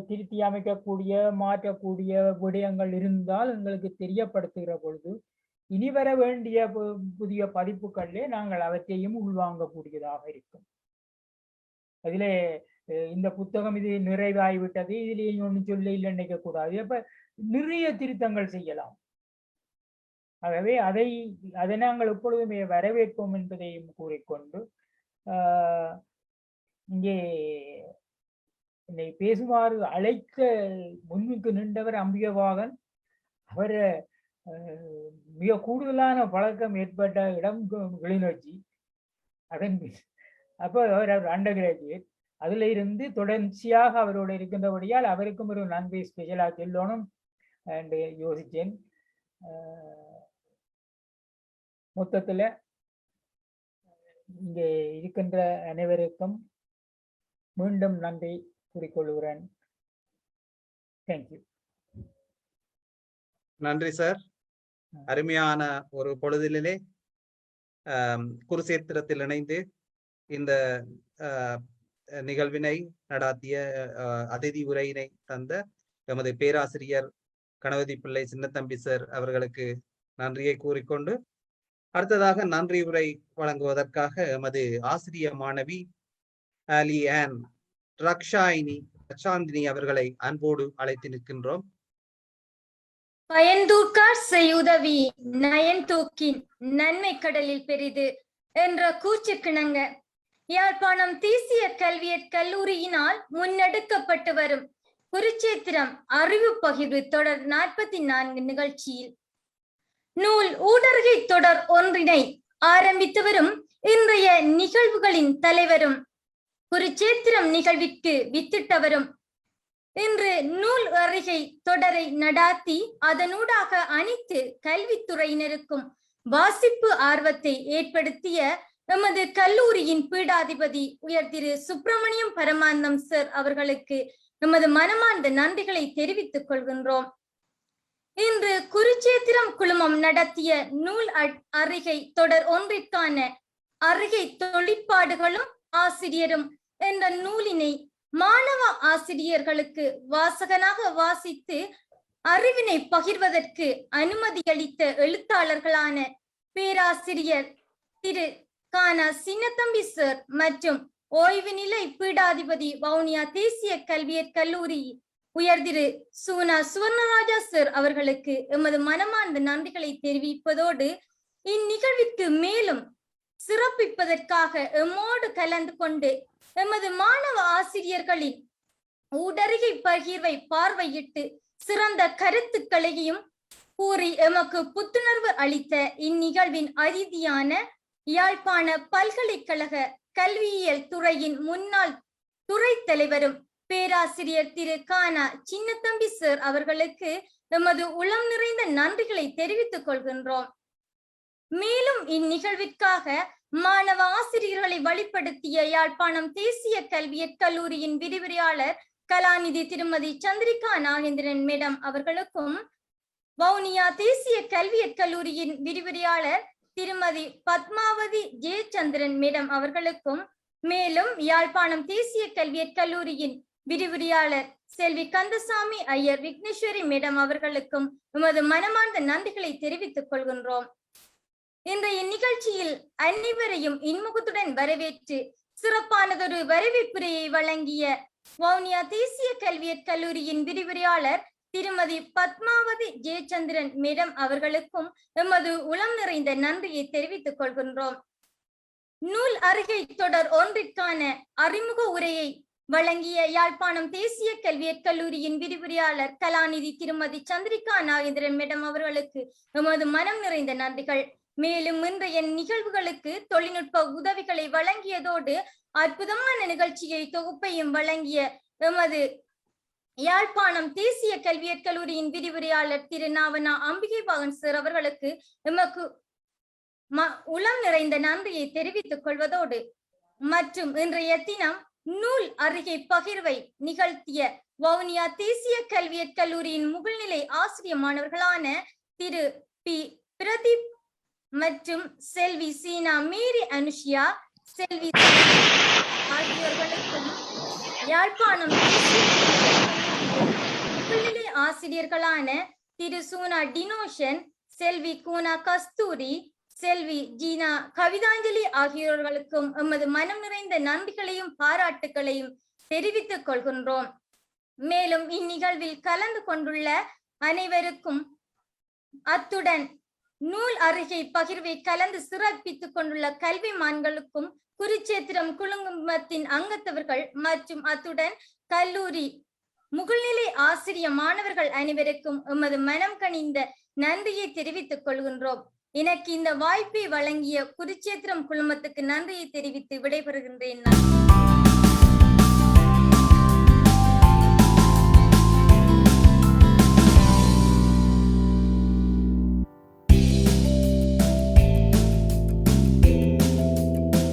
திருத்தி அமைக்கக்கூடிய மாற்றக்கூடிய விடயங்கள் இருந்தால் எங்களுக்கு தெரியப்படுத்துகிற பொழுது இனி வர வேண்டிய புதிய பதிப்புகளிலே நாங்கள் அவற்றையும் உள்வாங்கக்கூடியதாக இருக்கும். அதிலே இந்த புத்தகம் இது நிறைவாகிவிட்டது, இதுலேயும் ஒன்று சொல்ல இல்லை நினைக்க கூடாது. அப்ப நிறைய திருத்தங்கள் செய்யலாம். ஆகவே அதை நாங்கள் எப்பொழுதுமே வரவேற்போம் என்பதையும் கூறிக்கொண்டு இங்கே என்னை பேசுமாறு அழைக்க முன்னுக்கு நின்றவர் அம்பிகவாகன். அவர் மிக கூடுதலான பழக்கம் ஏற்பட்ட இடம் கிளிநொச்சி. அதன் அப்போ அவர் அண்டர் கிராஜுவேட், அதுல இருந்து தொடர்ச்சியாக அவரோட இருக்கின்றபடியால் அவருக்கும் ஒரு நன்மை ஸ்பெஷலா சொல்லணும் என்று யோசித்தேன். மொத்தத்துல இங்கே இருக்கின்ற அனைவருக்கும் மீண்டும் நன்றி கூறிக்கொள்கிறேன். தேங்க்யூ. நன்றி சார். அருமையான ஒரு பொழுதிலே குருசேத்திரத்தில் இணைந்து இந்த நிகழ்வினை நடாத்திய அதிதி உரையினை தந்த எமது பேராசிரியர் கணபதி பிள்ளை சின்னத்தம்பி சார் அவர்களுக்கு நன்றியை கூறிக்கொண்டு அடுத்ததாக நன்றி உரை வழங்குவதற்காக எமது ஆசிரிய மாணவி அலி ஆன் ரக்ஷாந்தினி அவர்களை அன்போடு அழைத்து நிற்கின்றோம். பயந்தூக்கார் செய்யுதவி நயன் தூக்கின் நன்மை கடலில் பெரிது என்ற கூற்றுக்கிணங்க யாழ்ப்பாணம் தேசிய கல்வியற் கல்லூரியினால் முன்னெடுக்கப்பட்டு வரும் குருச்சேத்திரம் அறிவு பகிர்வு தொடர் 44 நிகழ்ச்சியில் நூல் ஊடர்கை தொடர் ஒன்றினை ஆரம்பித்து வரும் இன்றைய நிகழ்வுகளின் தலைவரும் குருச்சேத்திரம் நிகழ்விற்கு வித்திட்டவரும் இன்று நூல் அறிகை தொடரை நடாத்தி அதனூடாக அனைத்து கல்வித்துறையினருக்கும் வாசிப்பு ஆர்வத்தை ஏற்படுத்திய எமது கல்லூரியின் பீடாதிபதி உயர் திரு சுப்பிரமணியம் பரமானந்தம் சார் அவர்களுக்கு எமது மனமார்ந்த நன்றிகளை தெரிவித்துக் கொள்கின்றோம். இன்று குருச்சேத்திரம் குழுமம் நடத்திய நூல் அறிகை தொடர் ஒன்றிற்கான அறிகை தொழிற்பாடுகளும் ஆசிரியரும் என்ற நூலினை மாணவ ஆசிரியர்களுக்கு வாசகனாக வாசித்து அறிவினை பகிர்வதற்கு அனுமதியளித்த எழுத்தாளர்களான பேராசிரியர் திரு கானா சின்னத்தம்பி சார் மற்றும் ஓய்வு நிலை பீடாதிபதி வவுனியா தேசிய கல்வியற் கல்லூரி உயர் திரு சூனா சுவர்ணராஜா சார் அவர்களுக்கு எமது மனமார்ந்த நன்றிகளை தெரிவிப்பதோடு இந்நிகழ்விற்கு மேலும் சிறப்பிப்பதற்காக எம்மோடு கலந்து கொண்டு எமது மாணவ ஆசிரியர்களின் ஊடறிகை பகிர்வை பார்வையிட்டு சிறந்த கருத்துக்களையும் கூறி எமக்கு புத்துணர்வு அளித்த இந்நிகழ்வின் அதிதியான யாழ்ப்பாண பல்கலைக்கழக கல்வியியல் துறையின் முன்னாள் துறை தலைவரும் பேராசிரியர் திரு கானா சின்னத்தம்பி சார் அவர்களுக்கு எமது உளம் நிறைந்த நன்றிகளை தெரிவித்துக் கொள்கின்றோம். மேலும் இந்நிகழ்விற்காக மாணவ ஆசிரியர்களை வழிப்படுத்திய யாழ்ப்பாணம் தேசிய கல்வியற் கல்லூரியின் விரிவுரையாளர் கலாநிதி திருமதி சந்திரிகா நாகேந்திரன் மேடம் அவர்களுக்கும், வவுனியா தேசிய கல்வியற் கல்லூரியின் விரிவுரையாளர் திருமதி பத்மாவதி ஜெயச்சந்திரன் மேடம் அவர்களுக்கும், மேலும் யாழ்ப்பாணம் தேசிய கல்வியற் கல்லூரியின் விரிவுரையாளர் செல்வி கந்தசாமி ஐயர் விக்னேஸ்வரி மேடம் அவர்களுக்கும் எமது மனமார்ந்த நன்றிகளை தெரிவித்துக் கொள்கின்றோம். இன்றைய நிகழ்ச்சியில் அனைவரையும் இன்முகத்துடன் வரவேற்று சிறப்பானதொரு வரவேற்புரையை வழங்கிய வவுனியா தேசிய கல்வியற் கல்லூரியின் விரிவுரையாளர் திருமதி பத்மாவதி ஜெயச்சந்திரன் மேடம் அவர்களுக்கும் எமது உளம் நிறைந்த நன்றியை தெரிவித்துக் கொள்கின்றோம். நூல் அருகை தொடர் ஒன்றிற்கான அறிமுக உரையை வழங்கிய யாழ்ப்பாணம் தேசிய கல்வியற் கல்லூரியின் விரிவுரையாளர் கலாநிதி திருமதி சந்திரிகா நாகேந்திரன் மேடம் அவர்களுக்கு எமது மனம் நிறைந்த நன்றிகள். மேலும் இன்றைய நிகழ்வுகளுக்கு தொழில்நுட்ப உதவிகளை வழங்கியதோடு அற்புதமான நிகழ்ச்சியை தொகுப்பையும் வழங்கிய எமது யாழ்ப்பாணம் தேசிய கல்வியற் கல்லூரியின் விரிவுரையாளர் திரு நாவனா அம்பிகை பாகன் சார் அவர்களுக்கு எமக்கு உளம் நிறைந்த நன்றியை தெரிவித்துக் கொள்வதோடு, மற்றும் இன்றைய தினம் நூல் அருகே பகிர்வை நிகழ்த்திய வவுனியா தேசிய கல்வியற் கல்லூரியின் முகழ்நிலை ஆசிரிய மாணவர்களான திரு பி பிரதீப் மற்றும் செல்வி சீனா மேரி அனுஷியா செல்வி ஆகியோர்களுக்கும், யாழ்ப்பாணம் முகழ்நிலை ஆசிரியர்களான திரு சூனா டினோஷன், செல்வி கூனா கஸ்தூரி, செல்வி ஜீனா கவிதாஞ்சலி ஆகியோர்களுக்கும் எமது மனம் நிறைந்த நன்றிகளையும் பாராட்டுகளையும் தெரிவித்துக் கொள்கின்றோம். மேலும் இந்நிகழ்வில் கலந்து கொண்டுள்ள அனைவருக்கும், அத்துடன் நூல் அருகே பகிர்வை கலந்து சிறப்பித்துக் கொண்டுள்ள கல்விமான்களுக்கும், குருச்சேத்திரம் குழுமத்தின் அங்கத்தவர்கள் மற்றும் அத்துடன் கல்லூரி முகழ்நிலை ஆசிரிய மாணவர்கள் அனைவருக்கும் எமது மனம் கனிந்த நன்றியை தெரிவித்துக் கொள்கின்றோம். எனக்கு இந்த வாய்ப்பை வழங்கிய குருச்சேத்திரம் குழுமத்துக்கு நன்றியை தெரிவித்து விடைபெறுகின்றேன்.